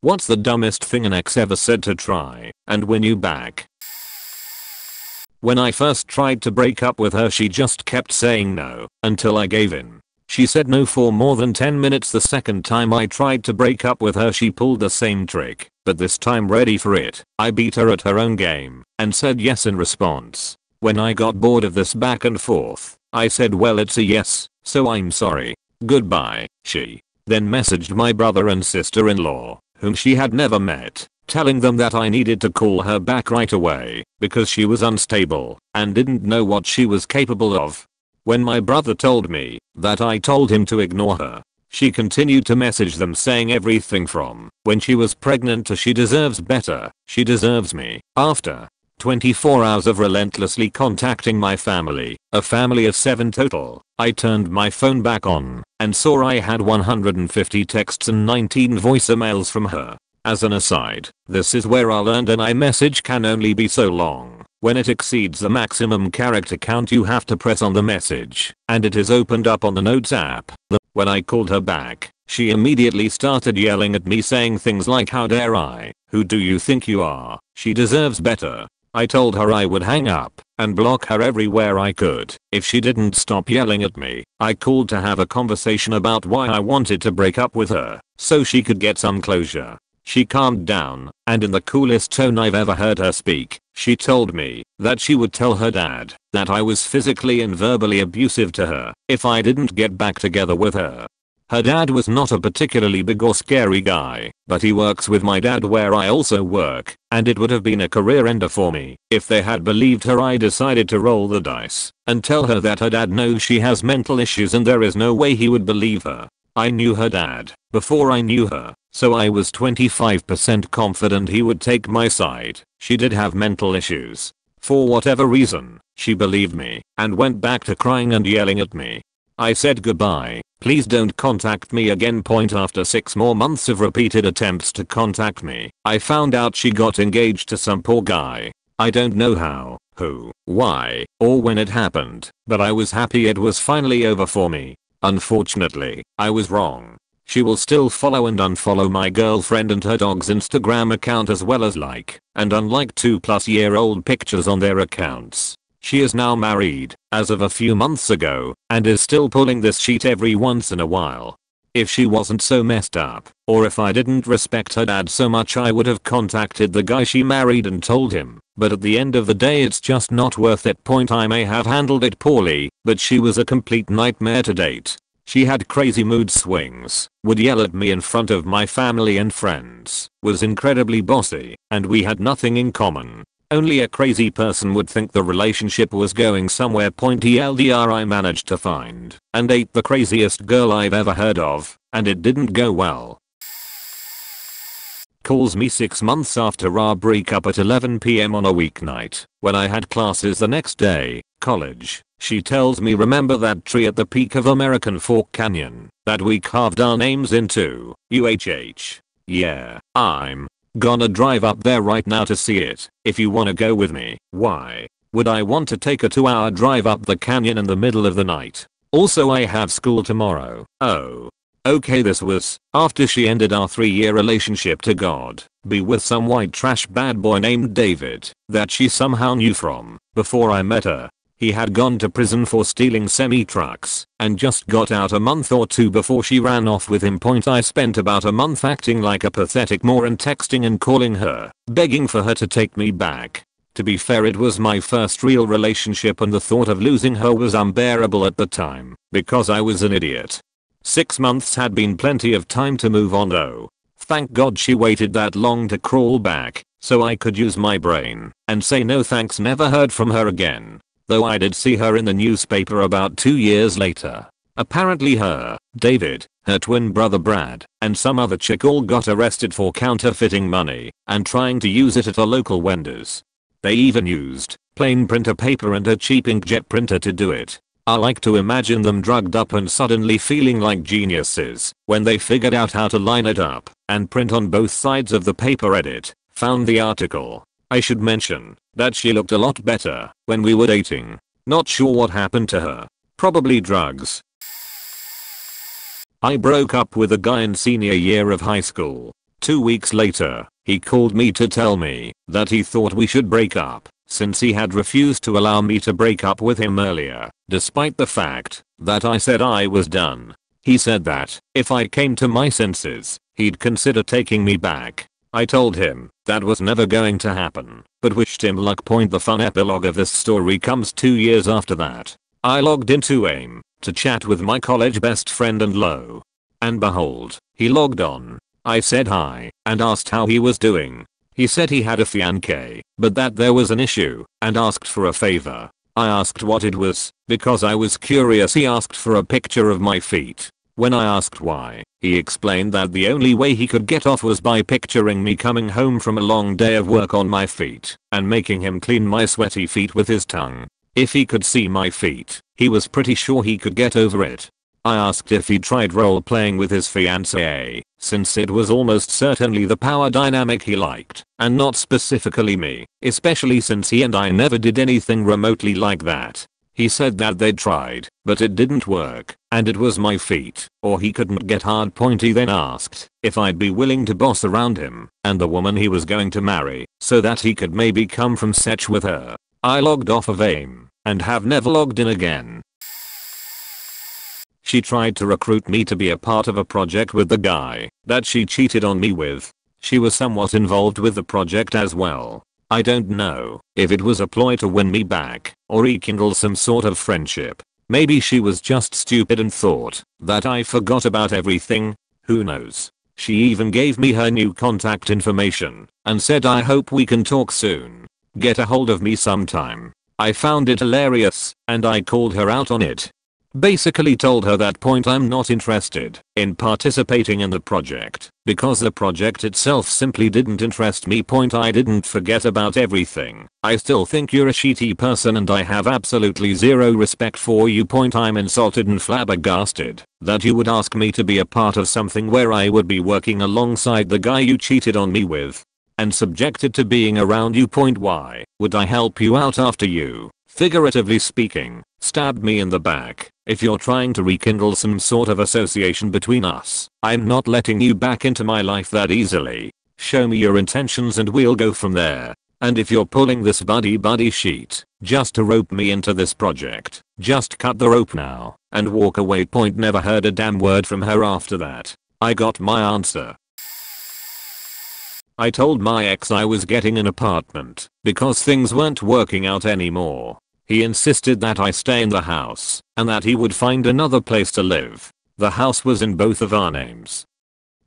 What's the dumbest thing an ex ever said to try and win you back? When I first tried to break up with her, she just kept saying no until I gave in. She said no for more than 10 minutes. The second time I tried to break up with her, she pulled the same trick, but this time, ready for it, I beat her at her own game and said yes in response. When I got bored of this back and forth, I said, well, it's a yes, so I'm sorry. Goodbye. She then messaged my brother and sister-in-law, whom she had never met, telling them that I needed to call her back right away because she was unstable and didn't know what she was capable of. When my brother told me that I told him to ignore her, she continued to message them saying everything from when she was pregnant to she deserves better, she deserves me. After 24 hours of relentlessly contacting my family, a family of 7 total, I turned my phone back on and saw I had 150 texts and 19 voicemails from her. As an aside, this is where I learned an iMessage can only be so long when it exceeds the maximum character count you have to press on the message, and it is opened up on the Notes app. When I called her back, she immediately started yelling at me saying things like, how dare I, who do you think you are, she deserves better. I told her I would hang up and block her everywhere I could if she didn't stop yelling at me. I called to have a conversation about why I wanted to break up with her so she could get some closure. She calmed down, and in the coolest tone I've ever heard her speak, she told me that she would tell her dad that I was physically and verbally abusive to her if I didn't get back together with her. Her dad was not a particularly big or scary guy, but he works with my dad where I also work, and it would have been a career ender for me if they had believed her. I decided to roll the dice and tell her that her dad knows she has mental issues and there is no way he would believe her. I knew her dad before I knew her, so I was 25% confident he would take my side. She did have mental issues. For whatever reason, she believed me and went back to crying and yelling at me. I said goodbye, please don't contact me again. After 6 more months of repeated attempts to contact me, I found out she got engaged to some poor guy. I don't know how, who, why, or when it happened, but I was happy it was finally over for me. Unfortunately, I was wrong. She will still follow and unfollow my girlfriend and her dog's Instagram account, as well as like and unlike 2+ year-old pictures on their accounts. She is now married, as of a few months ago, and is still pulling this shit every once in a while. If she wasn't so messed up, or if I didn't respect her dad so much, I would have contacted the guy she married and told him, but at the end of the day it's just not worth it. I may have handled it poorly, but she was a complete nightmare to date. She had crazy mood swings, would yell at me in front of my family and friends, was incredibly bossy, and we had nothing in common. Only a crazy person would think the relationship was going somewhere. TLDR, I managed to find and date the craziest girl I've ever heard of, and it didn't go well. Calls me 6 months after our breakup at 11 PM on a weeknight when I had classes the next day, college. She tells me, remember that tree at the peak of American Fork Canyon that we carved our names into? Yeah, I'm gonna drive up there right now to see it. If you wanna go with me. Why would I want to take a 2-hour drive up the canyon in the middle of the night? Also, I have school tomorrow. Oh. Okay, this was after she ended our 3-year relationship to God be with some white trash bad boy named David that she somehow knew from before I met her. He had gone to prison for stealing semi-trucks and just got out a month or 2 before she ran off with him. I spent about a month acting like a pathetic moron, texting and calling her, begging for her to take me back. To be fair, it was my first real relationship and the thought of losing her was unbearable at the time because I was an idiot. 6 months had been plenty of time to move on though. Thank God she waited that long to crawl back so I could use my brain and say no thanks. Never heard from her again, though I did see her in the newspaper about 2 years later. Apparently her, David, her twin brother Brad, and some other chick all got arrested for counterfeiting money and trying to use it at a local vendor's. They even used plain printer paper and a cheap inkjet printer to do it. I like to imagine them drugged up and suddenly feeling like geniuses when they figured out how to line it up and print on both sides of the paper. Edit. Found the article. I should mention that she looked a lot better when we were dating. Not sure what happened to her. Probably drugs. I broke up with a guy in senior year of high school. 2 weeks later, he called me to tell me that he thought we should break up since he had refused to allow me to break up with him earlier, despite the fact that I said I was done. He said that if I came to my senses, he'd consider taking me back. I told him that was never going to happen, but wished him luck. The fun epilogue of this story comes 2 years after that. I logged into AIM to chat with my college best friend, and lo and behold, he logged on. I said hi and asked how he was doing. He said he had a fiancé, but that there was an issue, and asked for a favor. I asked what it was, because I was curious. He asked for a picture of my feet. When I asked why, he explained that the only way he could get off was by picturing me coming home from a long day of work on my feet, and making him clean my sweaty feet with his tongue. If he could see my feet, he was pretty sure he could get over it. I asked if he tried role-playing with his fiancée, since it was almost certainly the power dynamic he liked, and not specifically me, especially since he and I never did anything remotely like that. He said that they'd tried, but it didn't work, and it was my feet, or he couldn't get hard. He then asked if I'd be willing to boss around him and the woman he was going to marry, so that he could maybe come from Setch with her. I logged off of AIM, and have never logged in again. She tried to recruit me to be a part of a project with the guy that she cheated on me with. She was somewhat involved with the project as well. I don't know if it was a ploy to win me back or rekindle some sort of friendship. Maybe she was just stupid and thought that I forgot about everything. Who knows? She even gave me her new contact information and said, I hope we can talk soon. Get a hold of me sometime. I found it hilarious and I called her out on it. Basically told her that I'm not interested in participating in the project because the project itself simply didn't interest me. I didn't forget about everything. I still think you're a shitty person and I have absolutely zero respect for you. I'm insulted and flabbergasted that you would ask me to be a part of something where I would be working alongside the guy you cheated on me with and subjected to being around you. Why would I help you out after you, figuratively speaking, stabbed me in the back? If you're trying to rekindle some sort of association between us, I'm not letting you back into my life that easily. Show me your intentions and we'll go from there. And if you're pulling this buddy sheet just to rope me into this project, just cut the rope now and walk away. Never heard a damn word from her after that. I got my answer. I told my ex I was getting an apartment because things weren't working out anymore. He insisted that I stay in the house and that he would find another place to live. The house was in both of our names.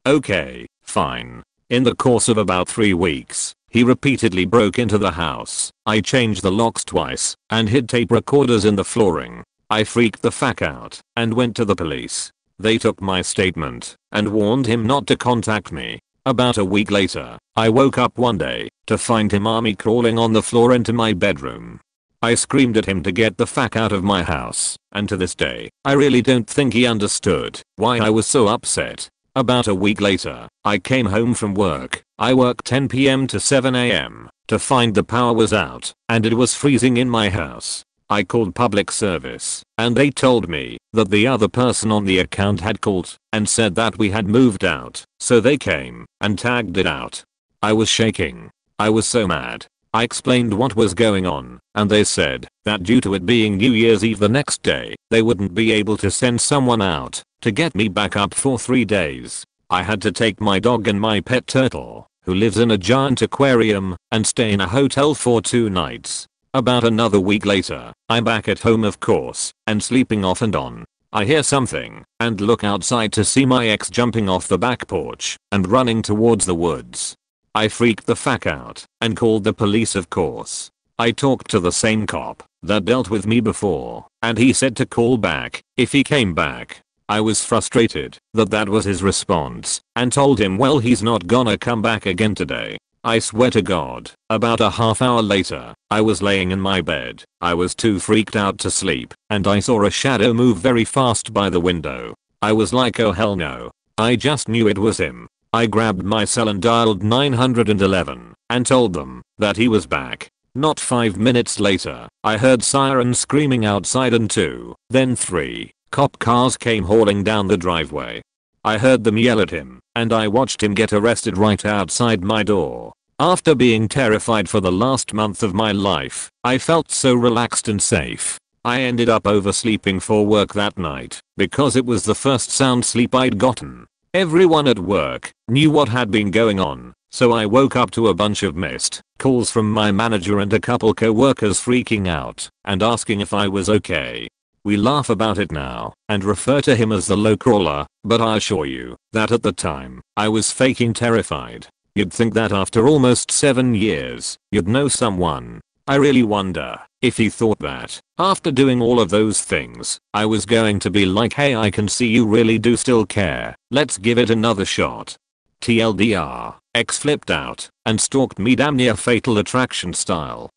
Okay, fine. In the course of about 3 weeks, he repeatedly broke into the house. I changed the locks twice and hid tape recorders in the flooring. I freaked the fuck out and went to the police. They took my statement and warned him not to contact me. About a week later, I woke up one day to find him army crawling on the floor into my bedroom. I screamed at him to get the fuck out of my house, and to this day, I really don't think he understood why I was so upset. About a week later, I came home from work. I worked 10 PM to 7 AM to find the power was out and it was freezing in my house. I called public service and they told me that the other person on the account had called and said that we had moved out, so they came and tagged it out. I was shaking. I was so mad. I explained what was going on, and they said that due to it being New Year's Eve the next day, they wouldn't be able to send someone out to get me back up for 3 days. I had to take my dog and my pet turtle, who lives in a giant aquarium, and stay in a hotel for 2 nights. About another week later, I'm back at home of course, and sleeping off and on. I hear something, and look outside to see my ex jumping off the back porch and running towards the woods. I freaked the fuck out and called the police of course. I talked to the same cop that dealt with me before and he said to call back if he came back. I was frustrated that was his response and told him well he's not gonna come back again today. I swear to God, about a half hour later, I was laying in my bed. I was too freaked out to sleep and I saw a shadow move very fast by the window. I was like oh hell no. I just knew it was him. I grabbed my cell and dialed 911 and told them that he was back. Not 5 minutes later, I heard sirens screaming outside and 2, then 3 cop cars came hauling down the driveway. I heard them yell at him, and I watched him get arrested right outside my door. After being terrified for the last month of my life, I felt so relaxed and safe. I ended up oversleeping for work that night because it was the first sound sleep I'd gotten. Everyone at work knew what had been going on, so I woke up to a bunch of missed calls from my manager and a couple co-workers freaking out and asking if I was okay. We laugh about it now and refer to him as the low crawler, but I assure you that at the time, I was faking terrified. You'd think that after almost 7 years, you'd know someone. I really wonder if he thought that, after doing all of those things, I was going to be like, hey, I can see you really do still care, let's give it another shot. TLDR, X flipped out and stalked me damn near Fatal Attraction style.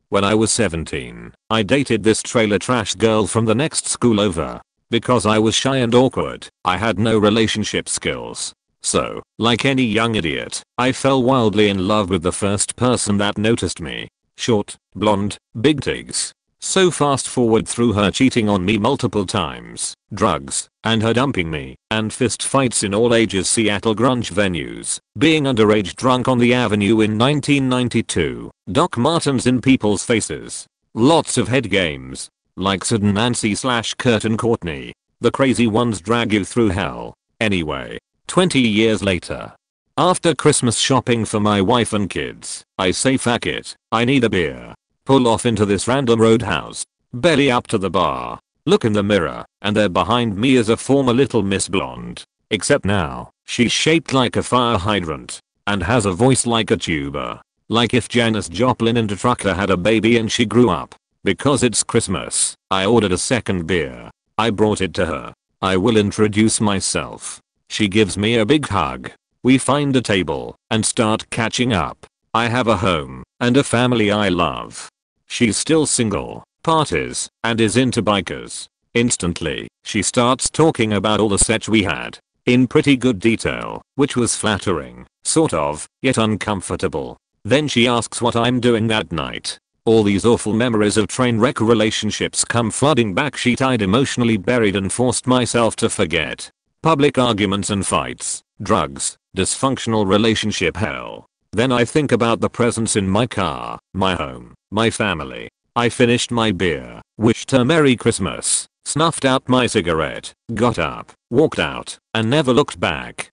When I was 17, I dated this trailer trash girl from the next school over. Because I was shy and awkward, I had no relationship skills. So, like any young idiot, I fell wildly in love with the first person that noticed me. Short, blonde, big tigs. So fast forward through her cheating on me multiple times, drugs, and her dumping me, and fist fights in all ages Seattle grunge venues, being underage drunk on the avenue in 1992, Doc Martens in people's faces. Lots of head games. Like Sid and Nancy / Kurt and Courtney. The crazy ones drag you through hell. Anyway, 20 years later. After Christmas shopping for my wife and kids, I say fuck it, I need a beer. Pull off into this random roadhouse. Belly up to the bar. Look in the mirror, and there behind me is a former Little Miss Blonde. Except now, she's shaped like a fire hydrant. And has a voice like a tuba. Like if Janis Joplin and a trucker had a baby and she grew up. Because it's Christmas, I ordered a second beer. I brought it to her. I will introduce myself. She gives me a big hug. We find a table and start catching up. I have a home and a family I love. She's still single, parties, and is into bikers. Instantly, she starts talking about all the sex we had. In pretty good detail, which was flattering, sort of, yet uncomfortable. Then she asks what I'm doing that night. All these awful memories of train wreck relationships come flooding back. Sheet I'd emotionally buried and forced myself to forget. Public arguments and fights, drugs, dysfunctional relationship hell. Then I think about the presents in my car, my home, my family. I finished my beer, wished her Merry Christmas, snuffed out my cigarette, got up, walked out, and never looked back.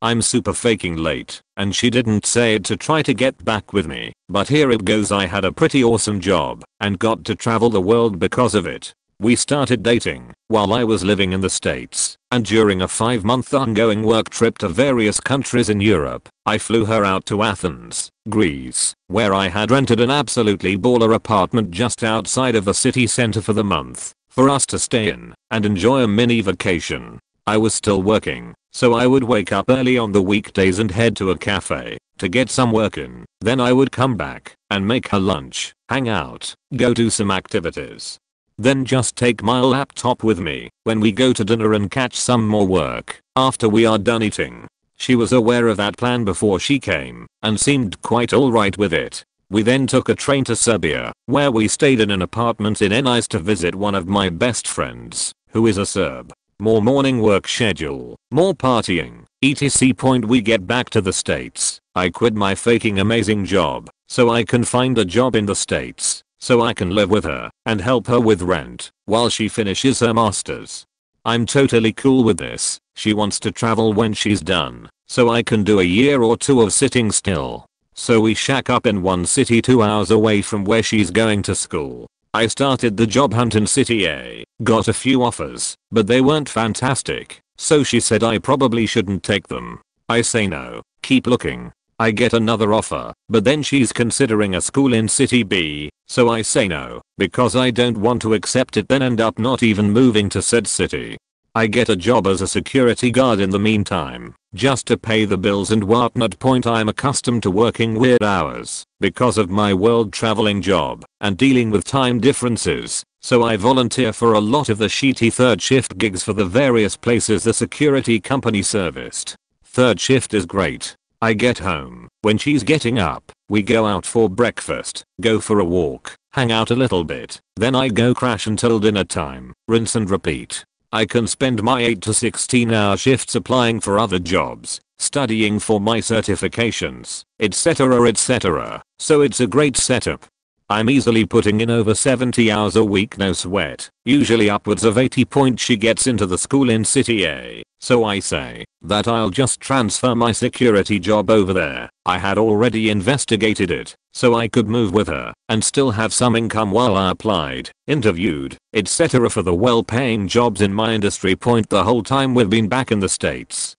I'm super faking late, and she didn't say it to try to get back with me, but here it goes. I had a pretty awesome job, and got to travel the world because of it. We started dating while I was living in the States, and during a 5-month ongoing work trip to various countries in Europe, I flew her out to Athens, Greece, where I had rented an absolutely baller apartment just outside of the city center for the month, for us to stay in and enjoy a mini vacation. I was still working, so I would wake up early on the weekdays and head to a cafe to get some work in. Then I would come back and make her lunch, hang out, go do some activities. Then just take my laptop with me when we go to dinner and catch some more work after we are done eating. She was aware of that plan before she came and seemed quite alright with it. We then took a train to Serbia, where we stayed in an apartment in Nice to visit one of my best friends, who is a Serb. More morning work schedule, more partying, etc. Point we get back to the States. I quit my faking amazing job so I can find a job in the States. So I can live with her and help her with rent while she finishes her masters. I'm totally cool with this. She wants to travel when she's done, so I can do a year or 2 of sitting still. So we shack up in one city 2 hours away from where she's going to school. I started the job hunt in City A, got a few offers, but they weren't fantastic, so she said I probably shouldn't take them. I say no, keep looking. I get another offer, but then she's considering a school in City B, so I say no, because I don't want to accept it then end up not even moving to said city. I get a job as a security guard in the meantime, just to pay the bills and whatnot. Point I'm accustomed to working weird hours, because of my world traveling job, and dealing with time differences, so I volunteer for a lot of the shitty third shift gigs for the various places the security company serviced. Third shift is great. I get home when she's getting up, we go out for breakfast, go for a walk, hang out a little bit, then I go crash until dinner time, rinse and repeat. I can spend my 8 to 16-hour shifts applying for other jobs, studying for my certifications, etc. So it's a great setup. I'm easily putting in over 70 hours a week, no sweat, usually upwards of 80 points. She gets into the school in City A, so I say that I'll just transfer my security job over there. I had already investigated it, so I could move with her and still have some income while I applied, interviewed, etc. for the well-paying jobs in my industry. The whole time we've been back in the States,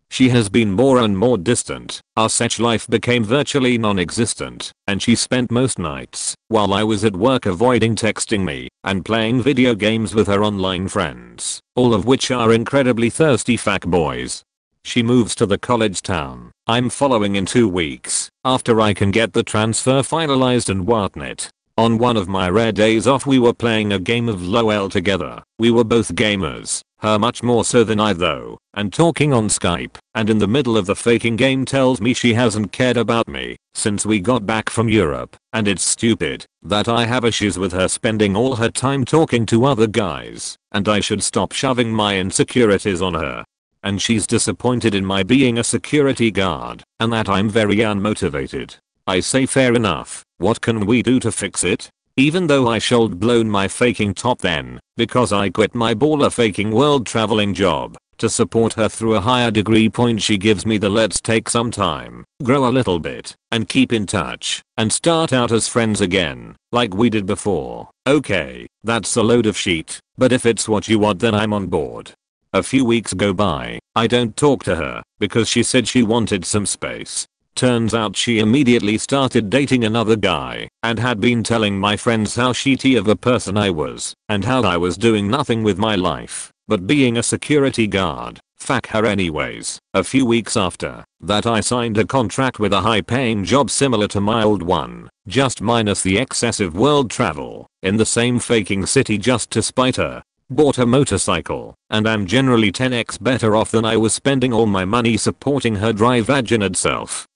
she has been more and more distant. Our sex life became virtually non-existent, and she spent most nights while I was at work avoiding texting me and playing video games with her online friends, all of which are incredibly thirsty fuckboys. She moves to the college town I'm following in 2 weeks after I can get the transfer finalized and whatnot. On one of my rare days off, we were playing a game of LOL together. We were both gamers, her much more so than I though, and talking on Skype, and in the middle of the faking game tells me she hasn't cared about me since we got back from Europe, and it's stupid that I have issues with her spending all her time talking to other guys, and I should stop shoving my insecurities on her. And she's disappointed in my being a security guard, and that I'm very unmotivated. I say fair enough, what can we do to fix it? Even though I should blown my faking top then, because I quit my baller faking world traveling job to support her through a higher degree. She gives me the let's take some time, grow a little bit, and keep in touch, and start out as friends again, like we did before. Okay, that's a load of shit, but if it's what you want then I'm on board. A few weeks go by, I don't talk to her, because she said she wanted some space. Turns out she immediately started dating another guy, and had been telling my friends how shitty of a person I was, and how I was doing nothing with my life but being a security guard. Fuck her anyways. A few weeks after that I signed a contract with a high paying job similar to my old one, just minus the excessive world travel, in the same faking city just to spite her. Bought a motorcycle, and I'm generally 10x better off than I was spending all my money supporting her drive vagined self.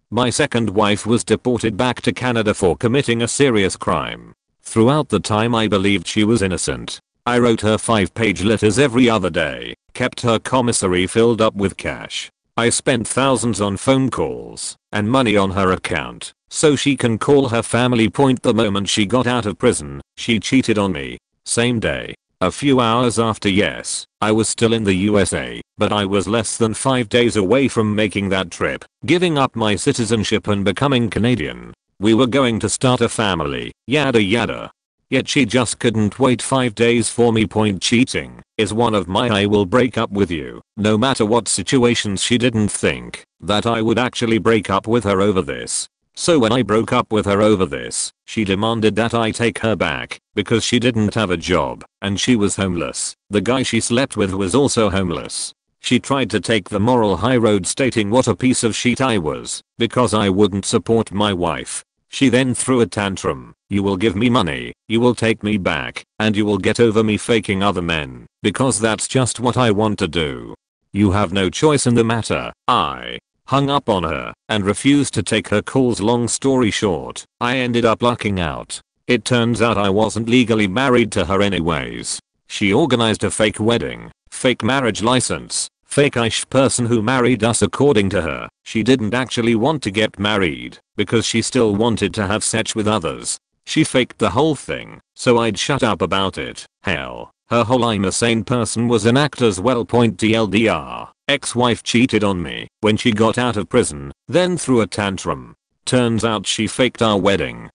My second wife was deported back to Canada for committing a serious crime. Throughout the time I believed she was innocent. I wrote her 5-page letters every other day, kept her commissary filled up with cash. I spent thousands on phone calls and money on her account so she can call her family. The moment she got out of prison, she cheated on me. Same day. A few hours after. Yes, I was still in the USA, but I was less than 5 days away from making that trip, giving up my citizenship and becoming Canadian. We were going to start a family, yada yada. Yet she just couldn't wait 5 days for me. Cheating is one of my I will break up with you, no matter what situations. She didn't think that I would actually break up with her over this. So when I broke up with her over this, she demanded that I take her back because she didn't have a job and she was homeless. The guy she slept with was also homeless. She tried to take the moral high road, stating what a piece of shit I was because I wouldn't support my wife. She then threw a tantrum. You will give me money, you will take me back, and you will get over me faking other men, because that's just what I want to do. You have no choice in the matter. I hung up on her and refused to take her calls. Long story short, I ended up lucking out. It turns out I wasn't legally married to her anyways. She organized a fake wedding, fake marriage license, fake-ish person who married us. According to her, she didn't actually want to get married because she still wanted to have sex with others. She faked the whole thing, so I'd shut up about it. Hell, her whole I'm a sane person was an act as well. TLDR. Ex-wife cheated on me when she got out of prison, then threw a tantrum. Turns out she faked our wedding.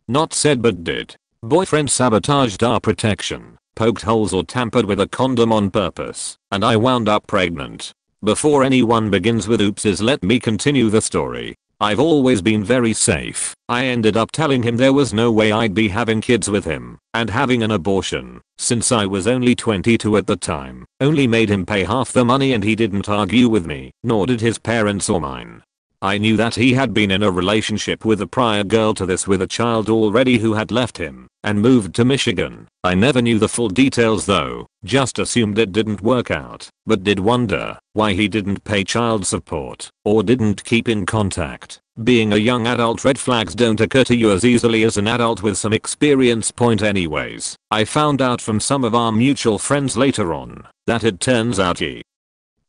Not said but did. Boyfriend sabotaged our protection, poked holes or tampered with a condom on purpose, and I wound up pregnant. Before anyone begins with oopses, let me continue the story. I've always been very safe. I ended up telling him there was no way I'd be having kids with him and having an abortion, since I was only 22 at the time. Only made him pay half the money and he didn't argue with me, nor did his parents or mine. I knew that he had been in a relationship with a prior girl to this with a child already who had left him and moved to Michigan. I never knew the full details though, just assumed it didn't work out, but did wonder why he didn't pay child support or didn't keep in contact. Being a young adult, red flags don't occur to you as easily as an adult with some experience. Anyways, I found out from some of our mutual friends later on that it turns out he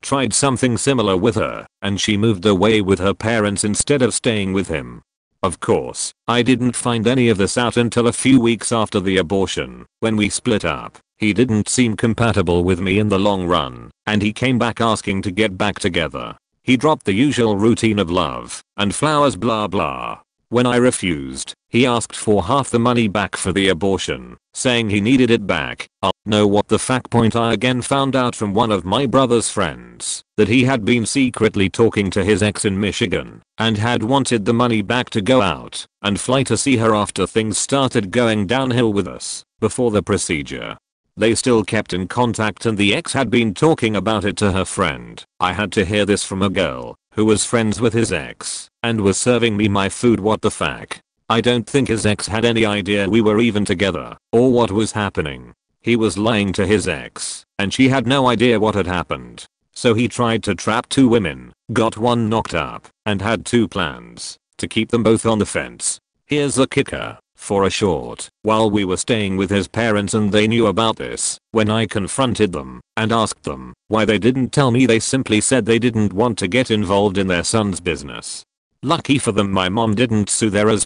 tried something similar with her and she moved away with her parents instead of staying with him. Of course, I didn't find any of this out until a few weeks after the abortion. When we split up, he didn't seem compatible with me in the long run, and he came back asking to get back together. He dropped the usual routine of love and flowers blah blah. When I refused, he asked for half the money back for the abortion, saying he needed it back. Know what the fact? I again found out from one of my brother's friends that he had been secretly talking to his ex in Michigan and had wanted the money back to go out and fly to see her after things started going downhill with us before the procedure. They still kept in contact and the ex had been talking about it to her friend. I had to hear this from a girl who was friends with his ex and was serving me my food. What the fuck? I don't think his ex had any idea we were even together or what was happening. He was lying to his ex and she had no idea what had happened. So he tried to trap two women, got one knocked up, and had two plans to keep them both on the fence. Here's the kicker. For a short while we were staying with his parents and they knew about this. When I confronted them and asked them why they didn't tell me, they simply said they didn't want to get involved in their son's business. Lucky for them, my mom didn't sue their ass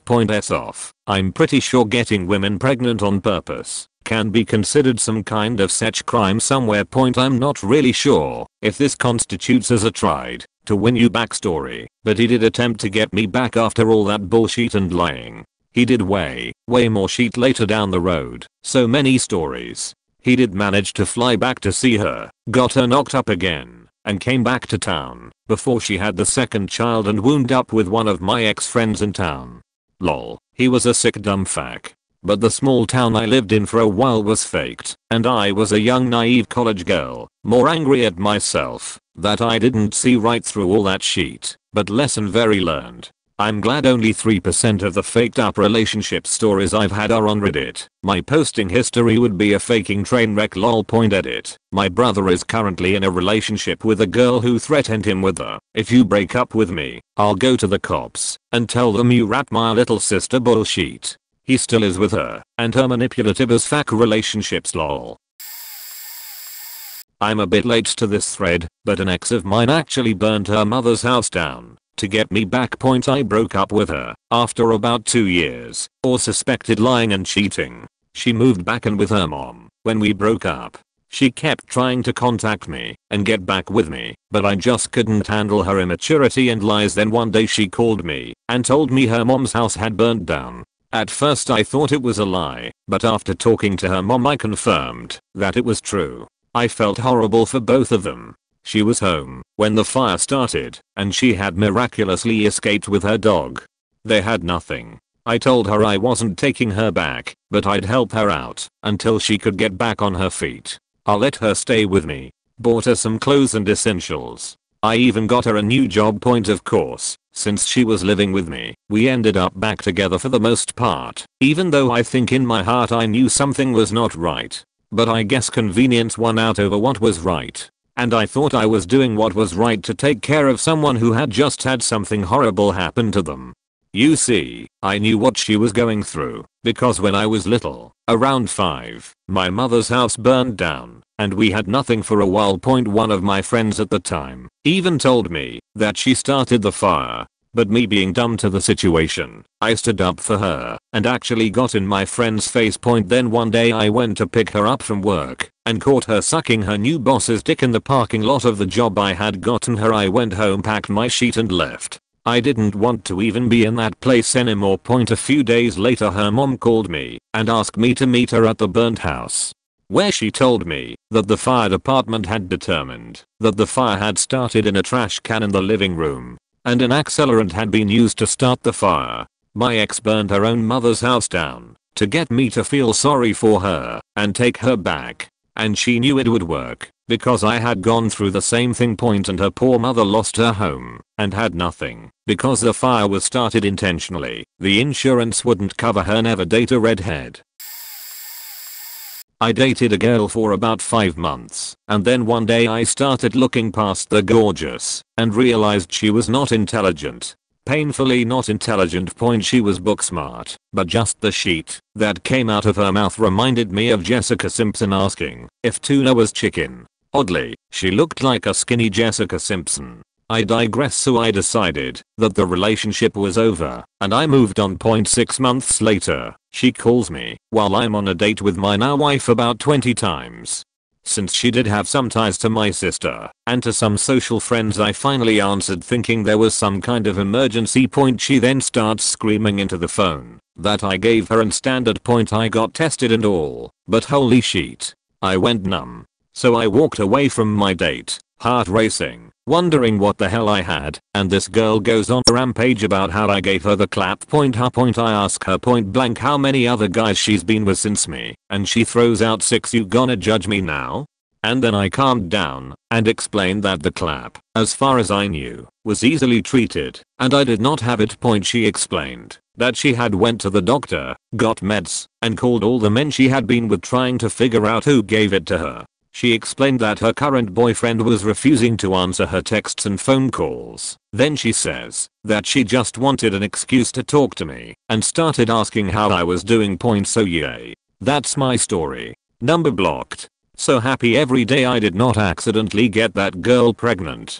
off. I'm pretty sure getting women pregnant on purpose can be considered some kind of sex crime somewhere. I'm not really sure if this constitutes as a tried to win you backstory, but he did attempt to get me back after all that bullshit and lying. He did way more shit later down the road. So many stories. He did manage to fly back to see her, got her knocked up again, and came back to town before she had the second child and wound up with one of my ex-friends in town. Lol, he was a sick dumb fuck. But the small town I lived in for a while was faked, and I was a young naive college girl, more angry at myself that I didn't see right through all that shit. But lesson very learned. I'm glad only 3% of the faked up relationship stories I've had are on Reddit. My posting history would be a faking train wreck. Lol. Edit. My brother is currently in a relationship with a girl who threatened him with if you break up with me, I'll go to the cops and tell them you rap my little sister bullshit. He still is with her, and her manipulative as fuck relationships. Lol. I'm a bit late to this thread, but an ex of mine actually burned her mother's house down to get me back. I broke up with her after about 2 years, or suspected lying and cheating. She moved back in with her mom. When we broke up, she kept trying to contact me and get back with me, but I just couldn't handle her immaturity and lies. Then one day she called me and told me her mom's house had burnt down. At first I thought it was a lie, but after talking to her mom I confirmed that it was true. I felt horrible for both of them. She was home when the fire started and she had miraculously escaped with her dog. They had nothing. I told her I wasn't taking her back, but I'd help her out until she could get back on her feet. I'll let her stay with me. Bought her some clothes and essentials. I even got her a new job. Of course, since she was living with me, we ended up back together for the most part, even though I think in my heart I knew something was not right. But I guess convenience won out over what was right. And I thought I was doing what was right to take care of someone who had just had something horrible happen to them. You see, I knew what she was going through, because when I was little, around 5, my mother's house burned down, and we had nothing for a while. One of my friends at the time even told me that she started the fire, but me being dumb to the situation, I stood up for her and actually got in my friend's face. Then one day I went to pick her up from work and caught her sucking her new boss's dick in the parking lot of the job I had gotten her. I went home, packed my shit and left. I didn't want to even be in that place anymore. A few days later her mom called me and asked me to meet her at the burnt house, where she told me that the fire department had determined that the fire had started in a trash can in the living room and an accelerant had been used to start the fire. My ex burned her own mother's house down to get me to feel sorry for her and take her back. and she knew it would work because I had gone through the same thing. And her poor mother lost her home and had nothing because the fire was started intentionally. The insurance wouldn't cover her. Never date a redhead. I dated a girl for about 5 months, and then one day I started looking past the gorgeous and realized she was not intelligent. Painfully not intelligent. She was book smart, but just the sheet that came out of her mouth reminded me of Jessica Simpson asking if tuna was chicken. Oddly, she looked like a skinny Jessica Simpson. I digress. So I decided that the relationship was over and I moved on. 6 months later, she calls me while I'm on a date with my now wife about 20 times. Since she did have some ties to my sister and to some social friends, I finally answered thinking there was some kind of emergency. She then starts screaming into the phone that I gave her, and standard I got tested and all, but holy shit, I went numb. So I walked away from my date, heart racing, wondering what the hell I had, and this girl goes on a rampage about how I gave her the clap. I ask her point blank how many other guys she's been with since me, and she throws out 6. You gonna judge me now? And then I calmed down and explained that the clap, as far as I knew, was easily treated and I did not have it. She explained that she had went to the doctor, got meds, and called all the men she had been with trying to figure out who gave it to her. She explained that her current boyfriend was refusing to answer her texts and phone calls. Then she says that she just wanted an excuse to talk to me and started asking how I was doing. So yay. That's my story. Number blocked. So happy every day I did not accidentally get that girl pregnant.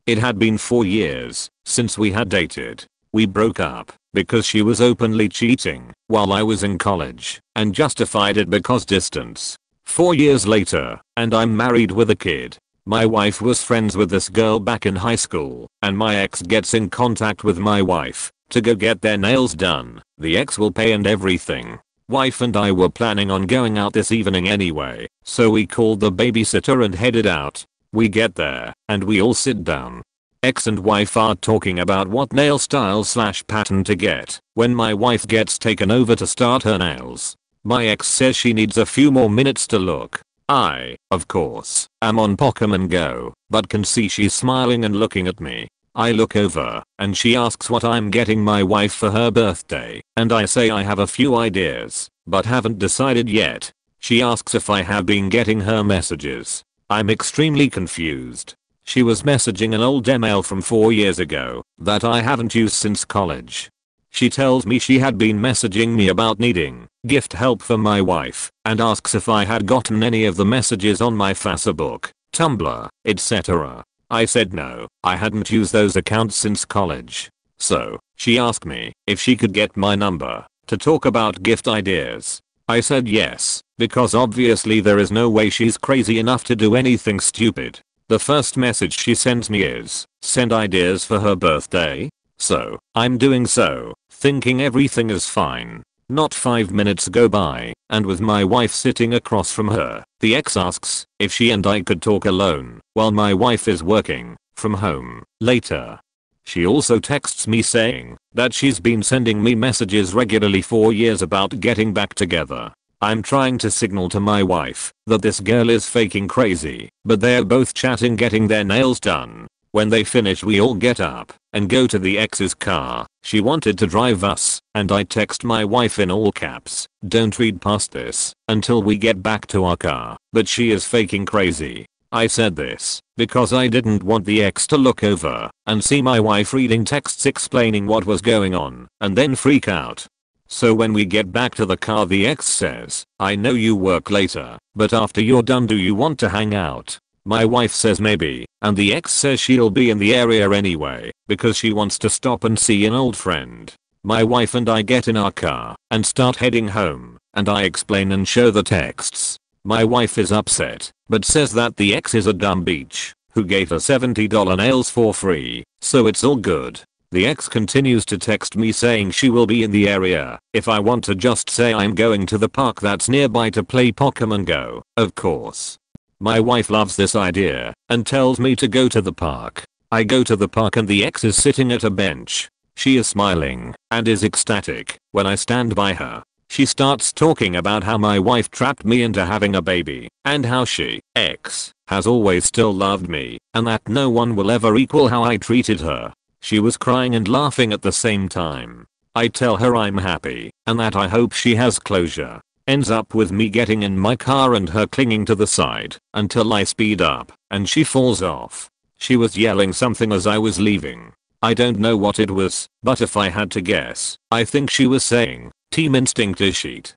It had been 4 years since we had dated. We broke up because she was openly cheating while I was in college and justified it because distance. 4 years later, and I'm married with a kid. My wife was friends with this girl back in high school, and my ex gets in contact with my wife to go get their nails done. The ex will pay and everything. Wife and I were planning on going out this evening anyway, so we called the babysitter and headed out. We get there, and we all sit down. Ex and wife are talking about what nail style / pattern to get when my wife gets taken over to start her nails. My ex says she needs a few more minutes to look. I, of course, am on Pokemon Go, but can see she's smiling and looking at me. I look over, and she asks what I'm getting my wife for her birthday, and I say I have a few ideas, but haven't decided yet. She asks if I have been getting her messages. I'm extremely confused. She was messaging an old email from 4 years ago that I haven't used since college. She tells me she had been messaging me about needing gift help for my wife and asks if I had gotten any of the messages on my Facebook, Tumblr, etc. I said no, I hadn't used those accounts since college. So, she asked me if she could get my number to talk about gift ideas. I said yes, because obviously there is no way she's crazy enough to do anything stupid. The first message she sends me is, send ideas for her birthday? So, I'm doing so, thinking everything is fine. Not 5 minutes go by, and with my wife sitting across from her, the ex asks if she and I could talk alone while my wife is working from home later. She also texts me saying that she's been sending me messages regularly 4 years about getting back together. I'm trying to signal to my wife that this girl is faking crazy, but they're both chatting getting their nails done. When they finish we all get up and go to the ex's car. She wanted to drive us, and I text my wife in all caps, don't read past this until we get back to our car, but she is faking crazy. I said this because I didn't want the ex to look over and see my wife reading texts explaining what was going on and then freak out. So when we get back to the car the ex says, I know you work later, but after you're done do you want to hang out? My wife says maybe, and the ex says she'll be in the area anyway because she wants to stop and see an old friend. My wife and I get in our car and start heading home, and I explain and show the texts. My wife is upset, but says that the ex is a dumb bitch who gave her $70 nails for free, so it's all good. The ex continues to text me saying she will be in the area if I want to just say I'm going to the park that's nearby to play Pokemon Go, of course. My wife loves this idea and tells me to go to the park. I go to the park and the ex is sitting at a bench. She is smiling and is ecstatic when I stand by her. She starts talking about how my wife trapped me into having a baby, and how she, has always still loved me, and that no one will ever equal how I treated her. She was crying and laughing at the same time. I tell her I'm happy, and that I hope she has closure. Ends up with me getting in my car and her clinging to the side, until I speed up, and she falls off. She was yelling something as I was leaving. I don't know what it was, but if I had to guess, I think she was saying, "Team Instinct is shit."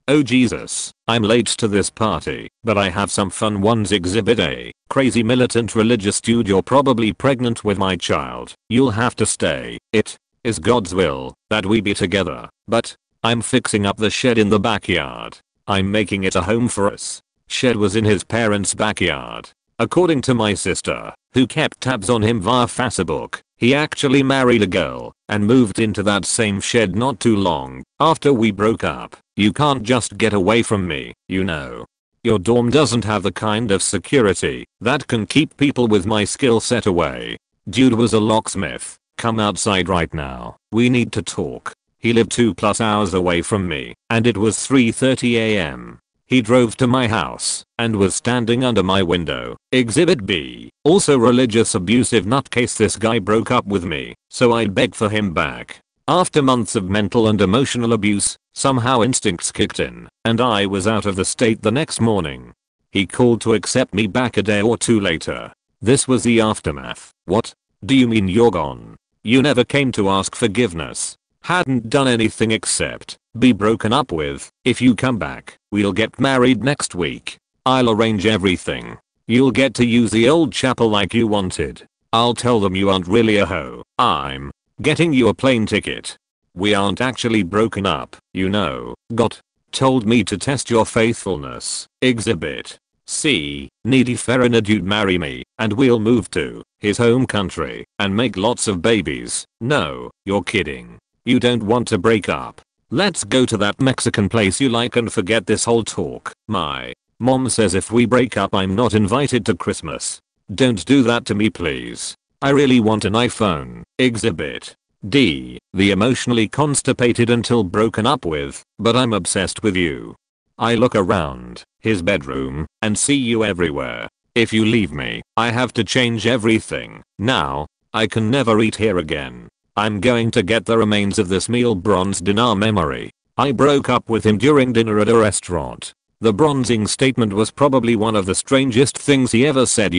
Oh Jesus, I'm late to this party, but I have some fun ones. Exhibit A, crazy militant religious dude. You're probably pregnant with my child. You'll have to stay. It is God's will that we be together, but I'm fixing up the shed in the backyard. I'm making it a home for us. Shed was in his parents' backyard. According to my sister, who kept tabs on him via Facebook, he actually married a girl and moved into that same shed not too long after we broke up. You can't just get away from me, you know. Your dorm doesn't have the kind of security that can keep people with my skill set away. Dude was a locksmith. Come outside right now. We need to talk. He lived 2+ hours away from me, and it was 3:30 AM. He drove to my house and was standing under my window. Exhibit B. Also religious abusive nutcase. This guy broke up with me, so I'd beg for him back. After months of mental and emotional abuse, somehow instincts kicked in, and I was out of the state the next morning. He called to accept me back a day or two later. This was the aftermath. What? Do you mean you're gone? You never came to ask forgiveness? Hadn't done anything except be broken up with? If you come back, we'll get married next week. I'll arrange everything. You'll get to use the old chapel like you wanted. I'll tell them you aren't really a hoe. I'm getting you a plane ticket. We aren't actually broken up, you know. God told me to test your faithfulness. Exhibit C. Needy foreigner dude marry me, and we'll move to his home country and make lots of babies. No, you're kidding. You don't want to break up. Let's go to that Mexican place you like and forget this whole talk. My mom says if we break up I'm not invited to Christmas. Don't do that to me please. I really want an iPhone. Exhibit D. The emotionally constipated until broken up with, but I'm obsessed with you. I look around his bedroom and see you everywhere. If you leave me, I have to change everything. Now, I can never eat here again. I'm going to get the remains of this meal bronzed in our memory. I broke up with him during dinner at a restaurant. The bronzing statement was probably one of the strangest things he ever said.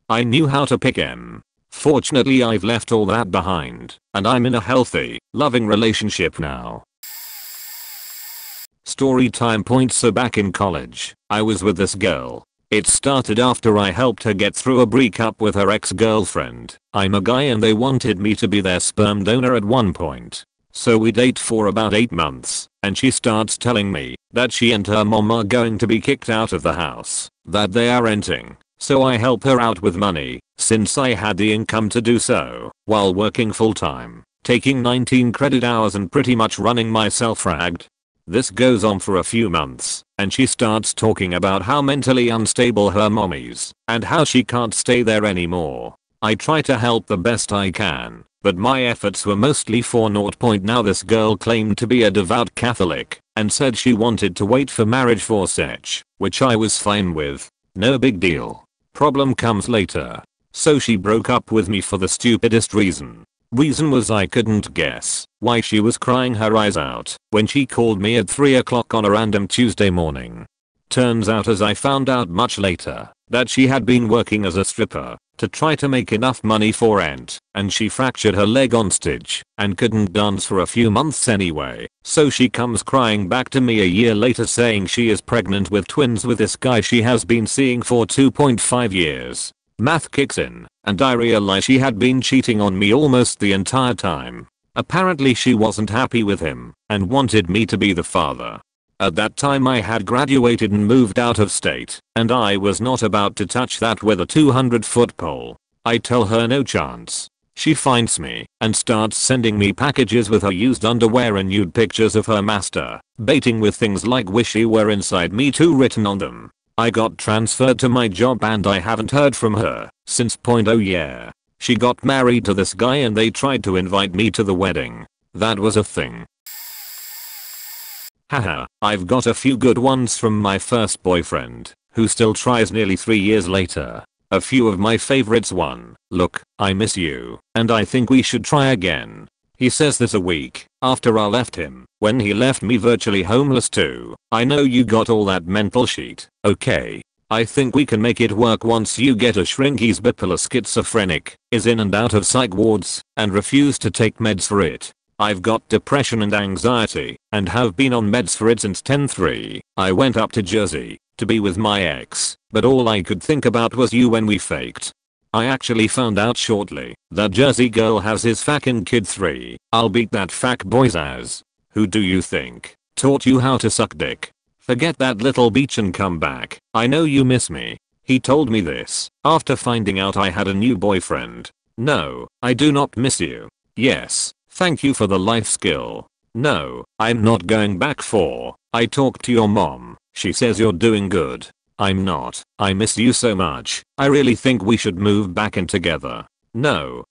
I knew how to pick him. Fortunately I've left all that behind, and I'm in a healthy, loving relationship now. Story time point. So back in college, I was with this girl. It started after I helped her get through a breakup with her ex-girlfriend. I'm a guy and they wanted me to be their sperm donor at one point. So we date for about 8 months, and she starts telling me that she and her mom are going to be kicked out of the house that they are renting. So I help her out with money, since I had the income to do so, while working full-time, taking 19 credit hours and pretty much running myself ragged. This goes on for a few months, and she starts talking about how mentally unstable her mom is, and how she can't stay there anymore. I try to help the best I can, but my efforts were mostly for naught. Now this girl claimed to be a devout Catholic, and said she wanted to wait for marriage for such, which I was fine with. No big deal. Problem comes later. So she broke up with me for the stupidest reason. Reason was I couldn't guess why she was crying her eyes out when she called me at 3 o'clock on a random Tuesday morning. Turns out, as I found out much later, that she had been working as a stripper to try to make enough money for rent, and she fractured her leg on stage and couldn't dance for a few months anyway. So she comes crying back to me a year later saying she is pregnant with twins with this guy she has been seeing for 2.5 years. Math kicks in, and I realize she had been cheating on me almost the entire time. Apparently she wasn't happy with him and wanted me to be the father. At that time I had graduated and moved out of state, and I was not about to touch that with a 200-foot pole. I tell her no chance. She finds me and starts sending me packages with her used underwear and nude pictures of her master, baiting with things like "wish she were inside me too" written on them. I got transferred to my job and I haven't heard from her since. Oh yeah. She got married to this guy and they tried to invite me to the wedding. That was a thing. Haha, I've got a few good ones from my first boyfriend, who still tries nearly 3 years later. A few of my favorites. 1. Look, I miss you, and I think we should try again. He says this a week after I left him, when he left me virtually homeless too. I know you got all that mental shit, okay? I think we can make it work once you get a shrink. He's bipolar schizophrenic, is in and out of psych wards, and refused to take meds for it. I've got depression and anxiety, and have been on meds for it since 10/3. I went up to Jersey to be with my ex, but all I could think about was you when we faked. I actually found out shortly that Jersey girl has his fucking kid 3. I'll beat that fuck boy's ass. Who do you think taught you how to suck dick? Forget that little beach and come back. I know you miss me. He told me this after finding out I had a new boyfriend. No, I do not miss you. Yes, thank you for the life skill. No, I'm not going back. 4. I talked to your mom. She says you're doing good. I'm not. I miss you so much. I really think we should move back in together. No,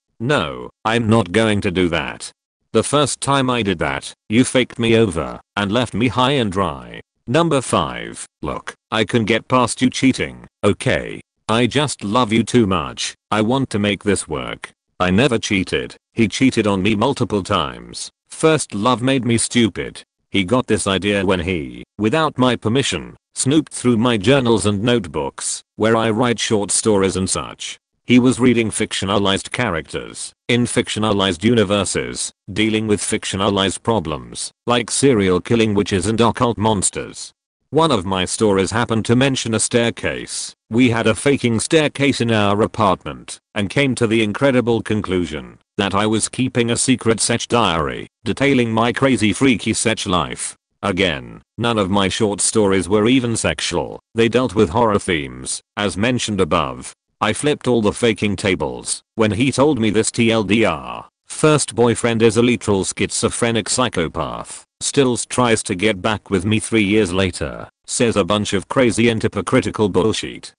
I'm not going to do that. The first time I did that, you faked me over and left me high and dry. Number 5. Look, I can get past you cheating, okay? I just love you too much. I want to make this work. I never cheated. He cheated on me multiple times. First love made me stupid. He got this idea when he, without my permission, snooped through my journals and notebooks, where I write short stories and such. He was reading fictionalized characters in fictionalized universes, dealing with fictionalized problems, like serial killing witches and occult monsters. One of my stories happened to mention a staircase. We had a faking staircase in our apartment, and came to the incredible conclusion that I was keeping a secret sex diary, detailing my crazy freaky sex life. Again, none of my short stories were even sexual. They dealt with horror themes, as mentioned above. I flipped all the faking tables when he told me this. TLDR. First boyfriend is a literal schizophrenic psychopath. Still tries to get back with me 3 years later. Says a bunch of crazy and hypocritical bullshit.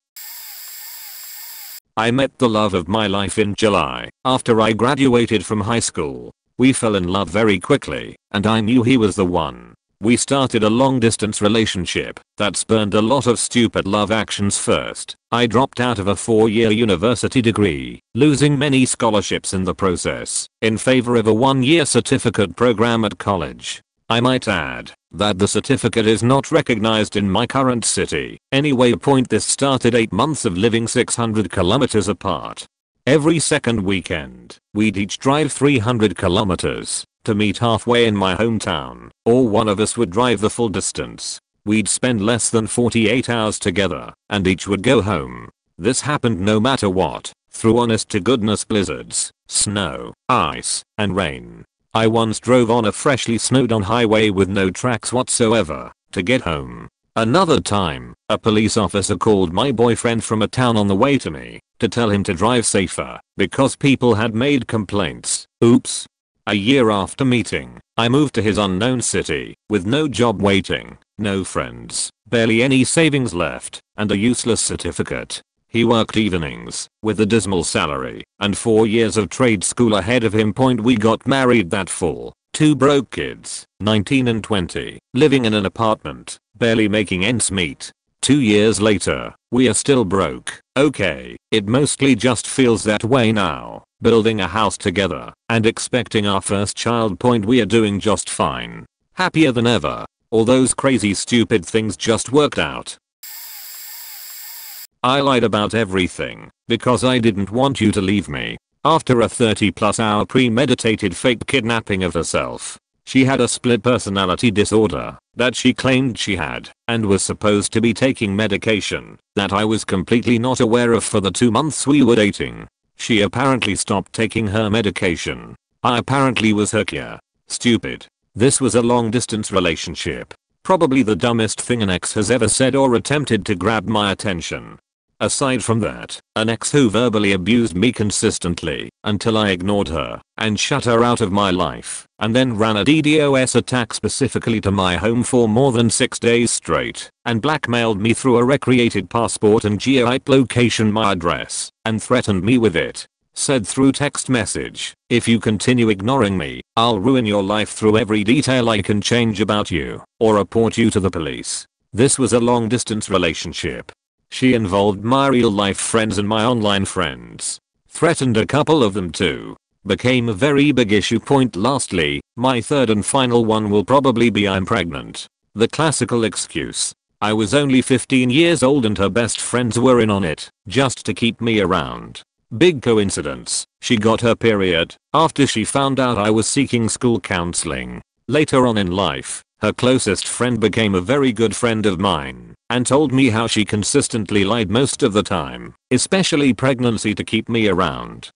I met the love of my life in July after I graduated from high school. We fell in love very quickly, and I knew he was the one. We started a long distance relationship that spurned a lot of stupid love actions. First, I dropped out of a 4-year university degree, losing many scholarships in the process, in favor of a 1-year certificate program at college. I might add that the certificate is not recognized in my current city. Anyway, this started 8 months of living 600 kilometers apart. Every second weekend, we'd each drive 300 kilometers to meet halfway in my hometown, or one of us would drive the full distance. We'd spend less than 48 hours together, and each would go home. This happened no matter what, through honest to goodness blizzards, snow, ice, and rain. I once drove on a freshly snowed on highway with no tracks whatsoever to get home. Another time, a police officer called my boyfriend from a town on the way to me to tell him to drive safer because people had made complaints. Oops. A year after meeting, I moved to his unknown city with no job waiting, no friends, barely any savings left, and a useless certificate. He worked evenings with a dismal salary and 4 years of trade school ahead of him. We got married that fall. 2 broke kids, 19 and 20, living in an apartment, barely making ends meet. 2 years later, we are still broke. Okay, it mostly just feels that way now. Building a house together and expecting our first child. We are doing just fine. Happier than ever. All those crazy stupid things just worked out. I lied about everything because I didn't want you to leave me. After a 30+ hour premeditated fake kidnapping of herself, she had a split personality disorder that she claimed she had and was supposed to be taking medication that I was completely not aware of for the 2 months we were dating. She apparently stopped taking her medication. I apparently was her cure. Stupid. This was a long distance relationship. Probably the dumbest thing an ex has ever said or attempted to grab my attention. Aside from that, an ex who verbally abused me consistently until I ignored her and shut her out of my life, and then ran a DDoS attack specifically to my home for more than 6 days straight, and blackmailed me through a recreated passport and geo-location my address, and threatened me with it. Said through text message, "If you continue ignoring me, I'll ruin your life through every detail I can change about you, or report you to the police." This was a long distance relationship. She involved my real life friends and my online friends. Threatened a couple of them too. Became a very big issue. Lastly, my third and final one will probably be I'm pregnant. The classical excuse. I was only 15 years old and her best friends were in on it, just to keep me around. Big coincidence, she got her period after she found out I was seeking school counseling. Later on in life, her closest friend became a very good friend of mine and told me how she consistently lied most of the time, especially pregnancy, to keep me around.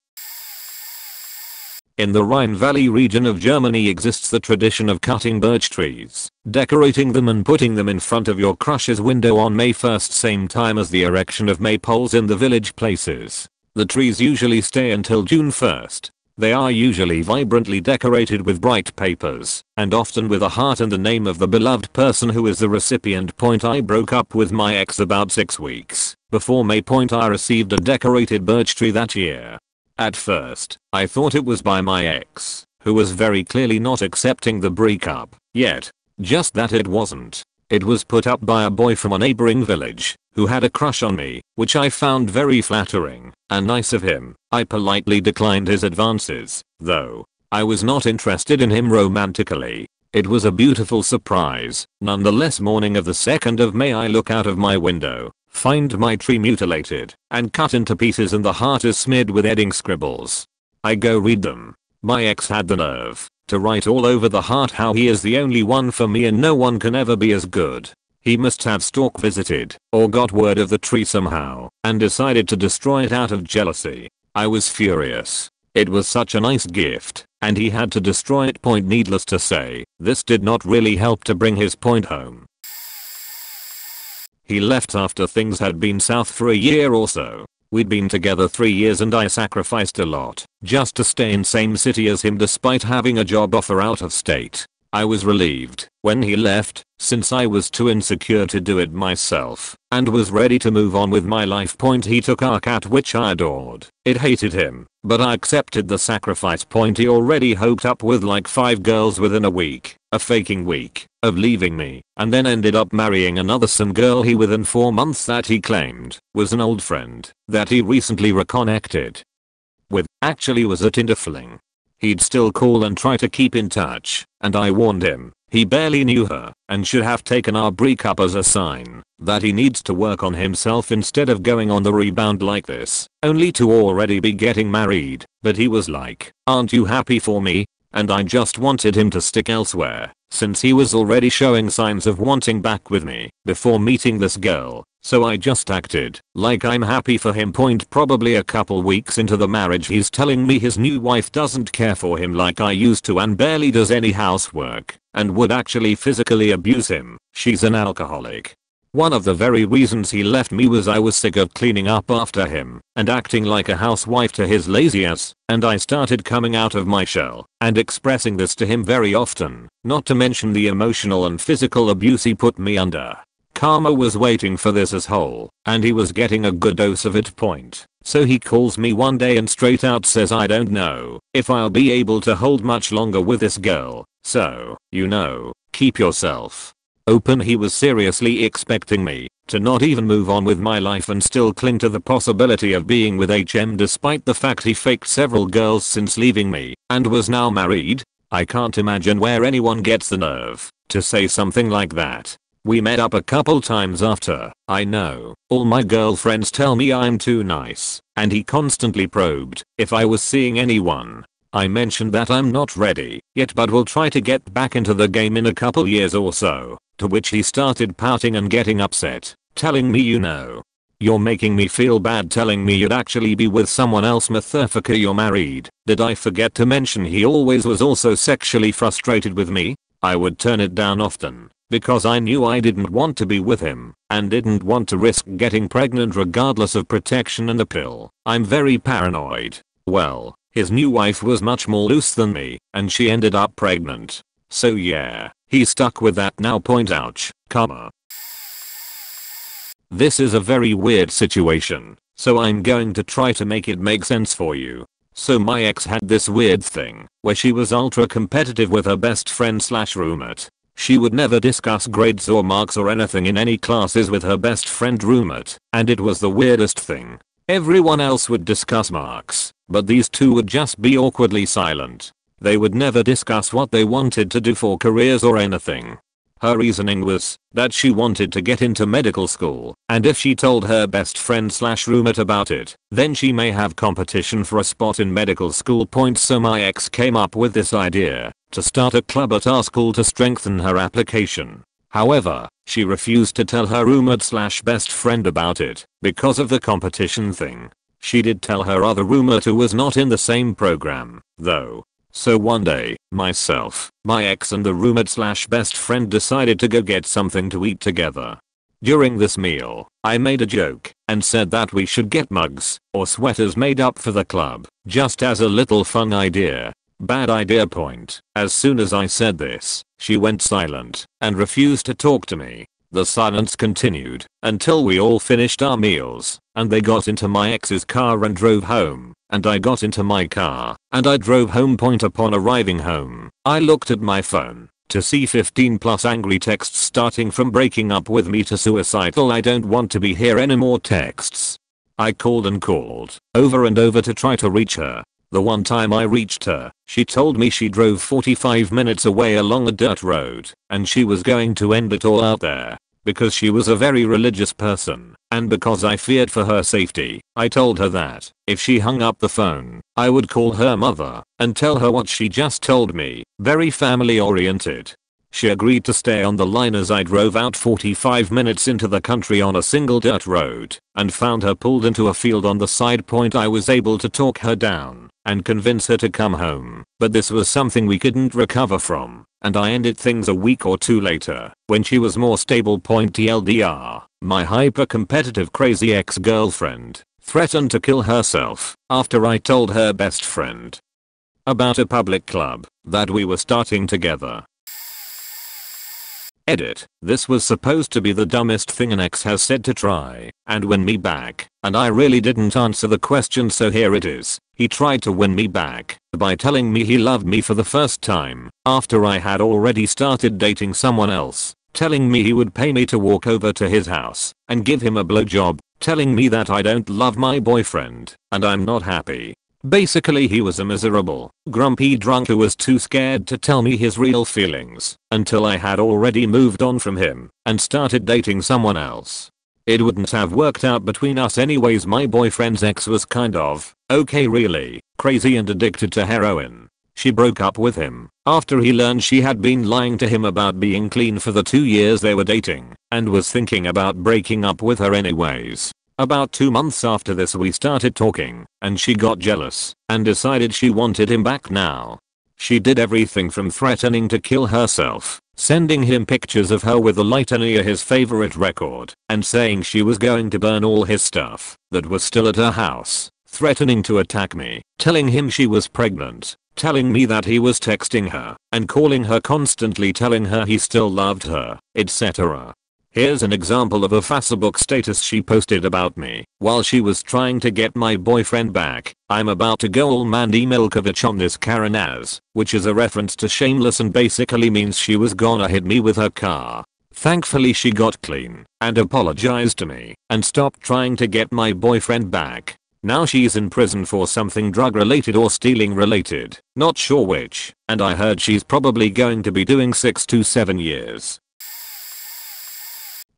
In the Rhine Valley region of Germany exists the tradition of cutting birch trees, decorating them and putting them in front of your crush's window on May 1st, same time as the erection of maypoles in the village places. The trees usually stay until June 1st. They are usually vibrantly decorated with bright papers, and often with a heart and the name of the beloved person who is the recipient. I broke up with my ex about 6 weeks before May. I received a decorated birch tree that year. At first, I thought it was by my ex, who was very clearly not accepting the breakup, yet, just that it wasn't. It was put up by a boy from a neighboring village, who had a crush on me, which I found very flattering and nice of him. I politely declined his advances, though. I was not interested in him romantically. It was a beautiful surprise. Nonetheless, morning of the 2nd of May, I look out of my window, find my tree mutilated and cut into pieces, and the heart is smeared with edding scribbles. I go read them. My ex had the nerve to write all over the heart how he is the only one for me and no one can ever be as good. He must have stalk visited or got word of the tree somehow and decided to destroy it out of jealousy. I was furious. It was such a nice gift and he had to destroy it. Needless to say, this did not really help to bring his point home. He left after things had been south for a year or so. We'd been together 3 years and I sacrificed a lot just to stay in same city as him despite having a job offer out of state. I was relieved when he left, since I was too insecure to do it myself and was ready to move on with my life. He took our cat, which I adored. It hated him, but I accepted the sacrifice. He already hooked up with like 5 girls within a week, a faking week of leaving me, and then ended up marrying another some girl he within 4 months that he claimed was an old friend that he recently reconnected with. Actually was a Tinder fling. He'd still call and try to keep in touch, and I warned him he barely knew her and should have taken our breakup as a sign that he needs to work on himself instead of going on the rebound like this, only to already be getting married. But he was like, "Aren't you happy for me?" And I just wanted him to stick elsewhere, since he was already showing signs of wanting back with me before meeting this girl. So I just acted like I'm happy for him. Probably a couple weeks into the marriage, he's telling me his new wife doesn't care for him like I used to and barely does any housework and would actually physically abuse him. She's an alcoholic. One of the very reasons he left me was I was sick of cleaning up after him and acting like a housewife to his lazy ass, and I started coming out of my shell and expressing this to him very often, not to mention the emotional and physical abuse he put me under. Karma was waiting for this asshole, and he was getting a good dose of it. So he calls me one day and straight out says, "I don't know if I'll be able to hold much longer with this girl, so, keep yourself open." He was seriously expecting me to not even move on with my life and still cling to the possibility of being with HM despite the fact he faked several girls since leaving me and was now married. I can't imagine where anyone gets the nerve to say something like that. We met up a couple times after. I know all my girlfriends tell me I'm too nice, and he constantly probed if I was seeing anyone. I mentioned that I'm not ready yet but will try to get back into the game in a couple years or so, to which he started pouting and getting upset, telling me, "You're making me feel bad telling me you'd actually be with someone else. Motherfucker, you're married." Did I forget to mention he always was also sexually frustrated with me? I would turn it down often because I knew I didn't want to be with him and didn't want to risk getting pregnant regardless of protection and a pill. I'm very paranoid. Well, his new wife was much more loose than me and she ended up pregnant. So yeah, he's stuck with that now. Ouch, karma. This is a very weird situation. so I'm going to try to make it make sense for you. So my ex had this weird thing where she was ultra competitive with her best friend slash roommate. She would never discuss grades or marks or anything in any classes with her best friend roommate, and it was the weirdest thing. Everyone else would discuss marks, but these two would just be awkwardly silent. They would never discuss what they wanted to do for careers or anything. Her reasoning was that she wanted to get into medical school, and if she told her best friend slash roommate about it, then she may have competition for a spot in medical school. So my ex came up with this idea to start a club at our school to strengthen her application. However, she refused to tell her roommate slash best friend about it because of the competition thing. She did tell her other roommate who was not in the same program, though. So one day, myself, my ex and the roommate slash best friend decided to go get something to eat together. During this meal, I made a joke and said that we should get mugs or sweaters made up for the club, just as a little fun idea. Bad idea. As soon as I said this, she went silent and refused to talk to me. The silence continued until we all finished our meals and they got into my ex's car and drove home, and I got into my car and I drove home. Upon arriving home, I looked at my phone to see 15+ angry texts starting from breaking up with me to suicidal I don't want to be here anymore texts. I called and called over and over to try to reach her. The one time I reached her, she told me she drove 45 minutes away along a dirt road and she was going to end it all out there because she was a very religious person, and because I feared for her safety, I told her that if she hung up the phone, I would call her mother and tell her what she just told me. Very family oriented. She agreed to stay on the line as I drove out 45 minutes into the country on a single dirt road and found her pulled into a field on the side. I was able to talk her down and convince her to come home, but this was something we couldn't recover from, and I ended things a week or two later when she was more stable. TLDR, my hyper-competitive crazy ex-girlfriend threatened to kill herself after I told her best friend about a public club that we were starting together. Edit. This was supposed to be the dumbest thing an ex has said to try and win me back, and I really didn't answer the question, so here it is. He tried to win me back by telling me he loved me for the first time after I had already started dating someone else, telling me he would pay me to walk over to his house and give him a blowjob, telling me that I don't love my boyfriend and I'm not happy. Basically he was a miserable, grumpy drunk who was too scared to tell me his real feelings until I had already moved on from him and started dating someone else. It wouldn't have worked out between us anyways. My boyfriend's ex was kind of, okay, really, crazy and addicted to heroin. She broke up with him after he learned she had been lying to him about being clean for the 2 years they were dating and was thinking about breaking up with her anyways. About 2 months after this we started talking and she got jealous and decided she wanted him back now. She did everything from threatening to kill herself, sending him pictures of her with a lighter near his favorite record, and saying she was going to burn all his stuff that was still at her house, threatening to attack me, telling him she was pregnant, telling me that he was texting her and calling her constantly, telling her he still loved her, etc. Here's an example of a Facebook status she posted about me while she was trying to get my boyfriend back. I'm about to go all Mandy Milkovich on this Karen as, which is a reference to Shameless and basically means she was gonna hit me with her car. Thankfully she got clean and apologized to me and stopped trying to get my boyfriend back. Now she's in prison for something drug related or stealing related, not sure which, and I heard she's probably going to be doing 6 to 7 years.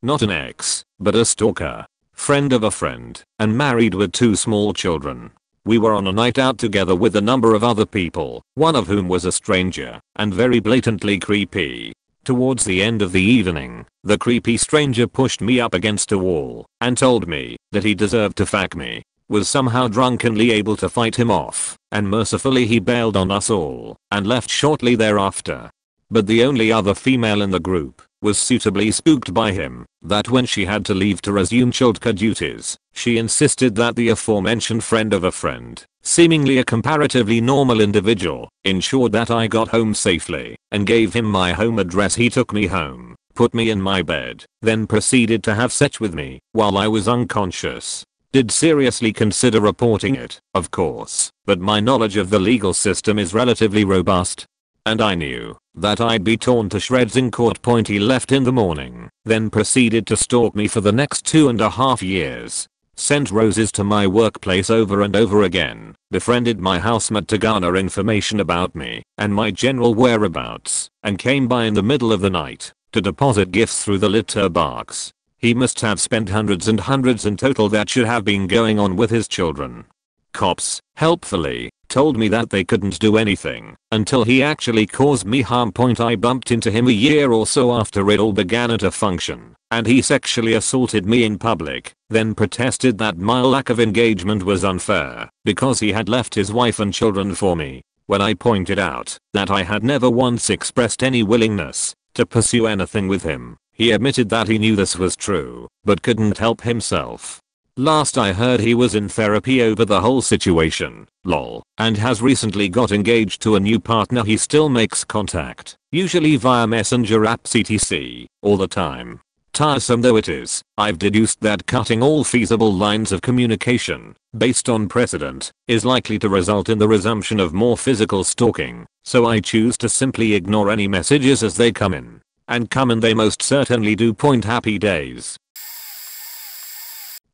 Not an ex, but a stalker. Friend of a friend, and married with 2 small children. We were on a night out together with a number of other people, one of whom was a stranger, and very blatantly creepy. Towards the end of the evening, the creepy stranger pushed me up against a wall, and told me that he deserved to fuck me. Was somehow drunkenly able to fight him off, and mercifully he bailed on us all, and left shortly thereafter. But the only other female in the group was suitably spooked by him, that when she had to leave to resume childcare duties, she insisted that the aforementioned friend of a friend, seemingly a comparatively normal individual, ensured that I got home safely, and gave him my home address. He took me home, put me in my bed, then proceeded to have sex with me while I was unconscious. Did seriously consider reporting it, of course, but my knowledge of the legal system is relatively robust. And I knew that I'd be torn to shreds in court. He left in the morning, then proceeded to stalk me for the next 2.5 years. Sent roses to my workplace over and over again, befriended my housemate to garner information about me and my general whereabouts, and came by in the middle of the night to deposit gifts through the letterbox. He must have spent hundreds and hundreds in total that should have been going on with his children. Cops, helpfully, told me that they couldn't do anything until he actually caused me harm. I bumped into him a year or so after it all began at a function, and he sexually assaulted me in public, then protested that my lack of engagement was unfair because he had left his wife and children for me. When I pointed out that I had never once expressed any willingness to pursue anything with him, he admitted that he knew this was true, but couldn't help himself. Last I heard he was in therapy over the whole situation, lol, and has recently got engaged to a new partner. He still makes contact, usually via messenger apps etc, all the time. Tiresome though it is, I've deduced that cutting all feasible lines of communication, based on precedent, is likely to result in the resumption of more physical stalking, so I choose to simply ignore any messages as they come in. And come in they most certainly do. Happy days.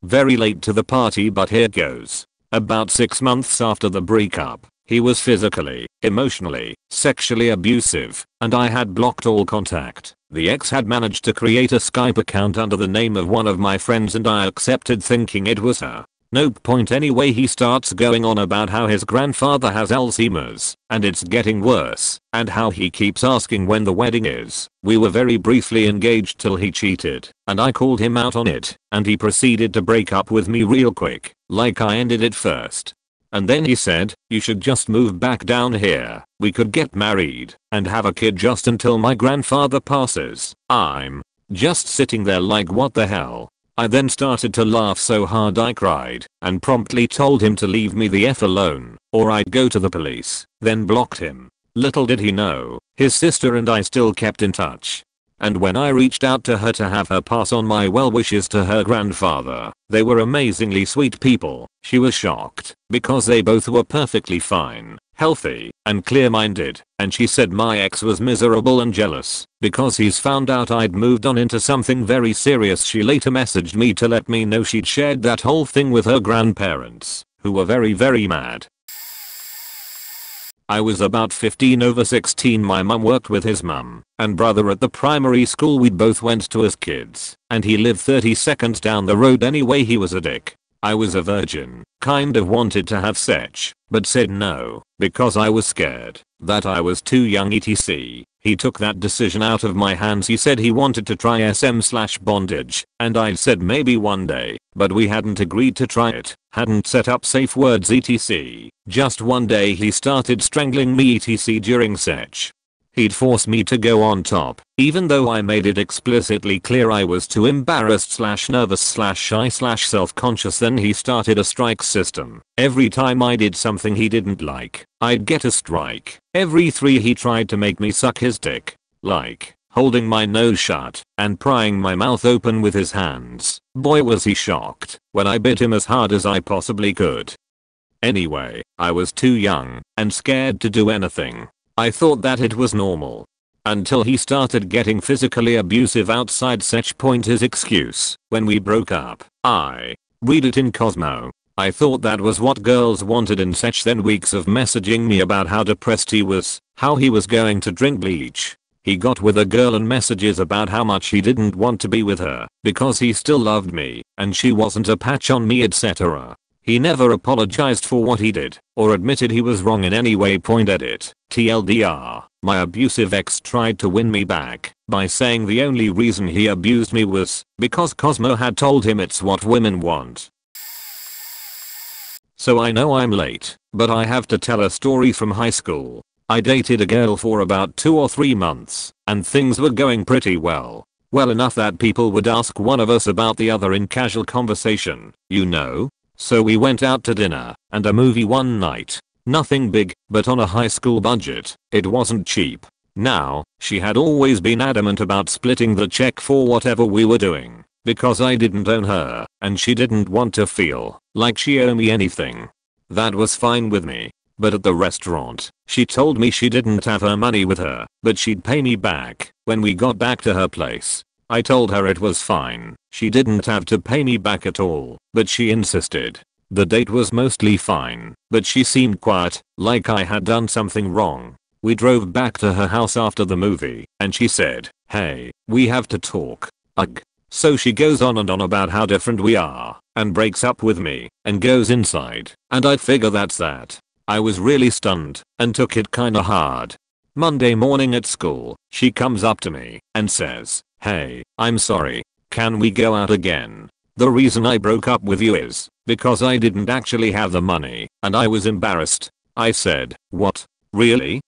Very late to the party, but here goes. About 6 months after the breakup, he was physically, emotionally, sexually abusive, and I had blocked all contact. The ex had managed to create a Skype account under the name of one of my friends and I accepted thinking it was her. Nope. Anyway, he starts going on about how his grandfather has Alzheimer's and it's getting worse, and how he keeps asking when the wedding is. We were very briefly engaged till he cheated, and I called him out on it, and he proceeded to break up with me real quick, like I ended it first. And then he said, you should just move back down here, we could get married and have a kid just until my grandfather passes. I'm just sitting there like, what the hell? I then started to laugh so hard I cried and promptly told him to leave me the F alone or I'd go to the police, then blocked him. Little did he know, his sister and I still kept in touch. And when I reached out to her to have her pass on my well wishes to her grandfather, they were amazingly sweet people. She was shocked because they both were perfectly fine, healthy, and clear-minded, and she said my ex was miserable and jealous because he's found out I'd moved on into something very serious. She later messaged me to let me know she'd shared that whole thing with her grandparents, who were very mad. I was about 15 over 16. My mum worked with his mum and brother at the primary school we both went to as kids, and he lived 30 seconds down the road. Anyway, he was a dick. I was a virgin, kind of wanted to have sex, but said no, because I was scared that I was too young etc. He took that decision out of my hands. He said he wanted to try SM/bondage, and I'd said maybe one day, but we hadn't agreed to try it, hadn't set up safe words etc. Just one day he started strangling me etc. during sex. He'd force me to go on top, even though I made it explicitly clear I was too embarrassed/nervous/shy/self-conscious. Then he started a strike system. Every time I did something he didn't like, I'd get a strike. Every 3 he tried to make me suck his dick, like holding my nose shut and prying my mouth open with his hands. Boy was he shocked when I bit him as hard as I possibly could. Anyway, I was too young and scared to do anything. I thought that it was normal. Until he started getting physically abusive outside sex. His excuse when we broke up, I read it in Cosmo. I thought that was what girls wanted in sex. Then weeks of messaging me about how depressed he was, how he was going to drink bleach. He got with a girl and messages about how much he didn't want to be with her because he still loved me and she wasn't a patch on me etc. He never apologized for what he did or admitted he was wrong in any way. Edit. TLDR, my abusive ex tried to win me back by saying the only reason he abused me was because Cosmo had told him it's what women want. So I know I'm late, but I have to tell a story from high school. I dated a girl for about 2 or 3 months, and things were going pretty well. Well enough that people would ask one of us about the other in casual conversation, you know? So we went out to dinner and a movie one night. Nothing big, but on a high school budget, it wasn't cheap. Now, she had always been adamant about splitting the check for whatever we were doing. because I didn't own her and she didn't want to feel like she owed me anything. That was fine with me. But at the restaurant, she told me she didn't have her money with her, but she'd pay me back when we got back to her place. I told her it was fine, she didn't have to pay me back at all, but she insisted. The date was mostly fine, but she seemed quiet, like I had done something wrong. We drove back to her house after the movie, and she said, "Hey, we have to talk." Ugh. So she goes on and on about how different we are, and breaks up with me, and goes inside, and I figure that's that. I was really stunned, and took it kinda hard. Monday morning at school, she comes up to me, and says, "Hey, I'm sorry. Can we go out again? The reason I broke up with you is because I didn't actually have the money, and I was embarrassed." I said, "What? Really?"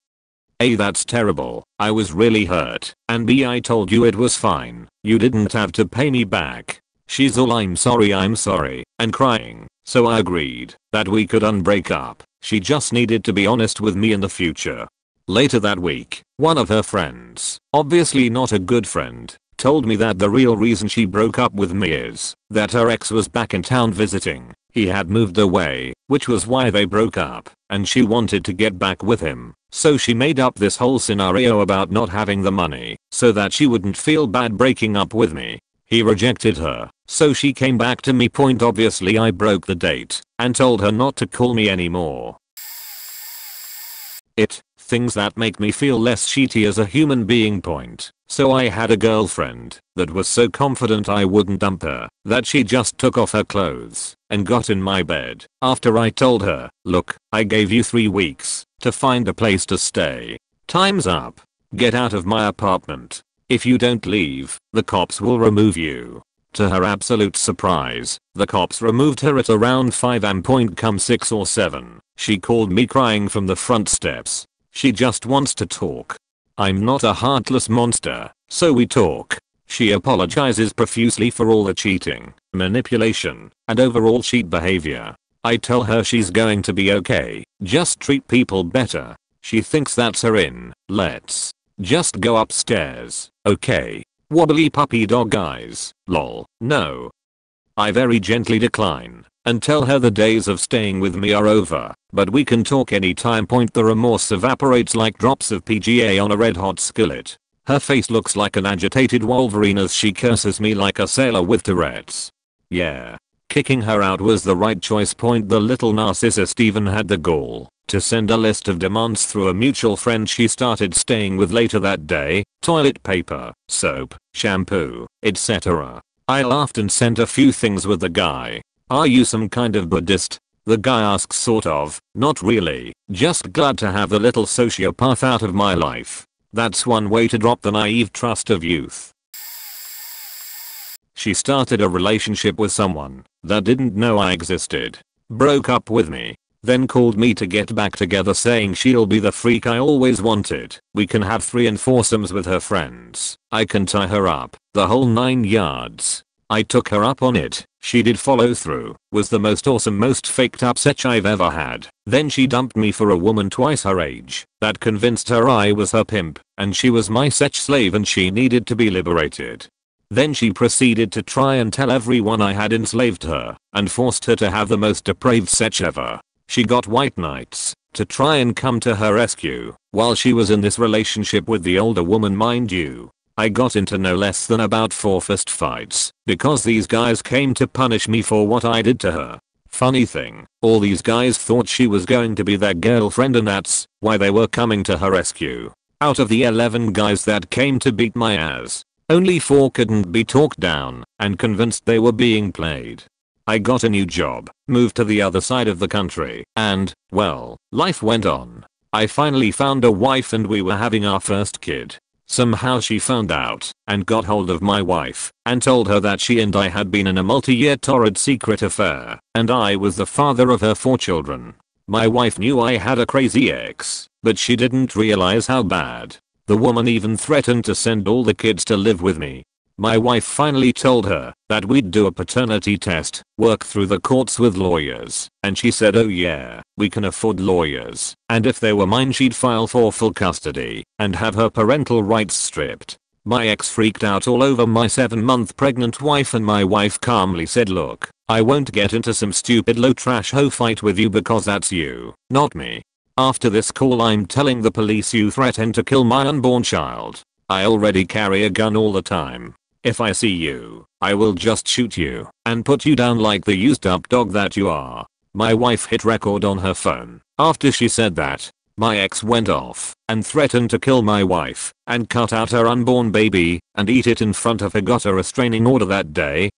A, that's terrible. I was really hurt, and B, I told you it was fine. You didn't have to pay me back. She's all I'm sorry, and crying, so I agreed that we could unbreak up. She just needed to be honest with me in the future. Later that week, one of her friends, obviously not a good friend, told me that the real reason she broke up with me is that her ex was back in town visiting. He had moved away, which was why they broke up, and she wanted to get back with him. So she made up this whole scenario about not having the money so that she wouldn't feel bad breaking up with me. He rejected her, so she came back to me. Obviously I broke the date and told her not to call me anymore. Things that make me feel less shitty as a human being. So I had a girlfriend that was so confident I wouldn't dump her that she just took off her clothes and got in my bed after I told her, "Look, I gave you 3 weeks to find a place to stay. Time's up. Get out of my apartment. If you don't leave, the cops will remove you." To her absolute surprise, the cops removed her at around 5 am. Come 6 or 7, she called me crying from the front steps. She just wants to talk. I'm not a heartless monster, so we talk. She apologizes profusely for all the cheating, manipulation, and overall cheat behavior. I tell her she's going to be okay, just treat people better. She thinks that's her in. Let's just go upstairs, okay? Wobbly puppy dog eyes, lol, no. I very gently decline and tell her the days of staying with me are over, but we can talk anytime. The remorse evaporates like drops of PGA on a red hot skillet. Her face looks like an agitated Wolverine as she curses me like a sailor with Tourette's. Yeah. Kicking her out was the right choice. The little narcissist even had the gall to send a list of demands through a mutual friend she started staying with later that day: toilet paper, soap, shampoo, etc. I laughed and sent a few things with the guy. "Are you some kind of Buddhist?" The guy asks, sort of. "Not really, just glad to have the little sociopath out of my life." That's one way to drop the naive trust of youth. She started a relationship with someone that didn't know I existed. Broke up with me. Then called me to get back together, saying she'll be the freak I always wanted. We can have 3 and foursomes with her friends. I can tie her up. The whole 9 yards. I took her up on it. She did follow through. Was the most awesome, most faked up sex I've ever had. Then she dumped me for a woman twice her age that convinced her I was her pimp and she was my sex slave and she needed to be liberated. Then she proceeded to try and tell everyone I had enslaved her and forced her to have the most depraved sex ever. She got white knights to try and come to her rescue while she was in this relationship with the older woman, mind you. I got into no less than about 4 fist fights because these guys came to punish me for what I did to her. Funny thing, all these guys thought she was going to be their girlfriend and that's why they were coming to her rescue. Out of the 11 guys that came to beat my ass, only 4 couldn't be talked down and convinced they were being played. I got a new job, moved to the other side of the country, and, well, life went on. I finally found a wife and we were having our first kid. Somehow she found out and got hold of my wife and told her that she and I had been in a multi-year torrid secret affair and I was the father of her 4 children. My wife knew I had a crazy ex, but she didn't realize how bad. The woman even threatened to send all the kids to live with me. My wife finally told her that we'd do a paternity test, work through the courts with lawyers, and she said, "Oh yeah, we can afford lawyers, and if they were mine she'd file for full custody and have her parental rights stripped." My ex freaked out all over my 7-month pregnant wife and my wife calmly said, look, I won't get into some stupid low trash hoe fight with you because that's you, not me. After this call I'm telling the police you threatened to kill my unborn child. I already carry a gun all the time. If I see you, I will just shoot you and put you down like the used up dog that you are. My wife hit record on her phone. After she said that, my ex went off and threatened to kill my wife and cut out her unborn baby and eat it in front of her. Got a restraining order that day.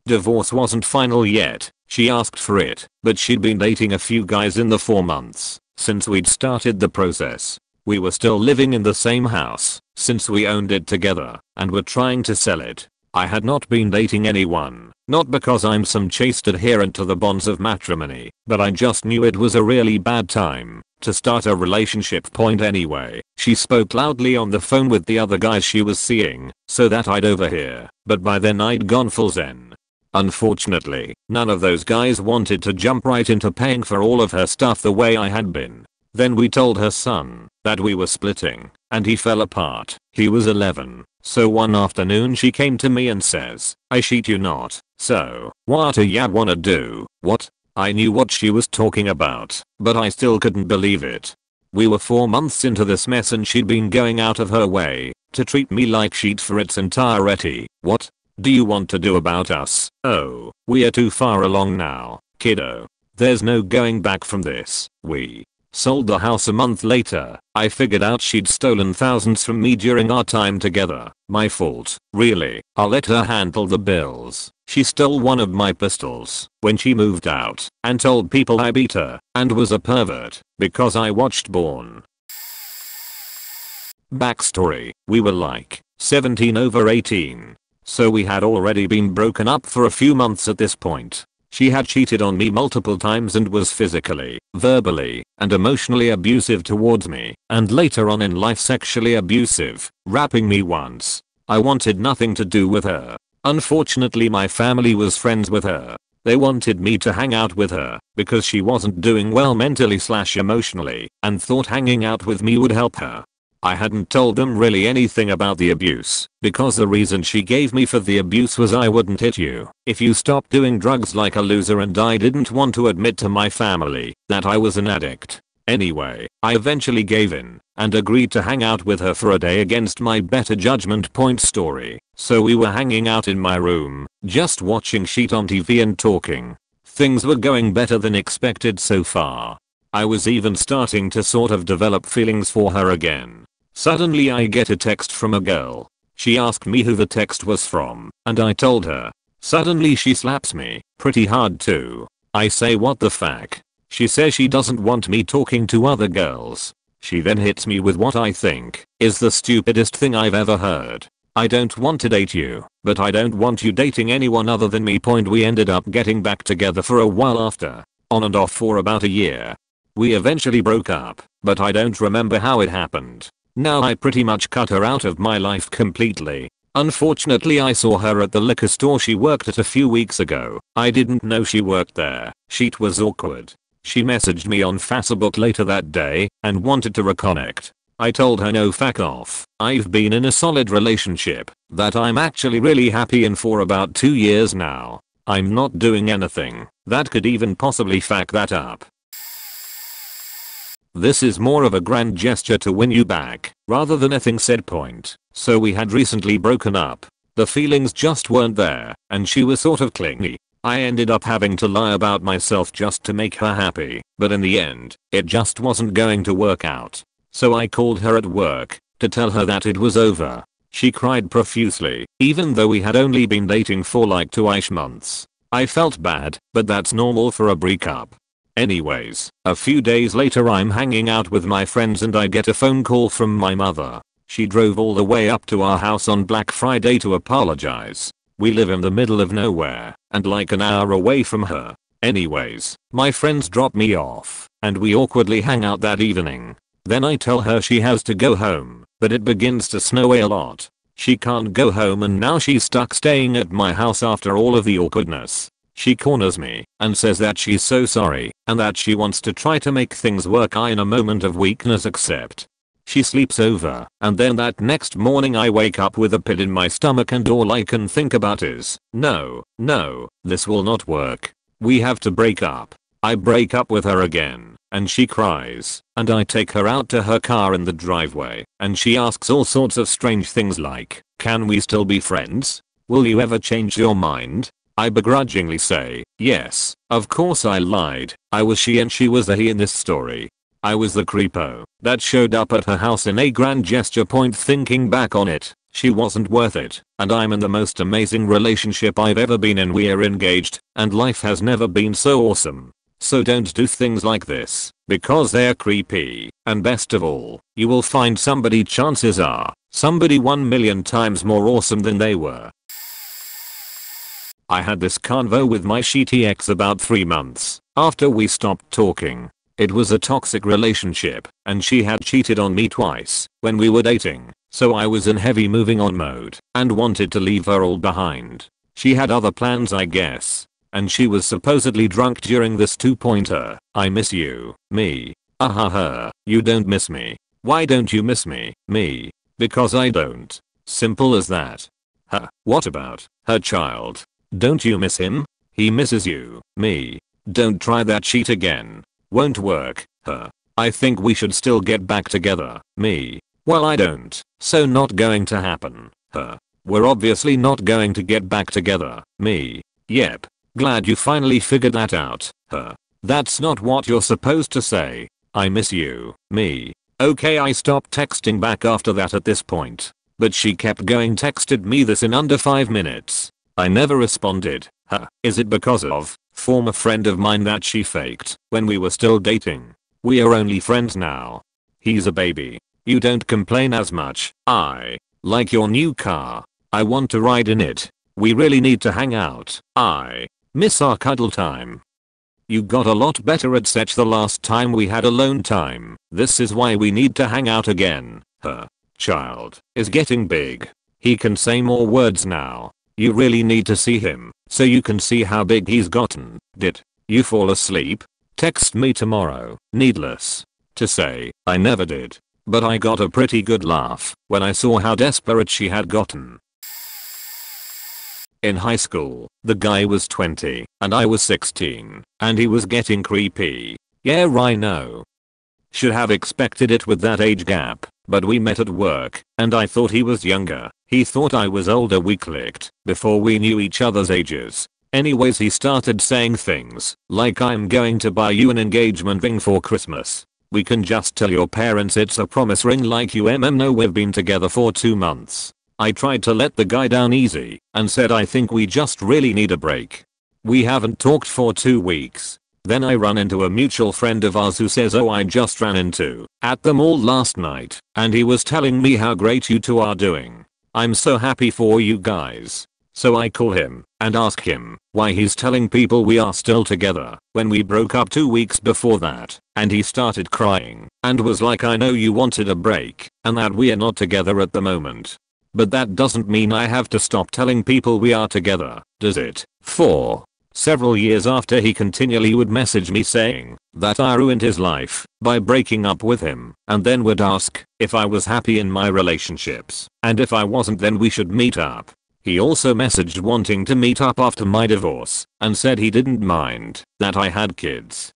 Divorce wasn't final yet. She asked for it, but she'd been dating a few guys in the 4 months since we'd started the process. We were still living in the same house since we owned it together and were trying to sell it. I had not been dating anyone, not because I'm some chaste adherent to the bonds of matrimony, but I just knew it was a really bad time to start a relationship. Point anyway, she spoke loudly on the phone with the other guys she was seeing so that I'd overhear, but by then I'd gone full zen. Unfortunately, none of those guys wanted to jump right into paying for all of her stuff the way I had been. Then we told her son that we were splitting, and he fell apart. He was 11, so one afternoon she came to me and says, I shit you not, so, what do ya wanna do? What? I knew what she was talking about, but I still couldn't believe it. We were 4 months into this mess and she'd been going out of her way to treat me like shit for its entirety. What do you want to do about us? Oh, we are too far along now, kiddo. There's no going back from this. We sold the house a month later. I figured out she'd stolen thousands from me during our time together. My fault, really. I'll let her handle the bills. She stole one of my pistols when she moved out and told people I beat her and was a pervert because I watched porn. Backstory, we were like 17 over 18. So we had already been broken up for a few months at this point. She had cheated on me multiple times and was physically, verbally, and emotionally abusive towards me, and later on in life sexually abusive, rapping me once. I wanted nothing to do with her. Unfortunately my family was friends with her. They wanted me to hang out with her because she wasn't doing well mentally/emotionally and thought hanging out with me would help her. I hadn't told them really anything about the abuse because the reason she gave me for the abuse was I wouldn't hit you if you stopped doing drugs like a loser, and I didn't want to admit to my family that I was an addict. Anyway, I eventually gave in and agreed to hang out with her for a day against my better judgment. Point story. So we were hanging out in my room, just watching shit on TV and talking. Things were going better than expected so far. I was even starting to sort of develop feelings for her again. Suddenly I get a text from a girl. She asked me who the text was from, and I told her. Suddenly she slaps me, pretty hard too. I say what the fuck? She says she doesn't want me talking to other girls. She then hits me with what I think is the stupidest thing I've ever heard. I don't want to date you, but I don't want you dating anyone other than me. We ended up getting back together for a while after, on and off for about a year. We eventually broke up, but I don't remember how it happened. Now I pretty much cut her out of my life completely. Unfortunately I saw her at the liquor store she worked at a few weeks ago. I didn't know she worked there. Shit was awkward. She messaged me on Facebook later that day and wanted to reconnect. I told her no, fuck off. I've been in a solid relationship that I'm actually really happy in for about 2 years now. I'm not doing anything that could even possibly fuck that up. This is more of a grand gesture to win you back rather than a thing said point. So we had recently broken up. The feelings just weren't there and she was sort of clingy. I ended up having to lie about myself just to make her happy, but in the end, it just wasn't going to work out. So I called her at work to tell her that it was over. She cried profusely, even though we had only been dating for like 2-ish months. I felt bad, but that's normal for a breakup. Anyways, a few days later I'm hanging out with my friends and I get a phone call from my mother. She drove all the way up to our house on Black Friday to apologize. We live in the middle of nowhere and like an hour away from her. Anyways, my friends drop me off and we awkwardly hang out that evening. Then I tell her she has to go home, but it begins to snow a lot. She can't go home and now she's stuck staying at my house after all of the awkwardness. She corners me and says that she's so sorry and that she wants to try to make things work. I in a moment of weakness accept. She sleeps over, and then that next morning I wake up with a pit in my stomach and all I can think about is, no, this will not work. We have to break up. I break up with her again, and she cries, and I take her out to her car in the driveway, and she asks all sorts of strange things like, can we still be friends? Will you ever change your mind? I begrudgingly say, yes, of course I lied. I was she and she was a he in this story. I was the creepo that showed up at her house in a grand gesture point. Thinking back on it, she wasn't worth it, and I'm in the most amazing relationship I've ever been in. We're engaged, and life has never been so awesome. So don't do things like this, because they're creepy, and best of all, you will find somebody, chances are, somebody 1,000,000 times more awesome than they were. I had this convo with my shitty ex about 3 months after we stopped talking. It was a toxic relationship, and she had cheated on me twice when we were dating, so I was in heavy moving on mode and wanted to leave her all behind. She had other plans, I guess, and she was supposedly drunk during this 2-pointer. I miss you, me. Ahaha, you don't miss me. Why don't you miss me, me? Because I don't. Simple as that. Huh, what about her child? Don't you miss him? He misses you, me. Don't try that shit again. Won't work, huh? I think we should still get back together, me. Well, I don't, so not going to happen, huh? We're obviously not going to get back together, me. Yep. Glad you finally figured that out, huh? That's not what you're supposed to say. I miss you, me. Okay, I stopped texting back after that at this point, but she kept going. Texted me this in under 5 minutes. I never responded, huh? Is it because of former friend of mine that she faked when we were still dating? We are only friends now. He's a baby. You don't complain as much. I like your new car. I want to ride in it. We really need to hang out. I miss our cuddle time. You got a lot better at sex the last time we had alone time. This is why we need to hang out again. Her child is getting big. He can say more words now. You really need to see him so you can see how big he's gotten. Did you fall asleep? Text me tomorrow. Needless to say, I never did. But I got a pretty good laugh when I saw how desperate she had gotten. In high school, the guy was 20 and I was 16, and he was getting creepy. Yeah, I know. Should have expected it with that age gap, but we met at work, and I thought he was younger. He thought I was older. We clicked before we knew each other's ages. Anyways, he started saying things like, I'm going to buy you an engagement ring for Christmas. We can just tell your parents it's a promise ring. Like, you know we've been together for 2 months. I tried to let the guy down easy and said I think we just really need a break. We haven't talked for 2 weeks. Then I run into a mutual friend of ours who says, oh, I just ran into at the mall last night, and he was telling me how great you two are doing. I'm so happy for you guys. So I call him and ask him why he's telling people we are still together when we broke up 2 weeks before that, and he started crying and was like, I know you wanted a break and that we are not together at the moment. But that doesn't mean I have to stop telling people we are together, does it? For several years after, he continually would message me saying that I ruined his life by breaking up with him, and then would ask if I was happy in my relationships, and if I wasn't then we should meet up. He also messaged wanting to meet up after my divorce and said he didn't mind that I had kids.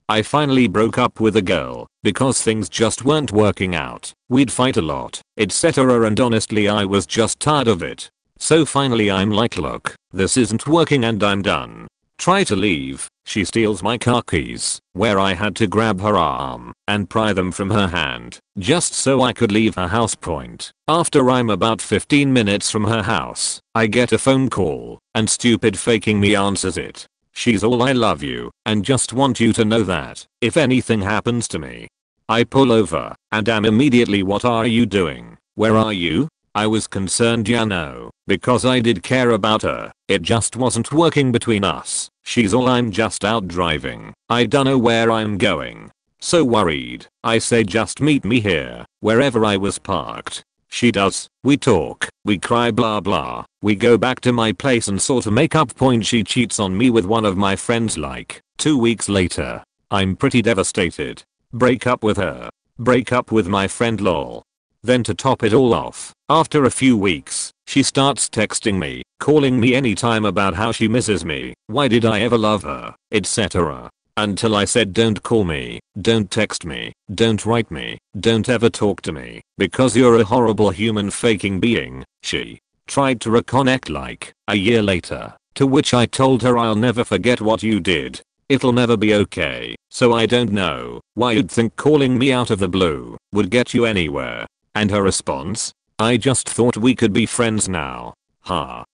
I finally broke up with a girl because things just weren't working out. We'd fight a lot, etc., and honestly I was just tired of it. So finally I'm like, look, this isn't working and I'm done. Try to leave. She steals my car keys, where I had to grab her arm and pry them from her hand just so I could leave her house. Point. After I'm about 15 minutes from her house, I get a phone call and stupid faking me answers it. She's all, I love you and just want you to know that if anything happens to me. I pull over and am immediately, what are you doing? Where are you? I was concerned, you know, because I did care about her. It just wasn't working between us. She's all, I'm just out driving. I don't know where I'm going. So worried, I say just meet me here, wherever I was parked. She does. We talk, we cry, blah blah. We go back to my place and sort of make up. Point. She cheats on me with one of my friends like 2 weeks later. I'm pretty devastated. Break up with her. break up with my friend lol. Then to top it all off, after a few weeks, she starts texting me, calling me anytime about how she misses me, why did I ever love her, etc. Until I said don't call me, don't text me, don't write me, don't ever talk to me, because you're a horrible human faking being. She tried to reconnect like a year later, to which I told her I'll never forget what you did. It'll never be okay, so I don't know why you'd think calling me out of the blue would get you anywhere. And her response? I just thought we could be friends now. Ha.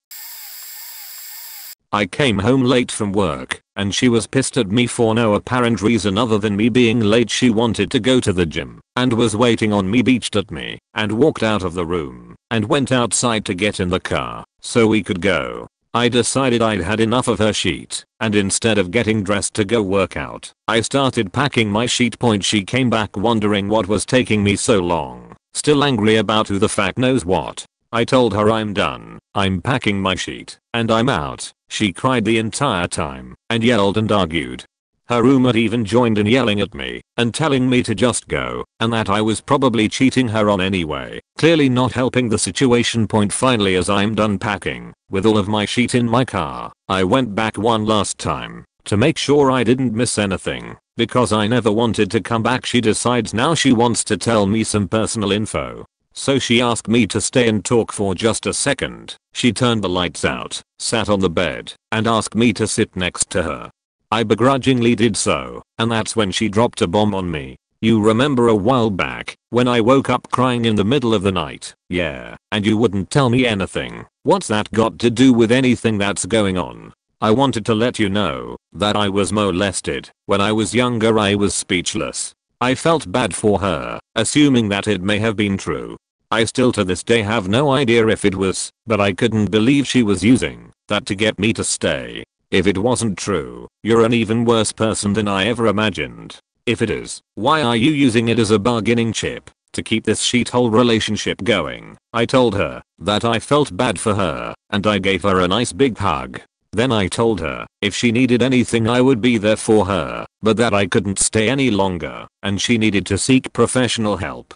I came home late from work, and she was pissed at me for no apparent reason other than me being late. She wanted to go to the gym, and was waiting on me, beached at me, and walked out of the room, and went outside to get in the car, so we could go. I decided I'd had enough of her shit, and instead of getting dressed to go work out, I started packing my sheet. She came back wondering what was taking me so long, still angry about who the fuck knows what. I told her I'm done, I'm packing my sheet, and I'm out. She cried the entire time, and yelled and argued. Her roommate even joined in yelling at me, and telling me to just go, and that I was probably cheating her on anyway, clearly not helping the situation. Finally, as I'm done packing, with all of my sheet in my car, I went back one last time, to make sure I didn't miss anything, because I never wanted to come back. She decides now she wants to tell me some personal info. So she asked me to stay and talk for just a second. She turned the lights out, sat on the bed, and asked me to sit next to her. I begrudgingly did so, and that's when she dropped a bomb on me. You remember a while back, when I woke up crying in the middle of the night? Yeah, and you wouldn't tell me anything. What's that got to do with anything that's going on? I wanted to let you know that I was molested. When I was younger I was speechless. I felt bad for her, assuming that it may have been true. I still to this day have no idea if it was, but I couldn't believe she was using that to get me to stay. If it wasn't true, you're an even worse person than I ever imagined. If it is, why are you using it as a bargaining chip to keep this shithole relationship going? I told her that I felt bad for her, and I gave her a nice big hug. Then I told her if she needed anything I would be there for her, but that I couldn't stay any longer, and she needed to seek professional help.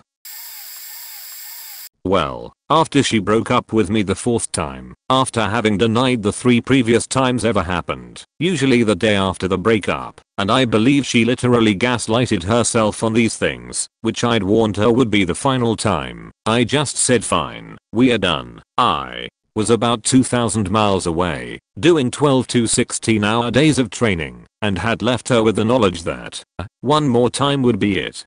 Well, after she broke up with me the fourth time, after having denied the 3 previous times ever happened, usually the day after the breakup, and I believe she literally gaslighted herself on these things, which I'd warned her would be the final time, I just said fine, we are done. I was about 2,000 miles away, doing 12 to 16 hour days of training, and had left her with the knowledge that one more time would be it.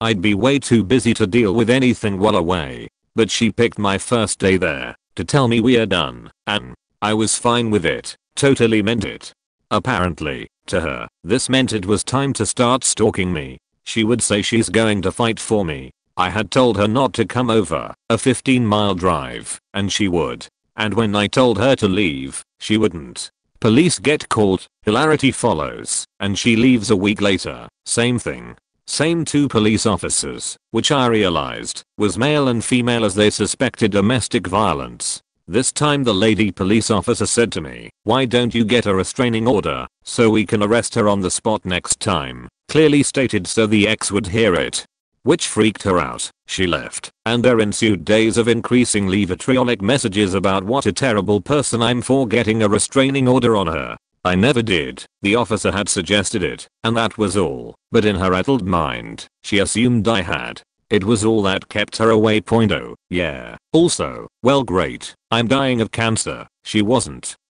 I'd be way too busy to deal with anything while away. But she picked my first day there to tell me we are done, and I was fine with it, totally meant it. Apparently, to her, this meant it was time to start stalking me. She would say she's going to fight for me. I had told her not to come over, a 15-mile drive, and she would. And when I told her to leave, she wouldn't. Police get called, hilarity follows, and she leaves a week later, same thing. Same 2 police officers, which I realized was male and female as they suspected domestic violence. This time the lady police officer said to me, why don't you get a restraining order so we can arrest her on the spot next time? Clearly stated so the ex would hear it. Which freaked her out. She left, and there ensued days of increasingly vitriolic messages about what a terrible person I'm for getting a restraining order on her. I never did. The officer had suggested it, and that was all. But in her addled mind, she assumed I had. It was all that kept her away. Oh, yeah. Also, well great, I'm dying of cancer. She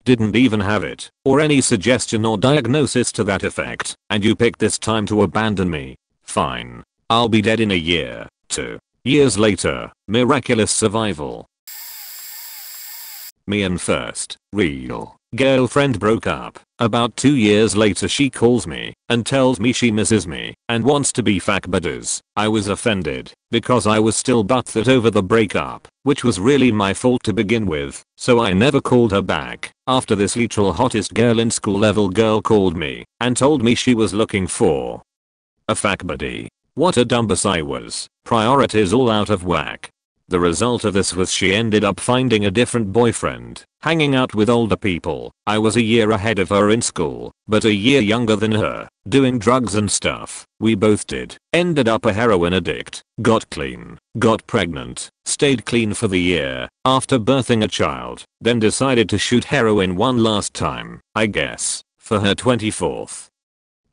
didn't even have it, or any suggestion or diagnosis to that effect, and you picked this time to abandon me. Fine. I'll be dead in a year. 2 years later, miraculous survival. Me and first real girlfriend broke up. About 2 years later she calls me and tells me she misses me and wants to be fuck buddies. I was offended because I was still butthurt over the breakup, which was really my fault to begin with, so I never called her back. After this literal hottest girl in school level girl called me and told me she was looking for a fuck buddy. What a dumbass I was. Priorities all out of whack. The result of this was she ended up finding a different boyfriend, hanging out with older people. I was a year ahead of her in school, but a year younger than her, doing drugs and stuff. We both did. Ended up a heroin addict, got clean, got pregnant, stayed clean for the year, after birthing a child, then decided to shoot heroin one last time, I guess, for her 24th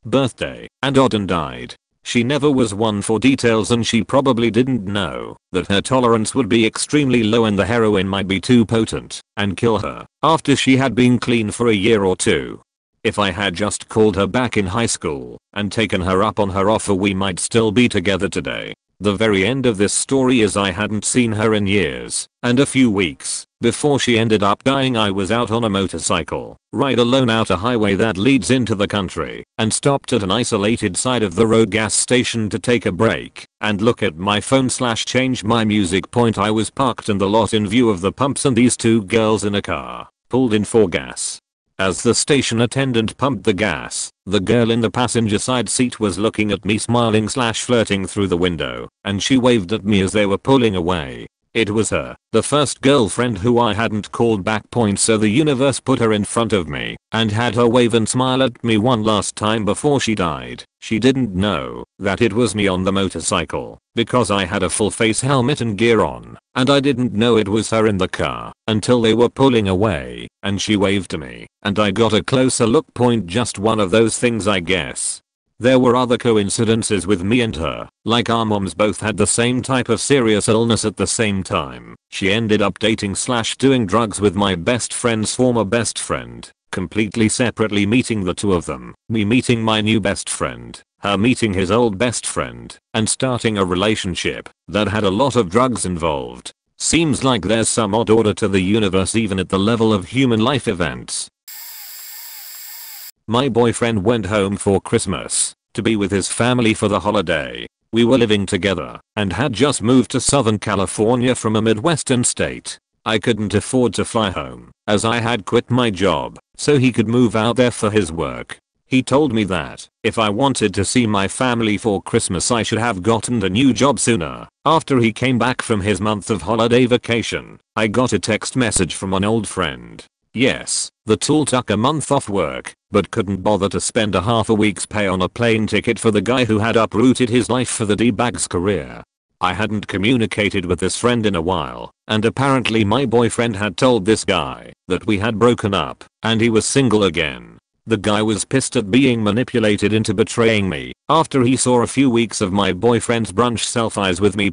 birthday, and Odin died. She never was one for details and she probably didn't know that her tolerance would be extremely low and the heroin might be too potent and kill her after she had been clean for a year or two. If I had just called her back in high school and taken her up on her offer, we might still be together today. The very end of this story is I hadn't seen her in years, and a few weeks before she ended up dying I was out on a motorcycle, ride alone out a highway that leads into the country, and stopped at an isolated side of the road gas station to take a break and look at my phone / change my music. I was parked in the lot in view of the pumps and these two girls in a car pulled in for gas. As the station attendant pumped the gas, the girl in the passenger side seat was looking at me smiling / flirting through the window, and she waved at me as they were pulling away. It was her, the first girlfriend who I hadn't called back. So the universe put her in front of me and had her wave and smile at me one last time before she died. She didn't know that it was me on the motorcycle because I had a full face helmet and gear on, and I didn't know it was her in the car until they were pulling away and she waved to me and I got a closer look. Just one of those things, I guess. There were other coincidences with me and her, like our moms both had the same type of serious illness at the same time. She ended up dating / doing drugs with my best friend's former best friend, completely separately meeting the two of them, me meeting my new best friend, her meeting his old best friend, and starting a relationship that had a lot of drugs involved. Seems like there's some odd order to the universe even at the level of human life events. My boyfriend went home for Christmas to be with his family for the holiday. We were living together and had just moved to Southern California from a Midwestern state. I couldn't afford to fly home as I had quit my job so he could move out there for his work. He told me that if I wanted to see my family for Christmas I should have gotten a new job sooner. After he came back from his month of holiday vacation, I got a text message from an old friend. Yes, the tool took a month off work, but couldn't bother to spend a half a week's pay on a plane ticket for the guy who had uprooted his life for the D-bag's career. I hadn't communicated with this friend in a while, and apparently my boyfriend had told this guy that we had broken up and he was single again. The guy was pissed at being manipulated into betraying me after he saw a few weeks of my boyfriend's brunch selfies with me.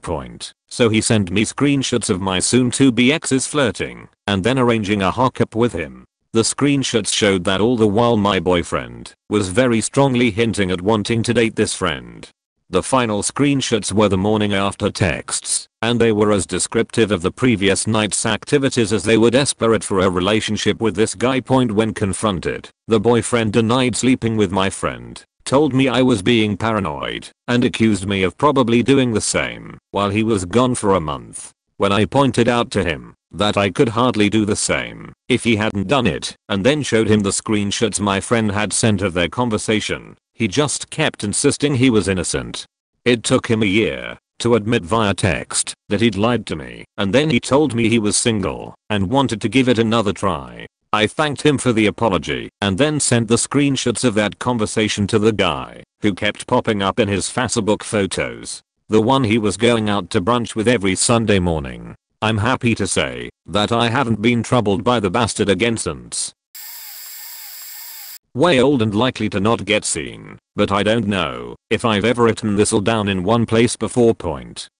So he sent me screenshots of my soon-to-be ex's flirting and then arranging a hookup with him. The screenshots showed that all the while my boyfriend was very strongly hinting at wanting to date this friend. The final screenshots were the morning after texts, and they were as descriptive of the previous night's activities as they were desperate for a relationship with this guy. When confronted, the boyfriend denied sleeping with my friend, told me I was being paranoid, and accused me of probably doing the same while he was gone for a month. When I pointed out to him that I could hardly do the same if he hadn't done it, and then showed him the screenshots my friend had sent of their conversation, he just kept insisting he was innocent. It took him a year to admit via text that he'd lied to me, and then he told me he was single and wanted to give it another try. I thanked him for the apology and then sent the screenshots of that conversation to the guy who kept popping up in his Facebook photos, the one he was going out to brunch with every Sunday morning. I'm happy to say that I haven't been troubled by the bastard again since. Way old and likely to not get seen, but I don't know if I've ever written this all down in one place before.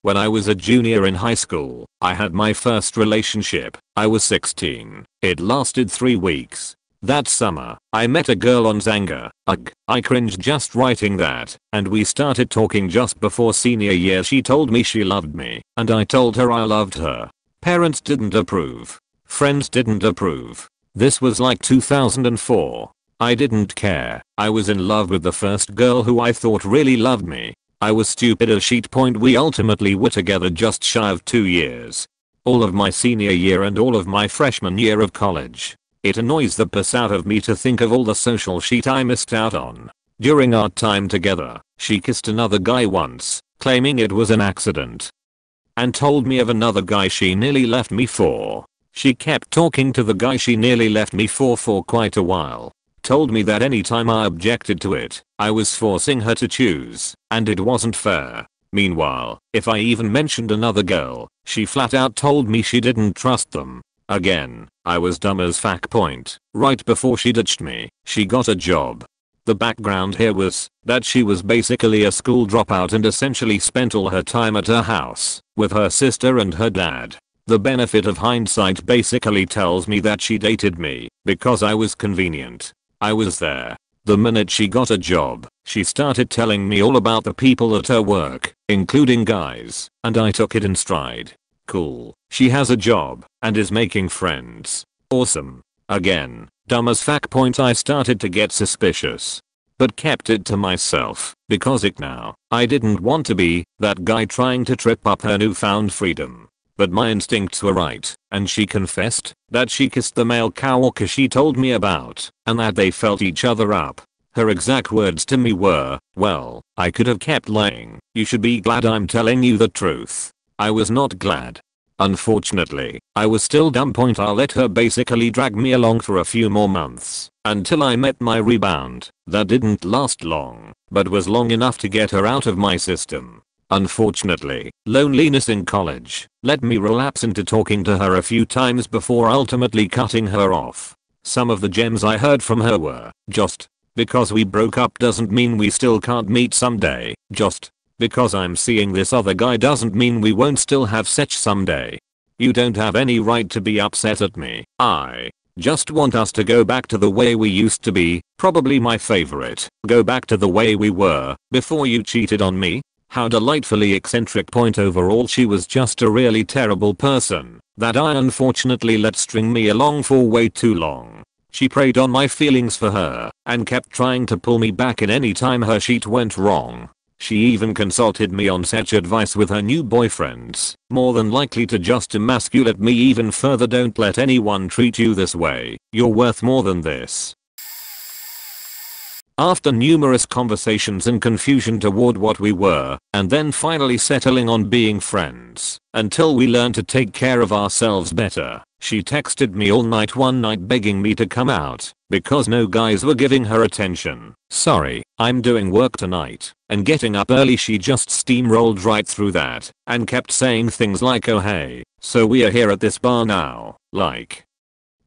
When I was a junior in high school, I had my first relationship. I was 16. It lasted 3 weeks. That summer, I met a girl on Zanga. Ugh, I cringed just writing that, and we started talking just before senior year. She told me she loved me, and I told her I loved her. Parents didn't approve. Friends didn't approve. This was like 2004. I didn't care. I was in love with the first girl who I thought really loved me. I was stupid as shit. We ultimately were together just shy of 2 years. All of my senior year and all of my freshman year of college. It annoys the piss out of me to think of all the social shit I missed out on. During our time together, she kissed another guy once, claiming it was an accident. and told me of another guy she nearly left me for. She kept talking to the guy she nearly left me for quite a while. Told me that anytime I objected to it, I was forcing her to choose, and it wasn't fair. Meanwhile, if I even mentioned another girl, she flat out told me she didn't trust them. Again, I was dumb as fuck. Right before she ditched me, she got a job. The background here was that she was basically a school dropout and essentially spent all her time at her house with her sister and her dad. The benefit of hindsight basically tells me that she dated me because I was convenient. I was there. The minute she got a job, she started telling me all about the people at her work, including guys, and I took it in stride. Cool. She has a job and is making friends. Awesome. Again, dumb as fuck. I started to get suspicious, but kept it to myself because I didn't want to be that guy trying to trip up her newfound freedom. But my instincts were right, and she confessed that she kissed the male coworker she told me about, and that they felt each other up. Her exact words to me were, "Well, I could have kept lying. You should be glad I'm telling you the truth." I was not glad. Unfortunately, I was still dumb. I let her basically drag me along for a few more months until I met my rebound. That didn't last long, but was long enough to get her out of my system. Unfortunately, loneliness in college let me relapse into talking to her a few times before ultimately cutting her off. Some of the gems I heard from her were, "Just because we broke up doesn't mean we still can't meet someday. Just because I'm seeing this other guy doesn't mean we won't still have sex someday. You don't have any right to be upset at me. I just want us to go back to the way we used to be." Probably my favorite. Go back to the way we were before you cheated on me. How delightfully eccentric. Overall, she was just a really terrible person that I unfortunately let string me along for way too long. She preyed on my feelings for her and kept trying to pull me back in any time her shit went wrong. She even consulted me on such advice with her new boyfriends, more than likely to just emasculate me even further. Don't let anyone treat you this way. You're worth more than this. After numerous conversations and confusion toward what we were, and then finally settling on being friends until we learned to take care of ourselves better, she texted me all night one night begging me to come out because no guys were giving her attention. "Sorry, I'm doing work tonight and getting up early." She just steamrolled right through that and kept saying things like, "Oh hey, so we are here at this bar now," like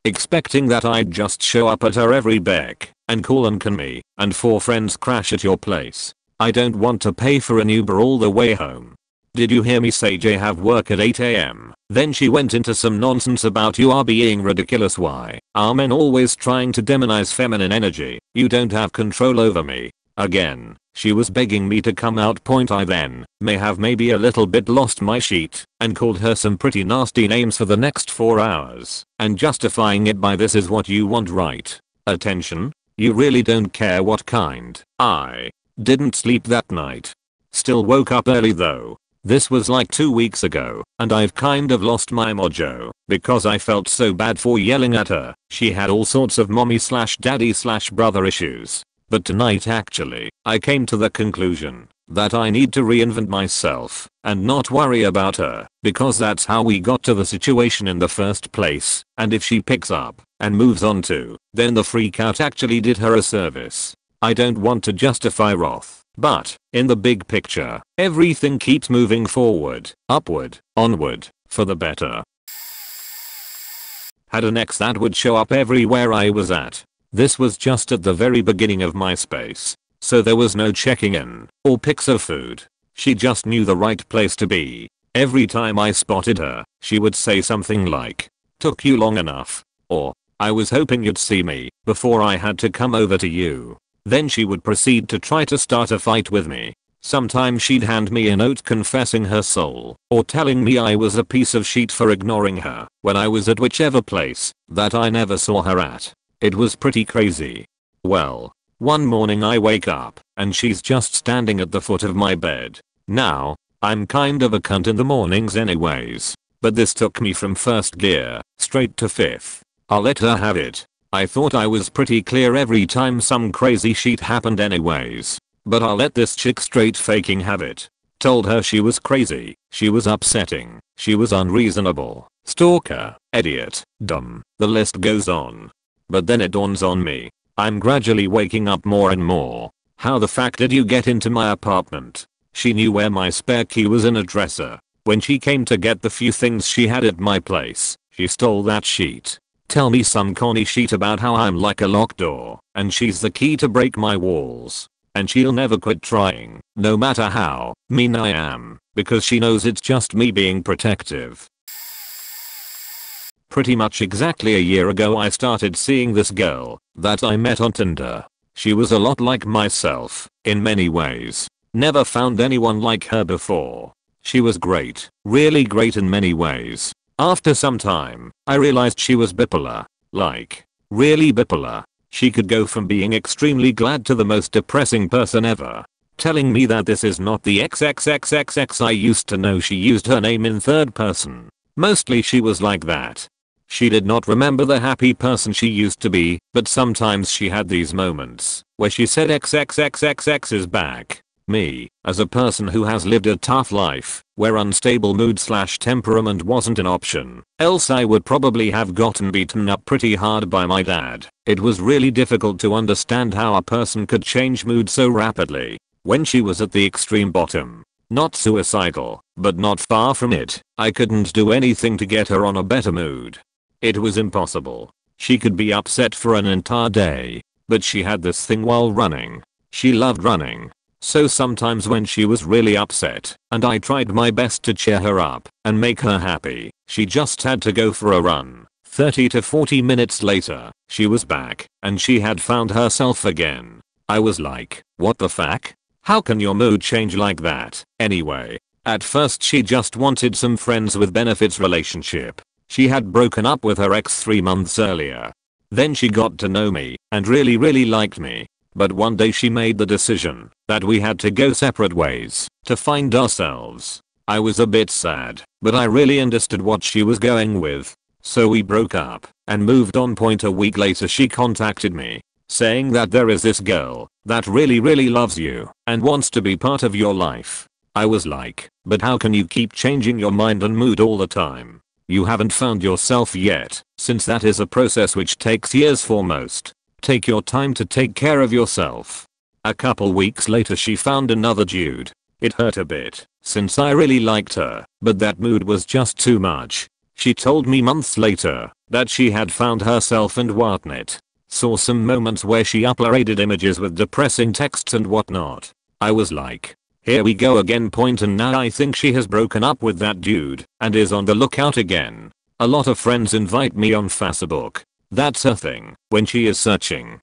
expecting that I'd just show up at her every beck and call and can me and 4 friends crash at your place. I don't want to pay for an Uber all the way home. Did you hear me say J have work at 8 AM? Then she went into some nonsense about you are being ridiculous. Why are men always trying to demonize feminine energy? You don't have control over me. Again, she was begging me to come out. I then may have maybe a little bit lost my sheet and called her some pretty nasty names for the next 4 hours and justifying it by "This is what you want, right? Attention? You really don't care what kind." I didn't sleep that night. Still woke up early though. This was like 2 weeks ago, and I've kind of lost my mojo because I felt so bad for yelling at her. She had all sorts of mommy/daddy/brother issues. But tonight actually, I came to the conclusion that I need to reinvent myself and not worry about her because that's how we got to the situation in the first place, and if she picks up and moves on too, then the freak out actually did her a service. I don't want to justify wrath, but in the big picture, everything keeps moving forward, upward, onward, for the better. Had an ex that would show up everywhere I was at. This was just at the very beginning of MySpace, so there was no checking in or pics of food. She just knew the right place to be. Every time I spotted her, she would say something like, "Took you long enough," or "I was hoping you'd see me before I had to come over to you." Then she would proceed to try to start a fight with me. Sometimes she'd hand me a note confessing her soul or telling me I was a piece of shit for ignoring her when I was at whichever place that I never saw her at. It was pretty crazy. Well, one morning I wake up and she's just standing at the foot of my bed. Now, I'm kind of a cunt in the mornings anyways, but this took me from first gear straight to 5th. I'll let her have it. I thought I was pretty clear every time some crazy shit happened anyways, but I'll let this chick straight faking have it. Told her she was crazy, she was upsetting, she was unreasonable, stalker, idiot, dumb, the list goes on. But then it dawns on me. I'm gradually waking up more and more. How the fuck did you get into my apartment? She knew where my spare key was in a dresser. When she came to get the few things she had at my place, she stole that sheet. Tell me some corny shit about how I'm like a locked door, and she's the key to break my walls. And she'll never quit trying, no matter how mean I am, because she knows it's just me being protective. Pretty much exactly a year ago I started seeing this girl that I met on Tinder. She was a lot like myself, in many ways. Never found anyone like her before. She was great, really great in many ways. After some time, I realized she was bipolar. Like, really bipolar. She could go from being extremely glad to the most depressing person ever. Telling me that this is not the XXXXX I used to know. She used her name in third person. Mostly she was like that. She did not remember the happy person she used to be, but sometimes she had these moments where she said XXXXX is back. Me, as a person who has lived a tough life, where unstable mood/temperament wasn't an option, else I would probably have gotten beaten up pretty hard by my dad. It was really difficult to understand how a person could change mood so rapidly. When she was at the extreme bottom, not suicidal, but not far from it, I couldn't do anything to get her on a better mood. It was impossible. She could be upset for an entire day, but she had this thing while running. She loved running. So sometimes when she was really upset, and I tried my best to cheer her up and make her happy, she just had to go for a run. 30 to 40 minutes later, she was back, and she had found herself again. I was like, what the fuck? How can your mood change like that? Anyway, at first she just wanted some friends with benefits relationship. She had broken up with her ex 3 months earlier. Then she got to know me and really liked me. But one day she made the decision that we had to go separate ways to find ourselves. I was a bit sad, but I really understood what she was going with. So we broke up and moved on. A week later she contacted me, saying that there is this girl that really loves you and wants to be part of your life. I was like, but how can you keep changing your mind and mood all the time? You haven't found yourself yet, since that is a process which takes years for most. Take your time to take care of yourself. A couple weeks later she found another dude. It hurt a bit, since I really liked her, but that mood was just too much. She told me months later that she had found herself and whatnot. Saw some moments where she uploaded images with depressing texts and whatnot. I was like, here we go again. And now I think she has broken up with that dude and is on the lookout again. A lot of friends invite me on Facebook. That's her thing when she is searching.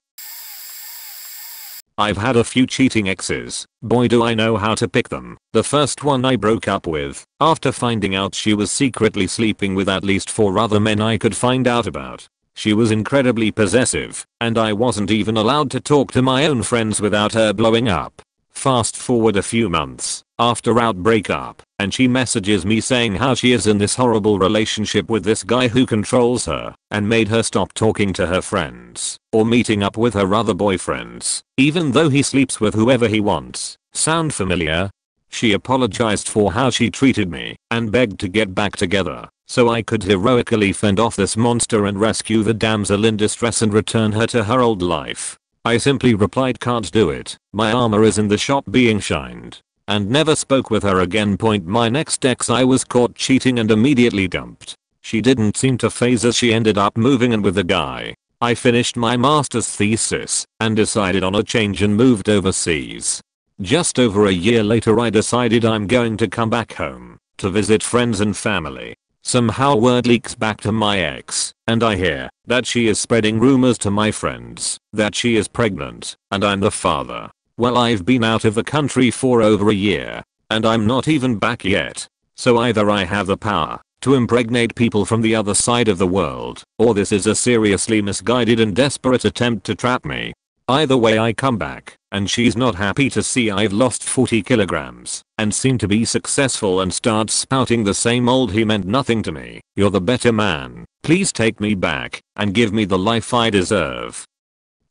I've had a few cheating exes. Boy do I know how to pick them. The first one I broke up with after finding out she was secretly sleeping with at least 4 other men I could find out about. She was incredibly possessive, and I wasn't even allowed to talk to my own friends without her blowing up. Fast forward a few months after our breakup, and she messages me saying how she is in this horrible relationship with this guy who controls her and made her stop talking to her friends or meeting up with her other boyfriends, even though he sleeps with whoever he wants. Sound familiar? She apologized for how she treated me and begged to get back together so I could heroically fend off this monster and rescue the damsel in distress and return her to her old life. I simply replied, can't do it. My armor is in the shop being shined. And never spoke with her again. My next ex I was caught cheating and immediately dumped. She didn't seem to phase as she ended up moving in with the guy. I finished my master's thesis and decided on a change and moved overseas. Just over a year later I decided I'm going to come back home to visit friends and family. Somehow word leaks back to my ex, and I hear that she is spreading rumors to my friends that she is pregnant and I'm the father. Well, I've been out of the country for over a year and I'm not even back yet. So either I have the power to impregnate people from the other side of the world, or this is a seriously misguided and desperate attempt to trap me. Either way I come back and she's not happy to see I've lost 40 kilograms and seem to be successful and starts spouting the same old he meant nothing to me. You're the better man. Please take me back and give me the life I deserve.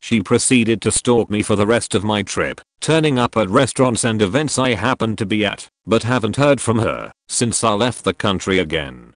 She proceeded to stalk me for the rest of my trip, turning up at restaurants and events I happened to be at, but haven't heard from her since I left the country again.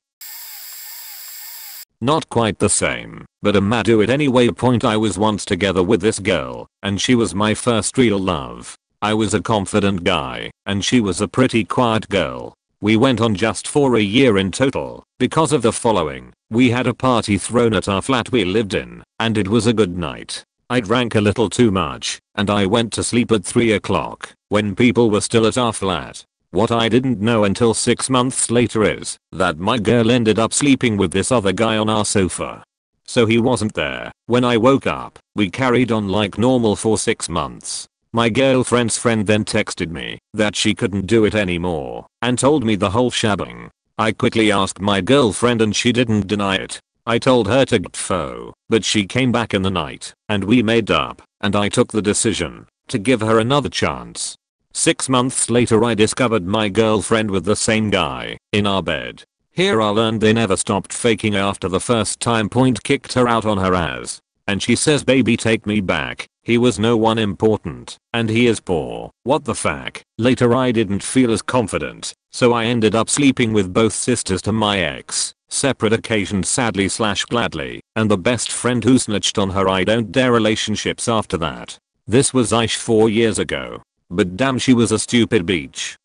Not quite the same, but I'ma do it anyway. I was once together with this girl, and she was my first real love. I was a confident guy, and she was a pretty quiet girl. We went on just for a year in total, because of the following. We had a party thrown at our flat we lived in, and it was a good night. I drank a little too much, and I went to sleep at 3 o'clock, when people were still at our flat. What I didn't know until 6 months later is that my girl ended up sleeping with this other guy on our sofa. So he wasn't there. When I woke up, we carried on like normal for 6 months. My girlfriend's friend then texted me that she couldn't do it anymore and told me the whole shebang. I quickly asked my girlfriend and she didn't deny it. I told her to get pho, but she came back in the night and we made up, and I took the decision to give her another chance. 6 months later I discovered my girlfriend with the same guy in our bed. Here I learned they never stopped faking after the first time. Kicked her out on her ass. And she says, baby, take me back. He was no one important, and he is poor. What the fuck? Later I didn't feel as confident, so I ended up sleeping with both sisters to my ex. Separate occasions sadly/gladly, and the best friend who snitched on her I don't dare relationships after that. This was 4 years ago. But damn, she was a stupid bitch.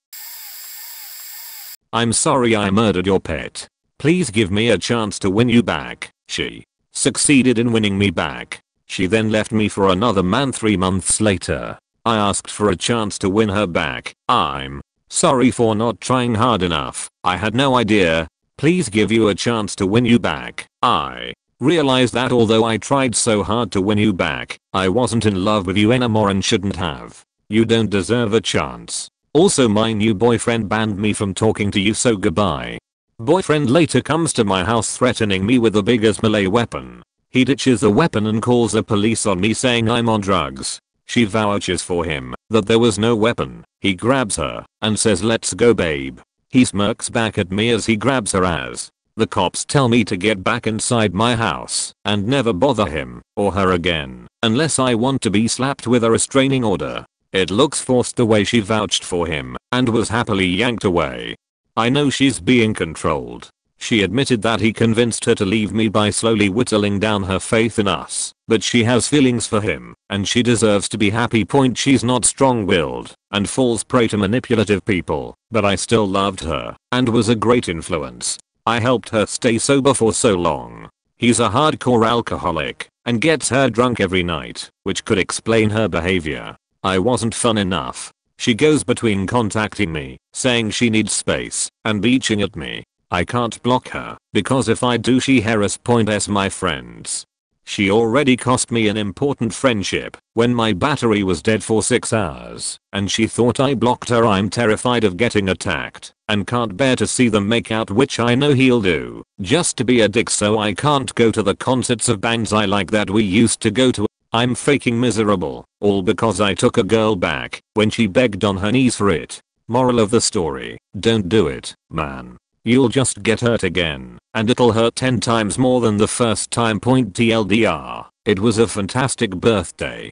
I'm sorry I murdered your pet. Please give me a chance to win you back. She succeeded in winning me back. She then left me for another man 3 months later. I asked for a chance to win her back. I'm sorry for not trying hard enough. I had no idea. Please give you a chance to win you back. I realized that although I tried so hard to win you back, I wasn't in love with you anymore and shouldn't have. You don't deserve a chance. Also, my new boyfriend banned me from talking to you, so goodbye. Boyfriend later comes to my house threatening me with the biggest melee weapon. He ditches the weapon and calls the police on me saying I'm on drugs. She vouches for him that there was no weapon. He grabs her and says, let's go babe. He smirks back at me as he grabs her ass. The cops tell me to get back inside my house and never bother him or her again unless I want to be slapped with a restraining order. It looks forced the way she vouched for him and was happily yanked away. I know she's being controlled. She admitted that he convinced her to leave me by slowly whittling down her faith in us, but she has feelings for him and she deserves to be happy. She's not strong-willed and falls prey to manipulative people, but I still loved her and was a great influence. I helped her stay sober for so long. He's a hardcore alcoholic and gets her drunk every night, which could explain her behavior. I wasn't fun enough. She goes between contacting me, saying she needs space, and beaching at me. I can't block her, because if I do she harasses my friends. She already cost me an important friendship when my battery was dead for 6 hours, and she thought I blocked her. I'm terrified of getting attacked, and can't bear to see them make out, which I know he'll do, just to be a dick, so I can't go to the concerts of bands I like that we used to go to. I'm freaking miserable, all because I took a girl back when she begged on her knees for it. Moral of the story, don't do it, man. You'll just get hurt again, and it'll hurt 10 times more than the first time. TLDR, it was a fantastic birthday.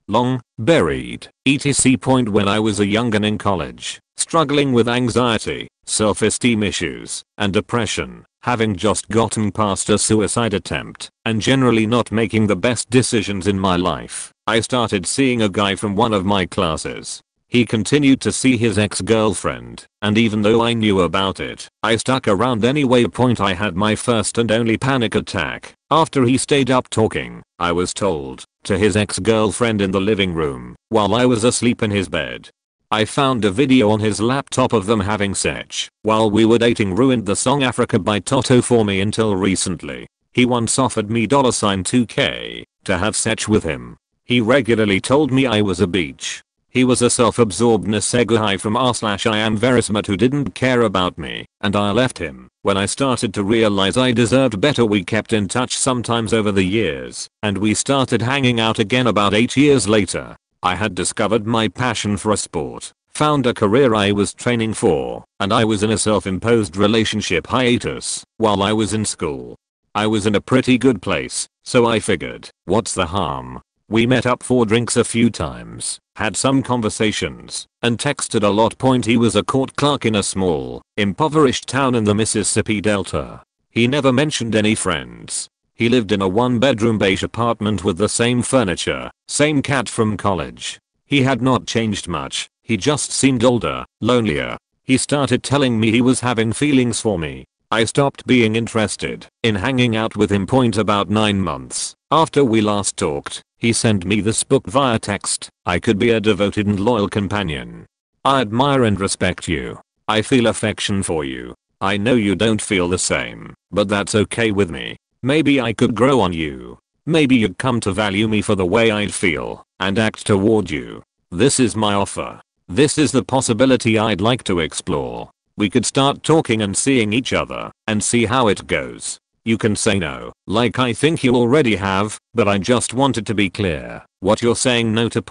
Long buried, etc. When I was a young'un in college, struggling with anxiety, self-esteem issues, and depression, having just gotten past a suicide attempt, and generally not making the best decisions in my life, I started seeing a guy from one of my classes. He continued to see his ex-girlfriend, and even though I knew about it, I stuck around anyway. I had my first and only panic attack after he stayed up talking, I was told, to his ex-girlfriend in the living room while I was asleep in his bed. I found a video on his laptop of them having sex while we were dating. Ruined the song Africa by Toto for me until recently. He once offered me $2K to have sex with him. He regularly told me I was a bitch. He was a self-absorbed Naseguhai from r/I am Verismut who didn't care about me, and I left him when I started to realize I deserved better. We kept in touch sometimes over the years, and we started hanging out again about 8 years later. I had discovered my passion for a sport, found a career I was training for, and I was in a self-imposed relationship hiatus while I was in school. I was in a pretty good place, So I figured, what's the harm? We met up for drinks a few times, had some conversations, and texted a lot. He was a court clerk in a small, impoverished town in the Mississippi Delta. He never mentioned any friends. He lived in a 1-bedroom beige apartment with the same furniture, same cat from college. He had not changed much, he just seemed older, lonelier. He started telling me he was having feelings for me. I stopped being interested in hanging out with him. About 9 months after we last talked, he sent me this book via text. I could be a devoted and loyal companion. I admire and respect you. I feel affection for you. I know you don't feel the same, but that's okay with me. Maybe I could grow on you. Maybe you'd come to value me for the way I'd feel and act toward you. This is my offer. This is the possibility I'd like to explore. We could start talking and seeing each other and see how it goes. You can say no, like I think you already have, but I just wanted to be clear what you're saying no to.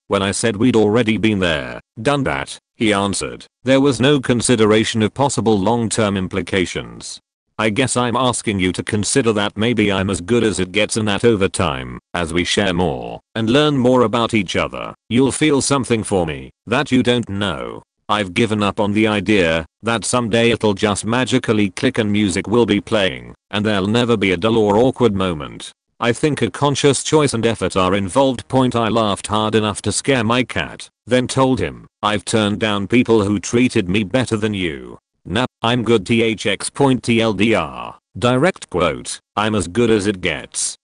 When I said we'd already been there, done that, he answered, there was no consideration of possible long-term implications. I guess I'm asking you to consider that maybe I'm as good as it gets and that over time, as we share more and learn more about each other, you'll feel something for me that you don't know. I've given up on the idea that someday it'll just magically click and music will be playing and there'll never be a dull or awkward moment. I think a conscious choice and effort are involved. I laughed hard enough to scare my cat, then told him, I've turned down people who treated me better than you. Nah, I'm good. THX.TLDR. Direct quote, I'm as good as it gets.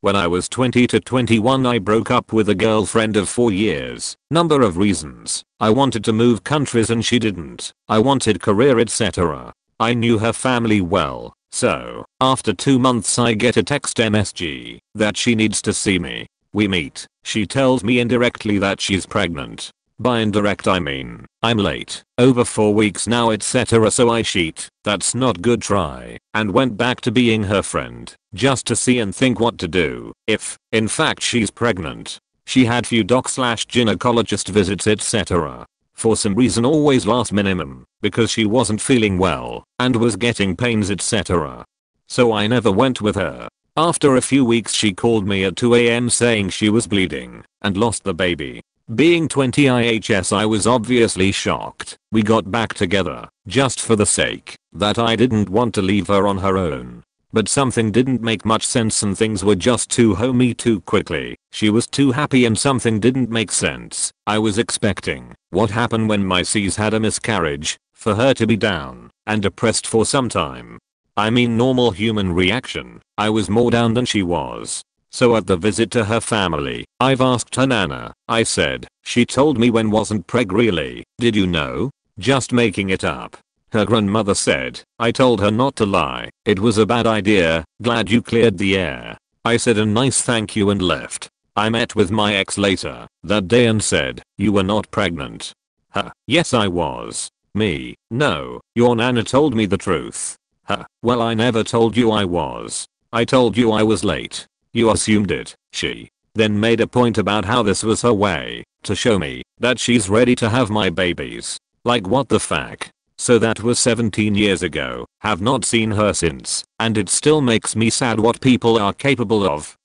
When I was 20 to 21 I broke up with a girlfriend of 4 years. Number of reasons. I wanted to move countries and she didn't. I wanted career etc. I knew her family well, so after 2 months I get a text MSG that she needs to see me. We meet. She tells me indirectly that she's pregnant. By indirect I mean, I'm late, over 4 weeks now etc. So I cheat, that's not good try, and went back to being her friend, just to see and think what to do if, in fact she's pregnant. She had few doc/gynecologist visits etc. For some reason always last minimum, because she wasn't feeling well, and was getting pains etc. So I never went with her. After a few weeks she called me at 2 AM saying she was bleeding, and lost the baby. Being 20 IHS I was obviously shocked. We got back together, just for the sake that I didn't want to leave her on her own. But something didn't make much sense and things were just too homey too quickly. She was too happy and something didn't make sense. I was expecting what happened when my C's had a miscarriage, for her to be down and depressed for some time. I mean normal human reaction. I was more down than she was. So at the visit to her family, I've asked her nana. I said, she told me when wasn't preg really, did you know? Just making it up. Her grandmother said, I told her not to lie, it was a bad idea, glad you cleared the air. I said a nice thank you and left. I met with my ex later that day and said, you were not pregnant. Huh, yes I was. Me, no, your nana told me the truth. Huh, well I never told you I was. I told you I was late. You assumed it. She then made a point about how this was her way to show me that she's ready to have my babies. Like what the fuck? So that was 17 years ago. Have not seen her since, and it still makes me sad what people are capable of.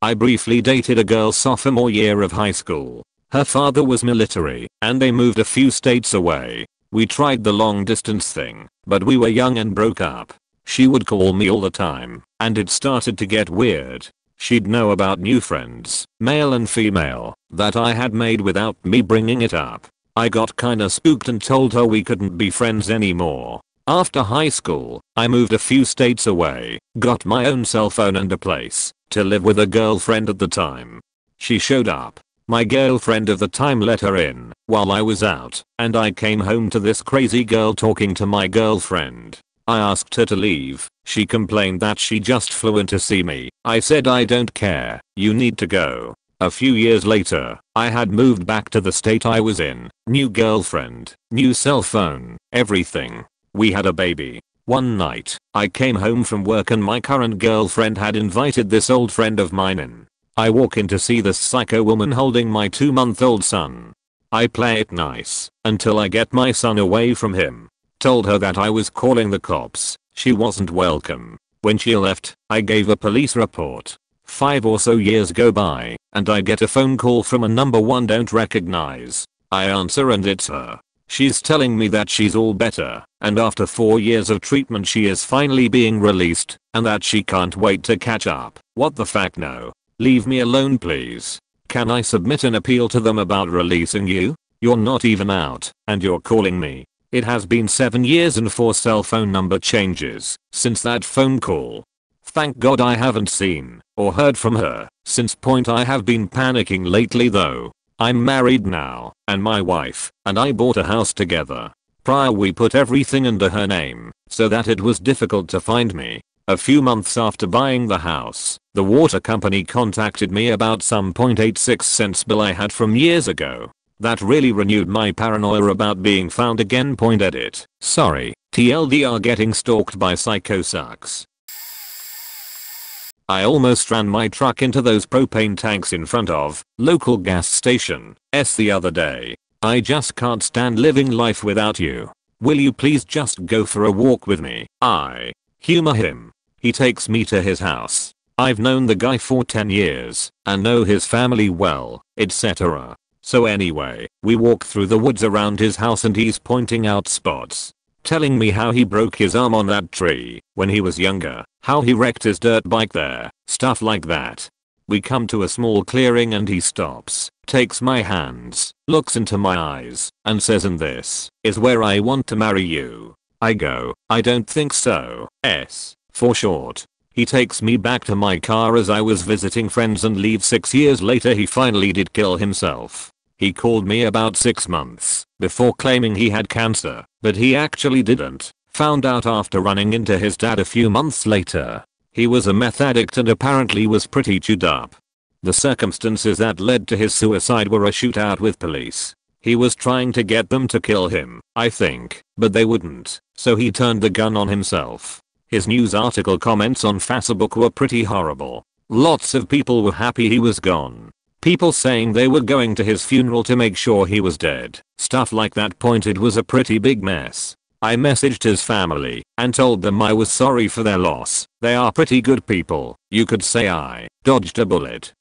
I briefly dated a girl sophomore year of high school. Her father was military, and they moved a few states away. We tried the long distance thing, but we were young and broke up. She would call me all the time, and it started to get weird. She'd know about new friends, male and female, that I had made without me bringing it up. I got kinda spooked and told her we couldn't be friends anymore. After high school, I moved a few states away, got my own cell phone and a place to live with a girlfriend at the time. She showed up. My girlfriend of the time let her in while I was out, and I came home to this crazy girl talking to my girlfriend. I asked her to leave. She complained that she just flew in to see me. I said I don't care, you need to go. A few years later, I had moved back to the state I was in. New girlfriend, new cell phone, everything. We had a baby. One night, I came home from work and my current girlfriend had invited this old friend of mine in. I walk in to see this psycho woman holding my 2-month-old son. I play it nice until I get my son away from him. Told her that I was calling the cops. She wasn't welcome. When she left, I gave a police report. 5 or so years go by, and I get a phone call from a number I don't recognize. I answer and it's her. She's telling me that she's all better, and after 4 years of treatment she is finally being released, and that she can't wait to catch up. What the fuck, no. Leave me alone please. Can I submit an appeal to them about releasing you? You're not even out, and you're calling me. It has been 7 years and 4 cell phone number changes since that phone call. Thank God I haven't seen or heard from her since point. I have been panicking lately though. I'm married now, and my wife and I bought a house together. Prior we put everything under her name so that it was difficult to find me. A few months after buying the house, the water company contacted me about some 0.86 cents bill I had from years ago. That really renewed my paranoia about being found again. Edit. Sorry, TLDR getting stalked by psycho sucks. I almost ran my truck into those propane tanks in front of local gas station the other day. I just can't stand living life without you. Will you please just go for a walk with me? I humor him. He takes me to his house. I've known the guy for 10 years and know his family well, etc. So anyway, we walk through the woods around his house and he's pointing out spots. Telling me how he broke his arm on that tree when he was younger, how he wrecked his dirt bike there, stuff like that. We come to a small clearing and he stops, takes my hands, looks into my eyes, and says, "And this is where I want to marry you." I go, "I don't think so, for short." He takes me back to my car as I was visiting friends and leaves. 6 years later he finally did kill himself. He called me about 6 months before claiming he had cancer, but he actually didn't. Found out after running into his dad a few months later. He was a meth addict and apparently was pretty chewed up. The circumstances that led to his suicide were a shootout with police. He was trying to get them to kill him, I think, but they wouldn't, so he turned the gun on himself. His news article comments on Facebook were pretty horrible. Lots of people were happy he was gone. People saying they were going to his funeral to make sure he was dead. Stuff like that. It was a pretty big mess. I messaged his family and told them I was sorry for their loss. They are pretty good people. You could say I dodged a bullet.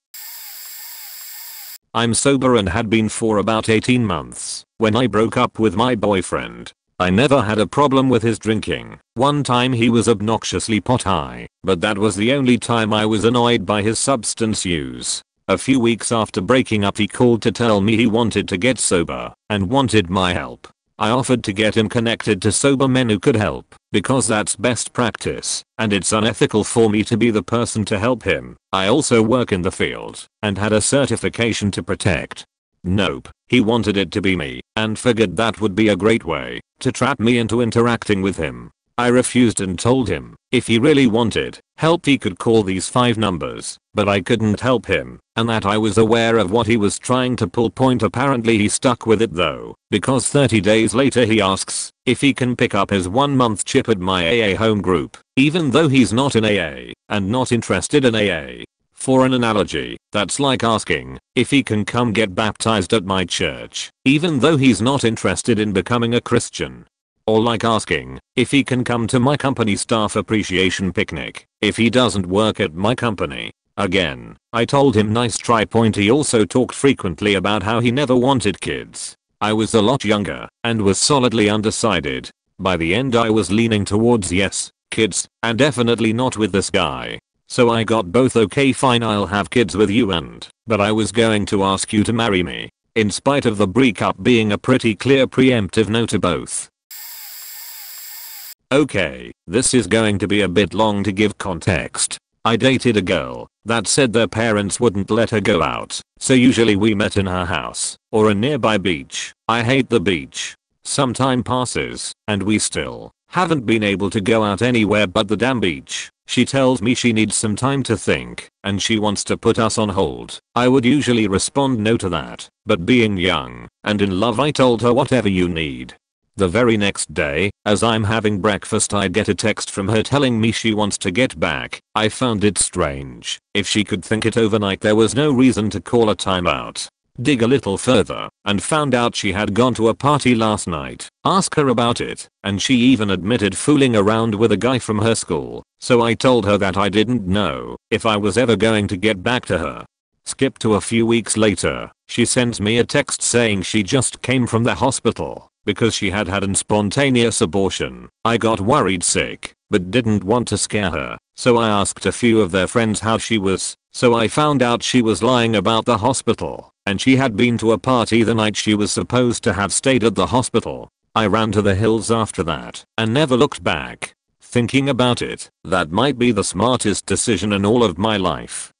I'm sober and had been for about 18 months when I broke up with my boyfriend. I never had a problem with his drinking. One time he was obnoxiously pot high, but that was the only time I was annoyed by his substance use. A few weeks after breaking up he called to tell me he wanted to get sober and wanted my help. I offered to get him connected to sober men who could help, because that's best practice, and it's unethical for me to be the person to help him. I also work in the field and had a certification to protect. Nope, he wanted it to be me and figured that would be a great way to trap me into interacting with him. I refused and told him if he really wanted help he could call these 5 numbers, but I couldn't help him and that I was aware of what he was trying to pull. Apparently he stuck with it though, because 30 days later he asks if he can pick up his 1-month chip at my AA home group, even though he's not in AA and not interested in AA. For an analogy, that's like asking if he can come get baptized at my church, even though he's not interested in becoming a Christian. Or like asking if he can come to my company staff appreciation picnic if he doesn't work at my company. Again, I told him nice try. He also talked frequently about how he never wanted kids. I was a lot younger and was solidly undecided. By the end I was leaning towards yes, kids, and definitely not with this guy. So I got both. Okay fine, I'll have kids with you but I was going to ask you to marry me. In spite of the breakup being a pretty clear preemptive no to both. Okay, this is going to be a bit long to give context. I dated a girl that said their parents wouldn't let her go out, so usually we met in her house or a nearby beach. I hate the beach. Some time passes and we still haven't been able to go out anywhere but the damn beach. She tells me she needs some time to think and she wants to put us on hold. I would usually respond no to that, but being young and in love I told her whatever you need. The very next day, as I'm having breakfast, I get a text from her telling me she wants to get back. I found it strange. If she could think it overnight there was no reason to call a timeout. dig a little further, and found out she had gone to a party last night. Asked her about it, and she even admitted fooling around with a guy from her school, so I told her that I didn't know if I was ever going to get back to her. Skip to a few weeks later, she sends me a text saying she just came from the hospital because she had had an spontaneous abortion. I got worried sick, but didn't want to scare her, so I asked a few of their friends how she was, so I found out she was lying about the hospital, and she had been to a party the night she was supposed to have stayed at the hospital. I ran to the hills after that and never looked back. Thinking about it, that might be the smartest decision in all of my life.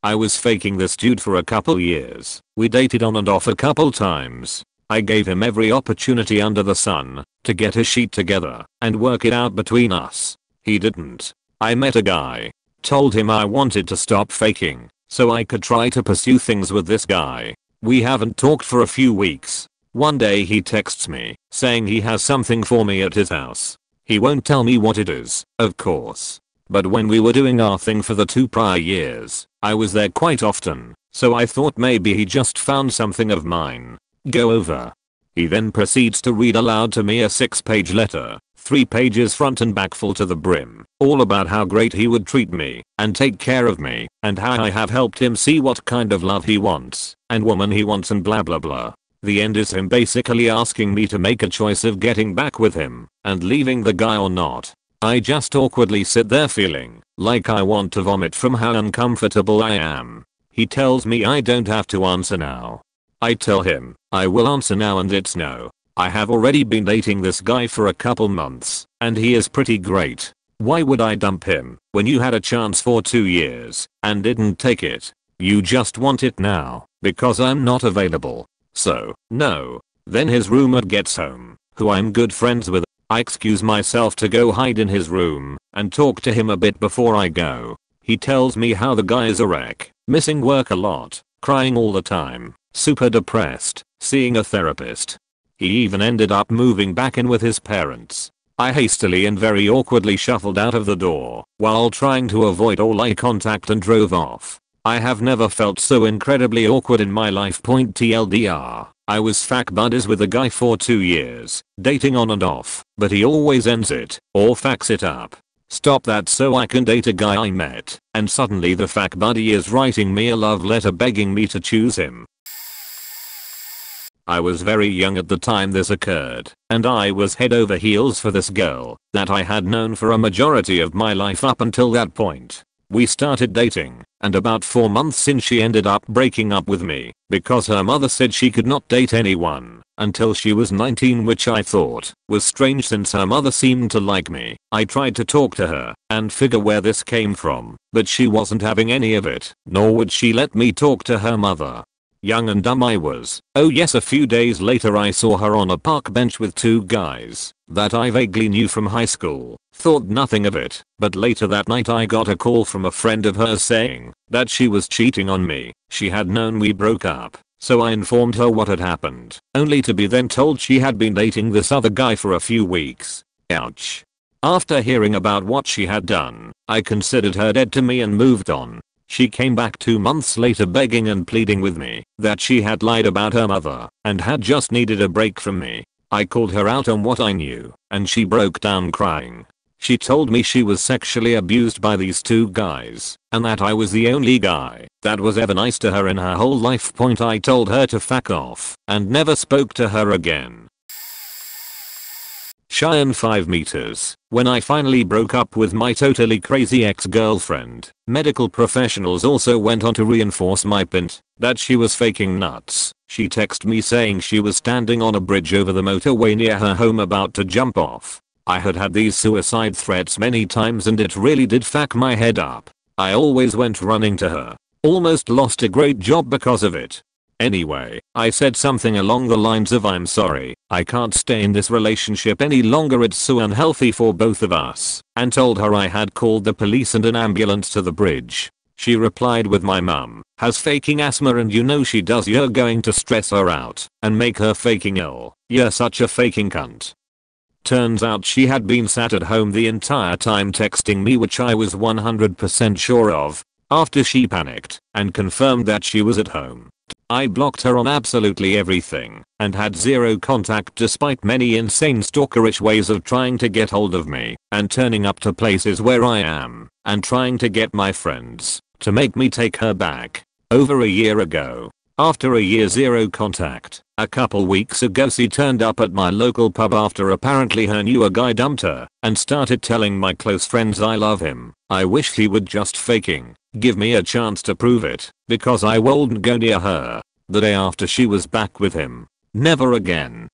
I was faking this dude for a couple years. We dated on and off a couple times. I gave him every opportunity under the sun to get his shit together and work it out between us. He didn't. I met a guy, told him I wanted to stop faking so I could try to pursue things with this guy. We haven't talked for a few weeks. One day he texts me saying he has something for me at his house. He won't tell me what it is, of course. But when we were doing our thing for the 2 prior years, I was there quite often, so I thought maybe he just found something of mine. Go over. He then proceeds to read aloud to me a 6-page letter, 3 pages front and back full to the brim, all about how great he would treat me and take care of me, and how I have helped him see what kind of love he wants and woman he wants, and blah blah blah. The end is him basically asking me to make a choice of getting back with him and leaving the guy or not. I just awkwardly sit there feeling like I want to vomit from how uncomfortable I am. He tells me I don't have to answer now. I tell him I will answer now, and it's no. I have already been dating this guy for a couple months and he is pretty great. Why would I dump him when you had a chance for 2 years and didn't take it? You just want it now because I'm not available. So, no. Then his roommate gets home, who I'm good friends with. I excuse myself to go hide in his room and talk to him a bit before I go. He tells me how the guy is a wreck, missing work a lot, crying all the time, super depressed, seeing a therapist. He even ended up moving back in with his parents. I hastily and very awkwardly shuffled out of the door while trying to avoid all eye contact and drove off. I have never felt so incredibly awkward in my life. TLDR. I was fac buddies with a guy for 2 years, dating on and off, but he always ends it or fucks it up. Stop that so I can date a guy I met, and suddenly the fac buddy is writing me a love letter begging me to choose him. I was very young at the time this occurred, and I was head over heels for this girl that I had known for a majority of my life up until that point. We started dating, and about 4 months in she ended up breaking up with me because her mother said she could not date anyone until she was 19, which I thought was strange since her mother seemed to like me. I tried to talk to her and figure where this came from, but she wasn't having any of it, nor would she let me talk to her mother. Young and dumb I was. Oh yes, a few days later I saw her on a park bench with 2 guys that I vaguely knew from high school. Thought nothing of it, but later that night I got a call from a friend of hers saying that she was cheating on me. She had known we broke up, so I informed her what had happened, only to be then told she had been dating this other guy for a few weeks. Ouch. After hearing about what she had done, I considered her dead to me and moved on. She came back 2 months later begging and pleading with me that she had lied about her mother and had just needed a break from me. I called her out on what I knew, and she broke down crying. She told me she was sexually abused by these 2 guys, and that I was the only guy that was ever nice to her in her whole life. I told her to fuck off and never spoke to her again. Cheyenne 5 meters. When I finally broke up with my totally crazy ex-girlfriend, medical professionals also went on to reinforce my point that she was faking nuts. She texted me saying she was standing on a bridge over the motorway near her home about to jump off. I had had these suicide threats many times and it really did fuck my head up. I always went running to her. Almost lost a great job because of it. Anyway, I said something along the lines of I'm sorry, I can't stay in this relationship any longer, it's so unhealthy for both of us, and told her I had called the police and an ambulance to the bridge. She replied with my mum has faking asthma and you know she does, you're going to stress her out and make her faking ill, you're such a faking cunt. Turns out she had been sat at home the entire time texting me, which I was 100% sure of. After she panicked and confirmed that she was at home, I blocked her on absolutely everything and had zero contact despite many insane stalkerish ways of trying to get hold of me and turning up to places where I am and trying to get my friends to make me take her back. Over a year ago, after a year zero contact, a couple weeks ago she turned up at my local pub after apparently her newer guy dumped her and started telling my close friends I love him. I wish he would just faking give me a chance to prove it because I wouldn't go near her. The day after she was back with him. Never again.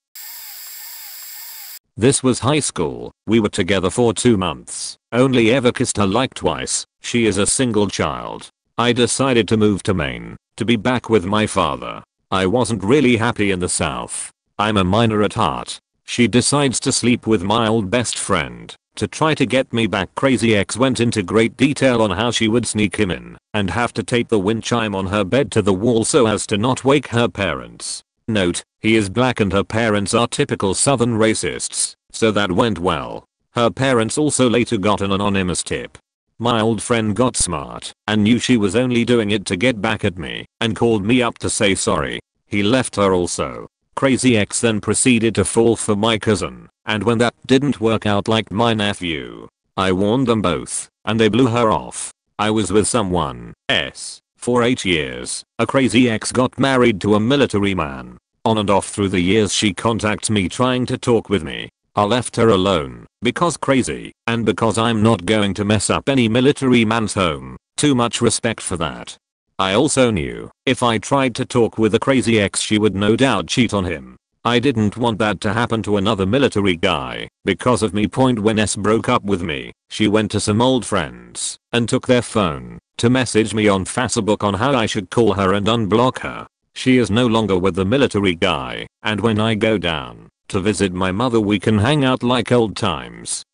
This was high school. We were together for 2 months. Only ever kissed her like twice. She is a single child. I decided to move to Maine to be back with my father. I wasn't really happy in the South. I'm a minor at heart. She decides to sleep with my old best friend. To try to get me back, Crazy Ex went into great detail on how she would sneak him in and have to tape the wind chime on her bed to the wall so as to not wake her parents. Note, he is black and her parents are typical southern racists, so that went well. Her parents also later got an anonymous tip. My old friend got smart and knew she was only doing it to get back at me and called me up to say sorry. He left her also. Crazy Ex then proceeded to fall for my cousin, and when that didn't work out like my nephew, I warned them both, and they blew her off. I was with someone else for 8 years. A Crazy Ex got married to a military man. On and off through the years she contacts me trying to talk with me. I left her alone because crazy and because I'm not going to mess up any military man's home. Too much respect for that. I also knew if I tried to talk with a Crazy Ex she would no doubt cheat on him. I didn't want that to happen to another military guy because of me. When S broke up with me, she went to some old friends and took their phone to message me on Facebook on how I should call her and unblock her. She is no longer with the military guy, and when I go down to visit my mother we can hang out like old times.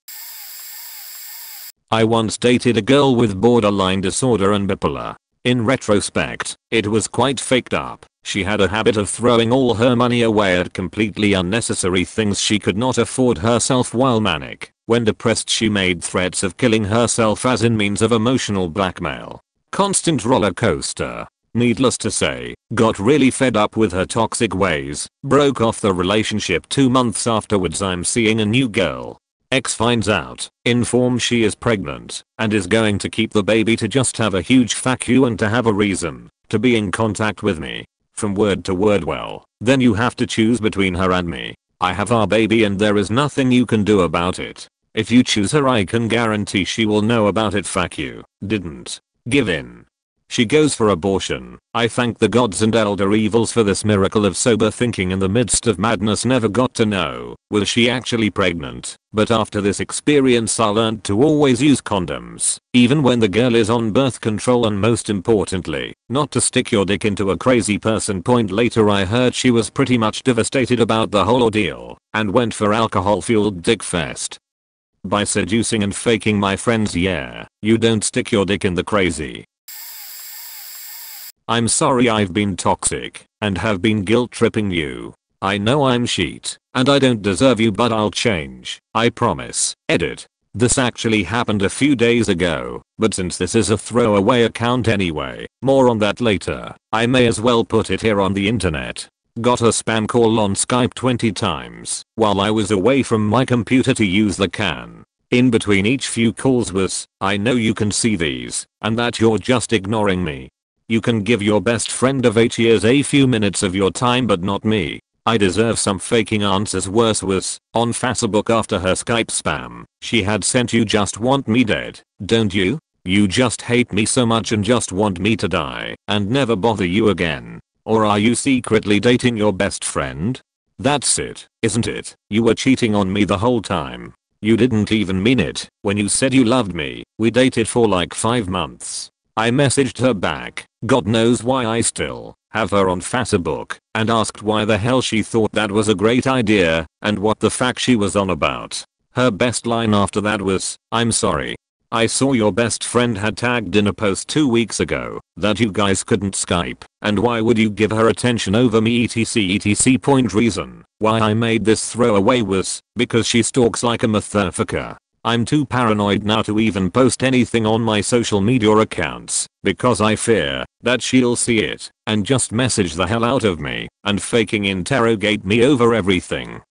I once dated a girl with borderline disorder and bipolar. In retrospect, it was quite faked up. She had a habit of throwing all her money away at completely unnecessary things she could not afford herself while manic. When depressed she made threats of killing herself as in means of emotional blackmail. Constant roller coaster. Needless to say, got really fed up with her toxic ways, broke off the relationship 2 months afterwards. I'm seeing a new girl. Ex finds out, informs she is pregnant, and is going to keep the baby to just have a huge fuck you and to have a reason to be in contact with me. From word to word. Well, then you have to choose between her and me. I have our baby and there is nothing you can do about it. If you choose her I can guarantee she will know about it. Fuck you. Didn't give in. She goes for abortion. I thank the gods and elder evils for this miracle of sober thinking in the midst of madness. Never got to know was she actually pregnant, but after this experience I learned to always use condoms, even when the girl is on birth control, and most importantly, not to stick your dick into a crazy person. Later I heard she was pretty much devastated about the whole ordeal and went for alcohol-fueled dick fest. By seducing and faking my friends. Yeah, you don't stick your dick in the crazy. I'm sorry I've been toxic and have been guilt tripping you. I know I'm shit and I don't deserve you, but I'll change. I promise. Edit. This actually happened a few days ago, but since this is a throwaway account anyway, more on that later, I may as well put it here on the internet. Got a spam call on Skype 20 times while I was away from my computer to use the can. In between each few calls was, I know you can see these and that you're just ignoring me. You can give your best friend of 8 years a few minutes of your time but not me. I deserve some faking answers. Worse was, on Facebook after her Skype spam, she had sent you just want me dead, don't you? You just hate me so much and just want me to die and never bother you again. Or are you secretly dating your best friend? That's it, isn't it? You were cheating on me the whole time. You didn't even mean it when you said you loved me. We dated for like 5 months. I messaged her back, God knows why I still have her on Facebook, and asked why the hell she thought that was a great idea and what the fuck she was on about. Her best line after that was, I'm sorry. I saw your best friend had tagged in a post 2 weeks ago that you guys couldn't Skype, and why would you give her attention over me etc. Reason why I made this throwaway was because she stalks like a motherfucker. I'm too paranoid now to even post anything on my social media accounts because I fear that she'll see it and just message the hell out of me and faking interrogate me over everything.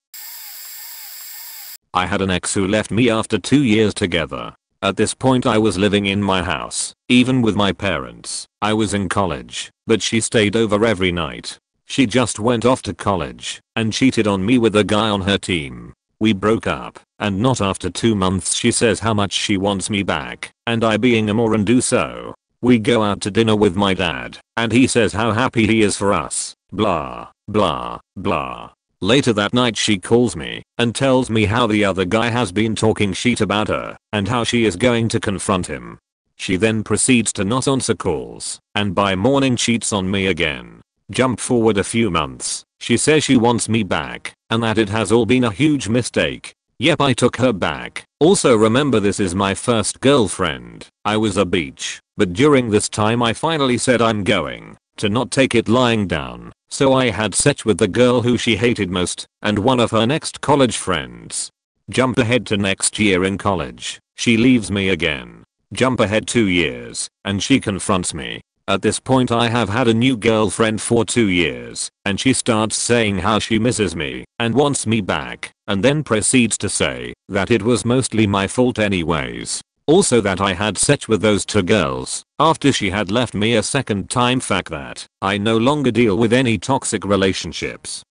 I had an ex who left me after 2 years together. At this point I was living in my house, even with my parents. I was in college, but she stayed over every night. She just went off to college and cheated on me with a guy on her team. We broke up, and not after 2 months she says how much she wants me back, and I being a moron do so. We go out to dinner with my dad, and he says how happy he is for us, blah, blah, blah. Later that night she calls me and tells me how the other guy has been talking shit about her and how she is going to confront him. She then proceeds to not answer calls and by morning cheats on me again. Jump forward a few months, she says she wants me back and that it has all been a huge mistake. Yep, I took her back. Also remember, this is my first girlfriend. I was a bitch, but during this time I finally said I'm going to not take it lying down. So I had sex with the girl who she hated most and one of her next college friends. Jump ahead to next year in college. She leaves me again. Jump ahead 2 years and she confronts me. At this point I have had a new girlfriend for 2 years and she starts saying how she misses me and wants me back and then proceeds to say that it was mostly my fault anyways. Also that I had sex with those 2 girls after she had left me a second time. Fact that I no longer deal with any toxic relationships.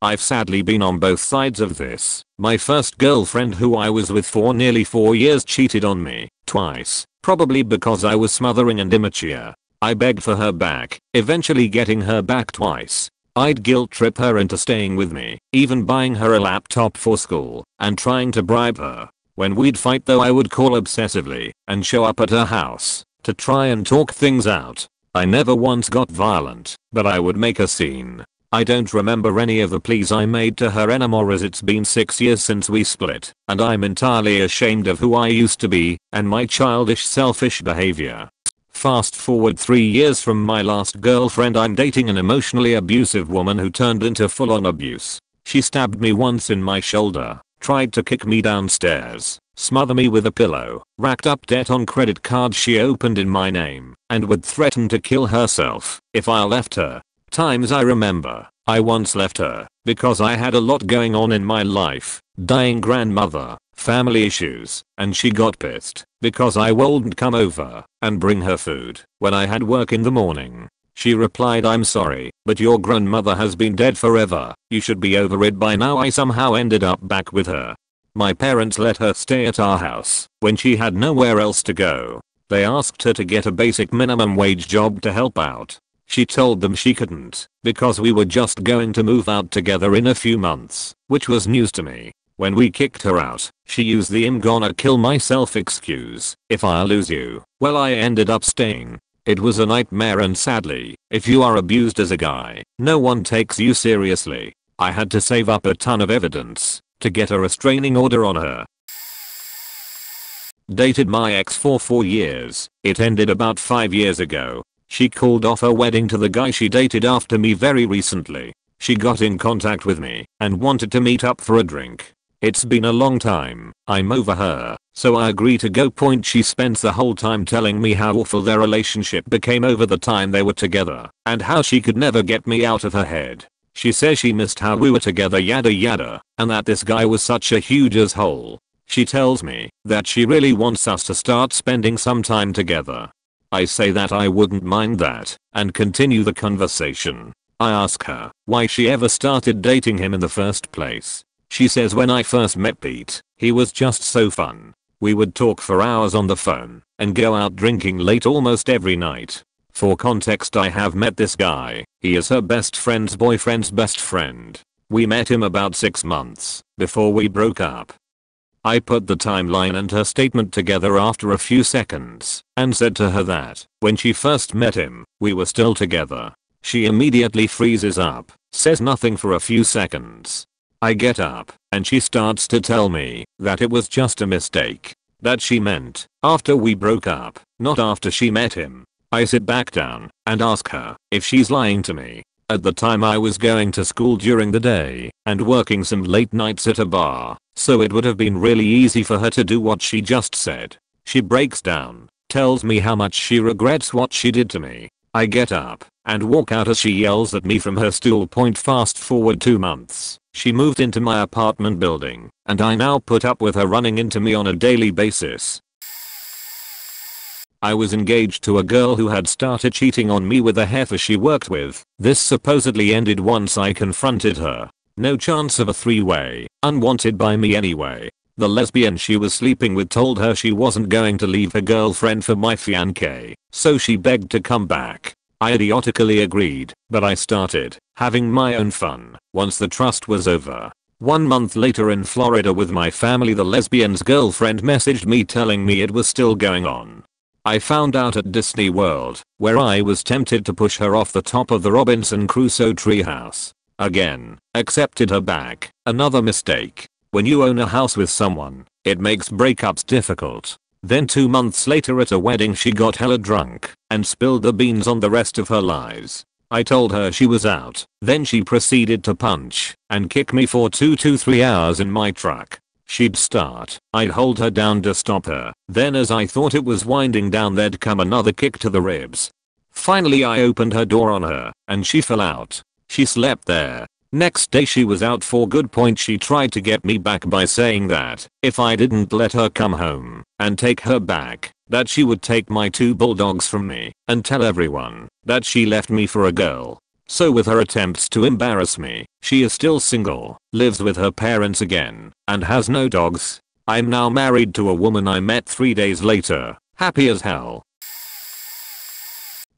I've sadly been on both sides of this. My first girlfriend, who I was with for nearly 4 years, cheated on me twice, probably because I was smothering and immature. I begged for her back, eventually getting her back twice. I'd guilt trip her into staying with me, even buying her a laptop for school and trying to bribe her. When we'd fight though, I would call obsessively and show up at her house to try and talk things out. I never once got violent, but I would make a scene. I don't remember any of the pleas I made to her anymore, as it's been 6 years since we split, and I'm entirely ashamed of who I used to be and my childish, selfish behavior. Fast forward 3 years from my last girlfriend, I'm dating an emotionally abusive woman who turned into full-on abuse. She stabbed me once in my shoulder, tried to kick me downstairs, smother me with a pillow, racked up debt on credit cards she opened in my name, and would threaten to kill herself if I left her. Times I remember, I once left her because I had a lot going on in my life, dying grandmother, family issues, and she got pissed because I wouldn't come over and bring her food when I had work in the morning. She replied, "I'm sorry, but your grandmother has been dead forever. You should be over it by now." I somehow ended up back with her. My parents let her stay at our house when she had nowhere else to go. They asked her to get a basic minimum wage job to help out. She told them she couldn't because we were just going to move out together in a few months, which was news to me. When we kicked her out, she used the "I'm gonna kill myself" excuse. If I lose you, well, I ended up staying. It was a nightmare, and sadly, if you are abused as a guy, no one takes you seriously. I had to save up a ton of evidence to get a restraining order on her. Dated my ex for 4 years. It ended about 5 years ago. She called off her wedding to the guy she dated after me very recently. She got in contact with me and wanted to meet up for a drink. It's been a long time. I'm over her, so I agree to go. She spends the whole time telling me how awful their relationship became over the time they were together and how she could never get me out of her head. She says she missed how we were together, yada yada, and that this guy was such a huge asshole. She tells me that she really wants us to start spending some time together. I say that I wouldn't mind that and continue the conversation. I ask her why she ever started dating him in the first place. She says, "When I first met Pete, he was just so fun. We would talk for hours on the phone and go out drinking late almost every night." For context, I have met this guy. He is her best friend's boyfriend's best friend. We met him about 6 months before we broke up. I put the timeline and her statement together after a few seconds and said to her that when she first met him, we were still together. She immediately freezes up, says nothing for a few seconds. I get up and she starts to tell me that it was just a mistake. That she meant after we broke up, not after she met him. I sit back down and ask her if she's lying to me. At the time I was going to school during the day and working some late nights at a bar, so it would have been really easy for her to do what she just said. She breaks down, tells me how much she regrets what she did to me. I get up and walk out as she yells at me from her stool. Fast forward 2 months. She moved into my apartment building, and I now put up with her running into me on a daily basis. I was engaged to a girl who had started cheating on me with a heifer she worked with. This supposedly ended once I confronted her. No chance of a three-way, unwanted by me anyway. The lesbian she was sleeping with told her she wasn't going to leave her girlfriend for my fiancé, so she begged to come back. I idiotically agreed, but I started having my own fun once the trust was over. 1 month later in Florida with my family, the lesbian's girlfriend messaged me telling me it was still going on. I found out at Disney World, where I was tempted to push her off the top of the Robinson Crusoe treehouse. Again, accepted her back. Another mistake. When you own a house with someone, it makes breakups difficult. Then 2 months later at a wedding, she got hella drunk and spilled the beans on the rest of her lies. I told her she was out. Then she proceeded to punch and kick me for 2 to 3 hours in my truck. She'd start, I'd hold her down to stop her. Then as I thought it was winding down, there'd come another kick to the ribs. Finally I opened her door on her, and she fell out. She slept there. Next day she was out for good. She tried to get me back by saying that if I didn't let her come home and take her back, that she would take my 2 bulldogs from me and tell everyone that she left me for a girl. So with her attempts to embarrass me, she is still single, lives with her parents again, and has no dogs. I'm now married to a woman I met 3 days later, happy as hell.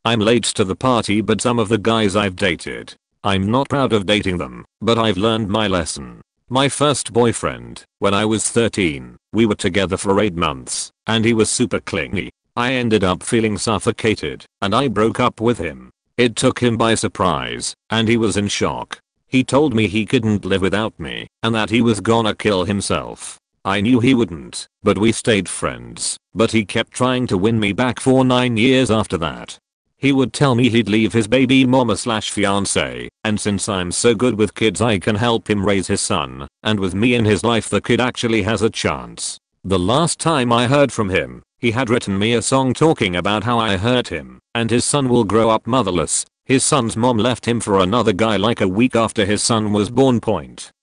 I'm late to the party, but some of the guys I've dated, I'm not proud of dating them, but I've learned my lesson. My first boyfriend, when I was 13, we were together for 8 months, and he was super clingy. I ended up feeling suffocated, and I broke up with him. It took him by surprise, and he was in shock. He told me he couldn't live without me, and that he was gonna kill himself. I knew he wouldn't, but we stayed friends. But he kept trying to win me back for 9 years after that. He would tell me he'd leave his baby mama slash fiance, and since I'm so good with kids I can help him raise his son, and with me in his life the kid actually has a chance. The last time I heard from him, he had written me a song talking about how I hurt him, and his son will grow up motherless. His son's mom left him for another guy like a week after his son was born.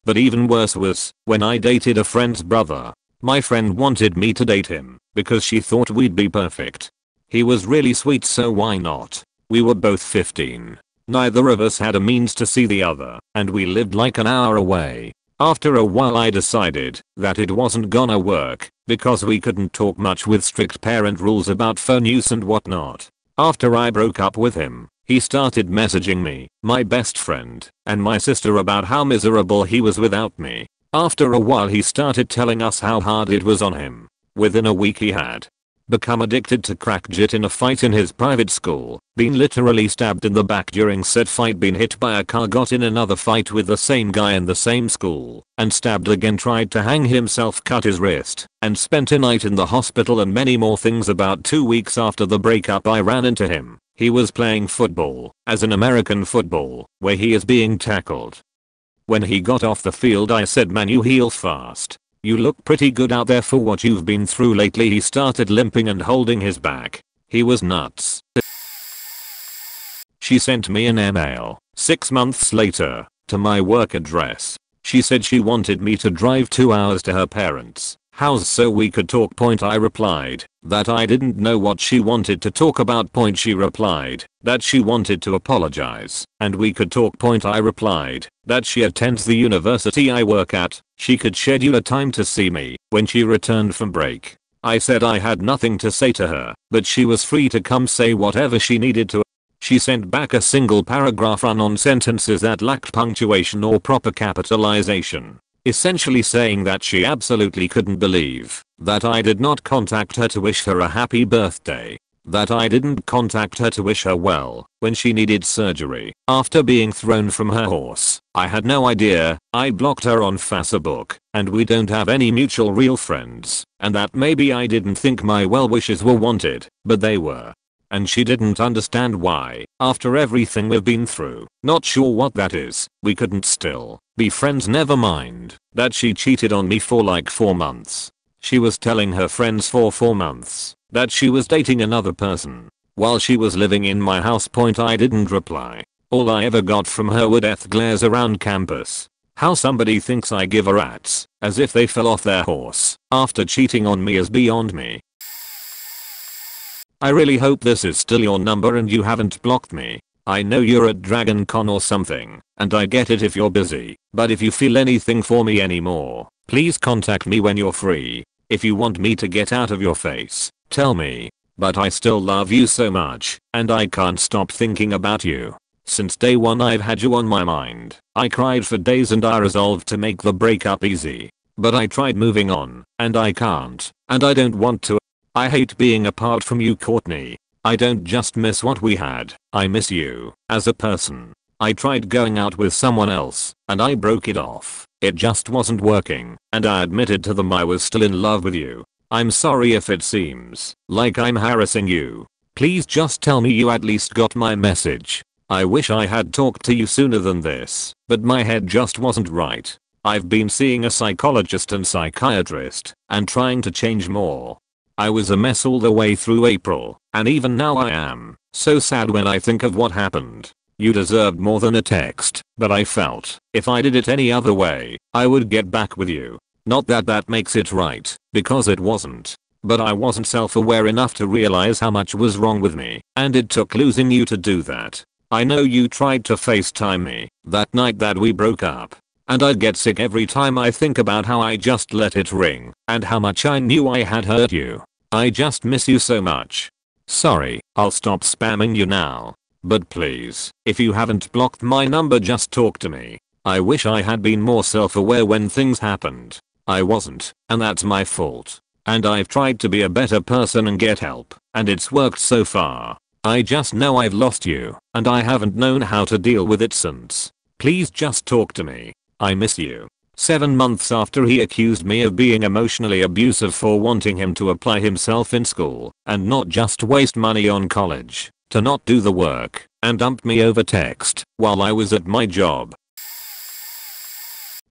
But even worse was when I dated a friend's brother. My friend wanted me to date him because she thought we'd be perfect. He was really sweet, so why not? We were both 15. Neither of us had a means to see the other, and we lived like an hour away. After a while I decided that it wasn't gonna work because we couldn't talk much with strict parent rules about phone use and whatnot. After I broke up with him, he started messaging me, my best friend, and my sister about how miserable he was without me. After a while he started telling us how hard it was on him. Within a week he had become addicted to crack, jit in a fight in his private school, been literally stabbed in the back during said fight, been hit by a car, got in another fight with the same guy in the same school, and stabbed again, tried to hang himself, cut his wrist, and spent a night in the hospital, and many more things. About 2 weeks after the breakup I ran into him. He was playing football, as in American football, where he is being tackled. When he got off the field I said, "Man, you heal fast. You look pretty good out there for what you've been through lately." He started limping and holding his back. He was nuts. She sent me an email 6 months later to my work address. She said she wanted me to drive 2 hours to her parents' house so we could talk. I replied that I didn't know what she wanted to talk about. She replied that she wanted to apologize and we could talk. I replied that she attends the university I work at. She could schedule a time to see me when she returned from break. I said I had nothing to say to her, but she was free to come say whatever she needed to. She sent back a single paragraph run-on sentences that lacked punctuation or proper capitalization, essentially saying that she absolutely couldn't believe that I did not contact her to wish her a happy birthday, that I didn't contact her to wish her well when she needed surgery after being thrown from her horse. I had no idea. I blocked her on Facebook, and we don't have any mutual real friends, and that maybe I didn't think my well wishes were wanted, but they were. And she didn't understand why, after everything we've been through. Not sure what that is. We couldn't still be friends, never mind that she cheated on me for like 4 months. She was telling her friends for 4 months that she was dating another person while she was living in my house. I didn't reply. All I ever got from her were death glares around campus. How somebody thinks I give a rat's, as if they fell off their horse after cheating on me, is beyond me. I really hope this is still your number and you haven't blocked me. I know you're at Dragon Con or something, and I get it if you're busy, but if you feel anything for me anymore, please contact me when you're free. If you want me to get out of your face, tell me. But I still love you so much, and I can't stop thinking about you. Since day one I've had you on my mind. I cried for days and I resolved to make the breakup easy. But I tried moving on, and I can't, and I don't want to. I hate being apart from you, Courtney. I don't just miss what we had, I miss you as a person. I tried going out with someone else, and I broke it off. It just wasn't working, and I admitted to them I was still in love with you. I'm sorry if it seems like I'm harassing you. Please just tell me you at least got my message. I wish I had talked to you sooner than this, but my head just wasn't right. I've been seeing a psychologist and psychiatrist, and trying to change more. I was a mess all the way through April, and even now I am so sad when I think of what happened. You deserved more than a text, but I felt if I did it any other way, I would get back with you. Not that that makes it right, because it wasn't. But I wasn't self-aware enough to realize how much was wrong with me, and it took losing you to do that. I know you tried to FaceTime me that night that we broke up, and I get sick every time I think about how I just let it ring and how much I knew I had hurt you. I just miss you so much. Sorry, I'll stop spamming you now. But please, if you haven't blocked my number, just talk to me. I wish I had been more self-aware when things happened. I wasn't, and that's my fault. And I've tried to be a better person and get help, and it's worked so far. I just know I've lost you, and I haven't known how to deal with it since. Please just talk to me. I miss you. 7 months after he accused me of being emotionally abusive for wanting him to apply himself in school and not just waste money on college, to not do the work, and dumped me over text while I was at my job.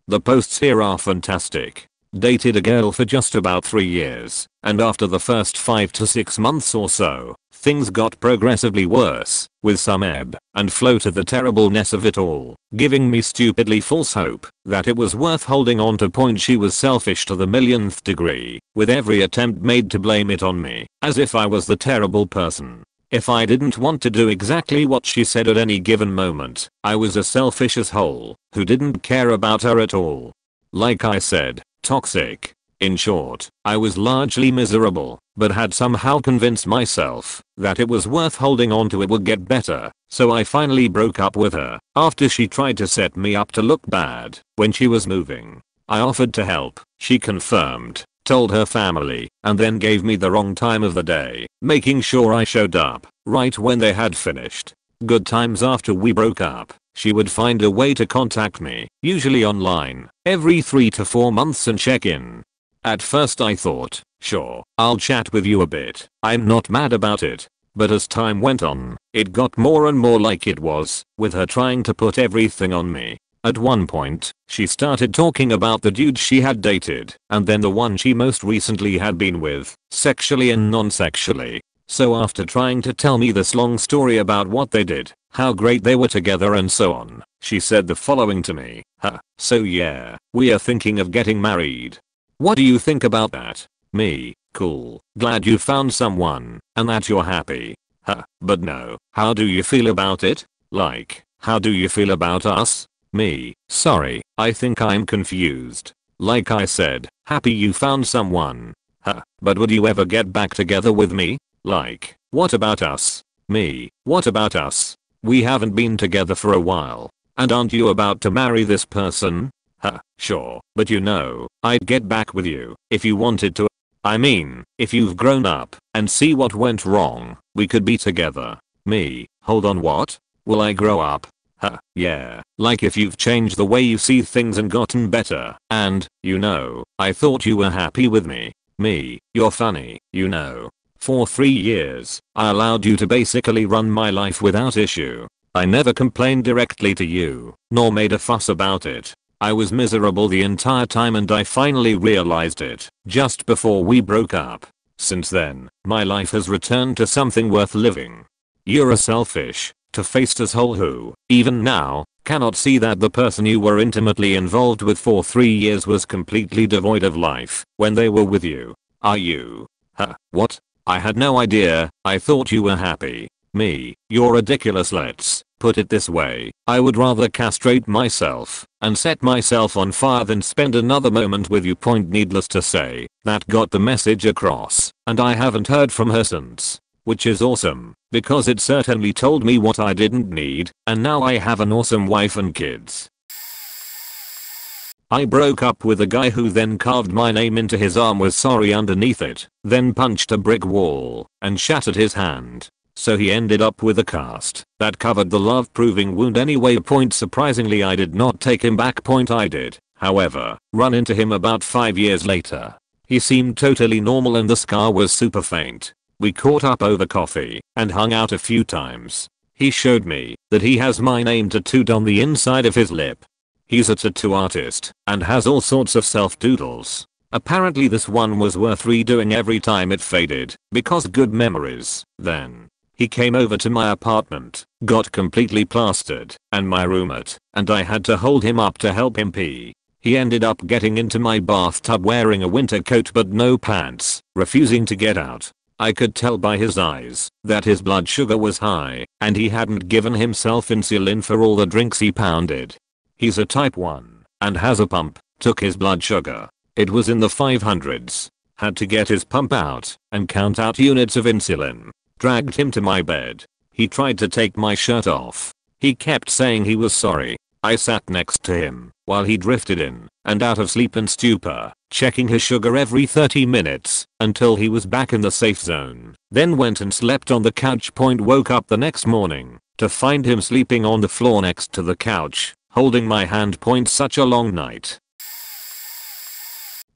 The posts here are fantastic. Dated a girl for just about 3 years, and after the first 5 to 6 months or so, things got progressively worse, with some ebb and flow to the terribleness of it all, giving me stupidly false hope that it was worth holding on to. She was selfish to the millionth degree, with every attempt made to blame it on me, as if I was the terrible person. If I didn't want to do exactly what she said at any given moment, I was a selfish asshole who didn't care about her at all. Like I said, toxic. In short, I was largely miserable, but had somehow convinced myself that it was worth holding on to. It would get better, so I finally broke up with her after she tried to set me up to look bad when she was moving. I offered to help, she confirmed, told her family, and then gave me the wrong time of the day, making sure I showed up right when they had finished. Good times. After we broke up, she would find a way to contact me, usually online, every 3 to 4 months and check in. At first I thought, sure, I'll chat with you a bit, I'm not mad about it. But as time went on, it got more and more like it was, with her trying to put everything on me. At one point, she started talking about the dude she had dated, and then the one she most recently had been with, sexually and non-sexually. So after trying to tell me this long story about what they did, how great they were together and so on, she said the following to me. So yeah, we are thinking of getting married. What do you think about that? Me, cool, glad you found someone, and that you're happy. But no, how do you feel about it? Like, how do you feel about us? Me, sorry, I think I'm confused. Like I said, happy you found someone. But would you ever get back together with me? Like, what about us? Me, what about us? We haven't been together for a while. And aren't you about to marry this person? Sure, but you know, I'd get back with you if you wanted to. I mean, if you've grown up and see what went wrong, we could be together. Me, hold on, what? Will I grow up? Yeah, like if you've changed the way you see things and gotten better, and, you know, I thought you were happy with me. Me, you're funny, you know. For 3 years, I allowed you to basically run my life without issue. I never complained directly to you, nor made a fuss about it. I was miserable the entire time and I finally realized it just before we broke up. Since then, my life has returned to something worth living. You're a selfish, two-faced asshole who, even now, cannot see that the person you were intimately involved with for 3 years was completely devoid of life when they were with you. Are you? Huh, what? I had no idea, I thought you were happy. Me, you're ridiculous. Let's put it this way, I would rather castrate myself and set myself on fire than spend another moment with you. Point needless to say, that got the message across, and I haven't heard from her since. Which is awesome, because it certainly told me what I didn't need, and now I have an awesome wife and kids. I broke up with a guy who then carved my name into his arm with sorry underneath it, then punched a brick wall and shattered his hand. So he ended up with a cast that covered the love-proving wound anyway. Point surprisingly I did not take him back. Point I did, however, run into him about 5 years later. He seemed totally normal and the scar was super faint. We caught up over coffee and hung out a few times. He showed me that he has my name tattooed on the inside of his lip. He's a tattoo artist and has all sorts of self-doodles. Apparently this one was worth redoing every time it faded because good memories. Then he came over to my apartment, got completely plastered, and my roommate and I had to hold him up to help him pee. He ended up getting into my bathtub wearing a winter coat but no pants, refusing to get out. I could tell by his eyes that his blood sugar was high and he hadn't given himself insulin for all the drinks he pounded. He's a type 1 and has a pump. Took his blood sugar. It was in the 500s. Had to get his pump out and count out units of insulin. Dragged him to my bed. He tried to take my shirt off. He kept saying he was sorry. I sat next to him while he drifted in and out of sleep and stupor, checking his sugar every 30 minutes until he was back in the safe zone. Then went and slept on the couch. Point woke up the next morning to find him sleeping on the floor next to the couch, holding my hand. Point such a long night.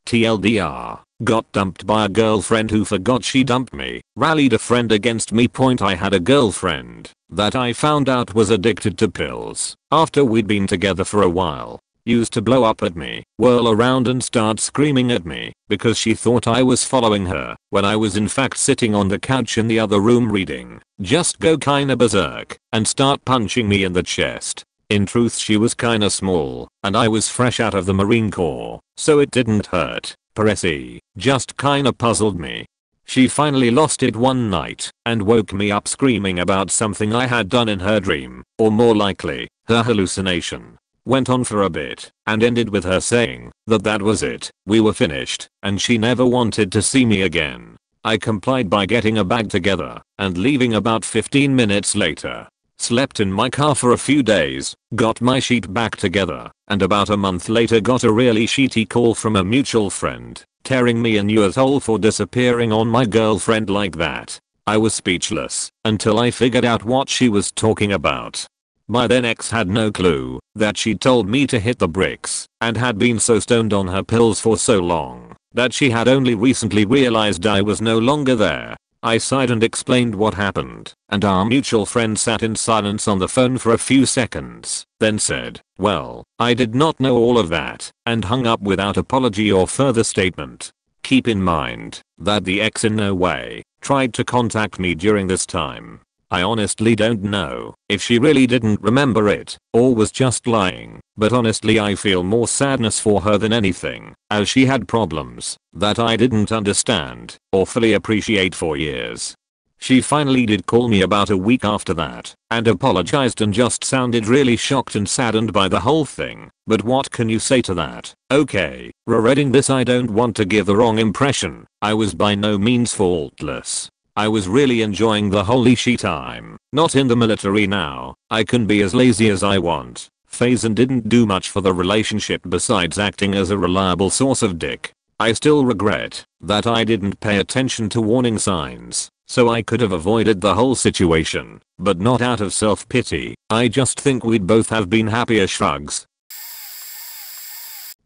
TLDR, got dumped by a girlfriend who forgot she dumped me, rallied a friend against me. Point I had a girlfriend that I found out was addicted to pills after we'd been together for a while. Used to blow up at me, whirl around and start screaming at me because she thought I was following her when I was in fact sitting on the couch in the other room reading. Just go kinda berserk and start punching me in the chest. In truth she was kinda small and I was fresh out of the Marine Corps, so it didn't hurt. Pressy, just kinda puzzled me. She finally lost it one night and woke me up screaming about something I had done in her dream, or more likely, her hallucination. Went on for a bit and ended with her saying that that was it, we were finished, and she never wanted to see me again. I complied by getting a bag together and leaving about 15 minutes later. Slept in my car for a few days, got my sheet back together, and about a month later got a really shitty call from a mutual friend, tearing me a new asshole for disappearing on my girlfriend like that. I was speechless until I figured out what she was talking about. My then ex had no clue that she'd told me to hit the bricks and had been so stoned on her pills for so long that she had only recently realized I was no longer there. I sighed and explained what happened, and our mutual friend sat in silence on the phone for a few seconds, then said, "Well, I did not know all of that," and hung up without apology or further statement. Keep in mind that the ex in no way tried to contact me during this time. I honestly don't know if she really didn't remember it or was just lying, but honestly I feel more sadness for her than anything, as she had problems that I didn't understand or fully appreciate for years. She finally did call me about a week after that and apologized and just sounded really shocked and saddened by the whole thing, but what can you say to that? Okay, rereading this I don't want to give the wrong impression. I was by no means faultless. I was really enjoying the holy shit time. Not in the military now. I can be as lazy as I want. Phase and didn't do much for the relationship besides acting as a reliable source of dick. I still regret that I didn't pay attention to warning signs, so I could have avoided the whole situation, but not out of self-pity. I just think we'd both have been happier. Shrugs.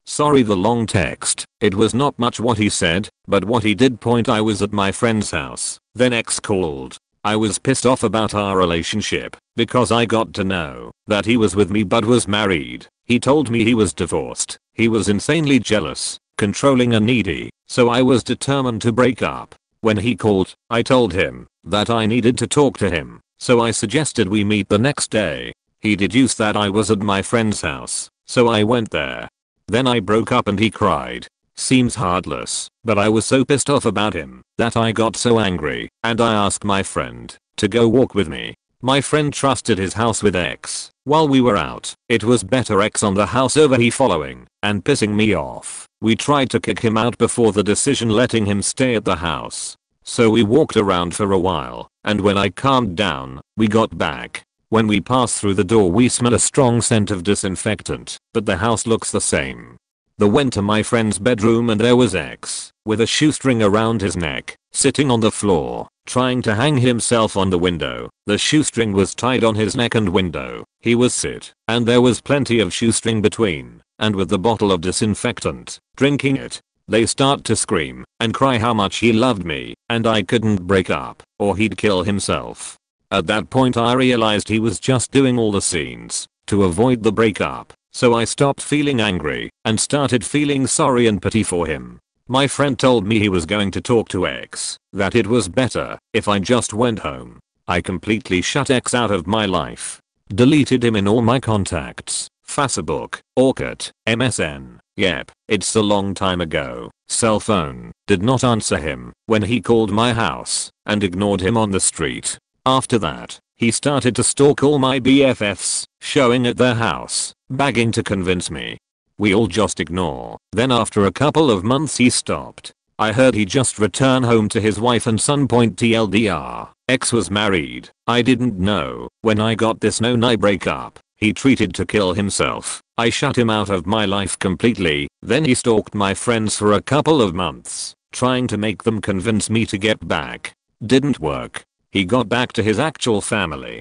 Sorry the long text, it was not much what he said, but what he did point. I was at my friend's house, then ex called. I was pissed off about our relationship because I got to know that he was with me but was married. He told me he was divorced, he was insanely jealous, controlling and needy, so I was determined to break up. When he called, I told him that I needed to talk to him, so I suggested we meet the next day. He deduced that I was at my friend's house, so I went there. Then I broke up and he cried. Seems heartless, but I was so pissed off about him that I got so angry and I asked my friend to go walk with me. My friend trusted his house with X. While we were out, it was better X on the house over he following and pissing me off. We tried to kick him out before the decision letting him stay at the house. So we walked around for a while, and when I calmed down, we got back. When we passed through the door we smell a strong scent of disinfectant, but the house looks the same. They went to my friend's bedroom and there was X, with a shoestring around his neck, sitting on the floor, trying to hang himself on the window. The shoestring was tied on his neck and window. He was sit, and there was plenty of shoestring between, and with the bottle of disinfectant, drinking it. They start to scream and cry how much he loved me, and I couldn't break up, or he'd kill himself. At that point I realized he was just doing all the scenes to avoid the breakup. So I stopped feeling angry and started feeling sorry and pity for him. My friend told me he was going to talk to X, that it was better if I just went home. I completely shut X out of my life. Deleted him in all my contacts, Facebook, Orkut, MSN. Yep, it's a long time ago. Cell phone, did not answer him when he called my house and ignored him on the street. After that, he started to stalk all my BFFs, showing at their house, begging to convince me. We all just ignore. Then after a couple of months he stopped. I heard he just returned home to his wife and son. TLDR. X was married. I didn't know. When I got this known I break up, he treated to kill himself. I shut him out of my life completely. Then he stalked my friends for a couple of months, trying to make them convince me to get back. Didn't work. He got back to his actual family.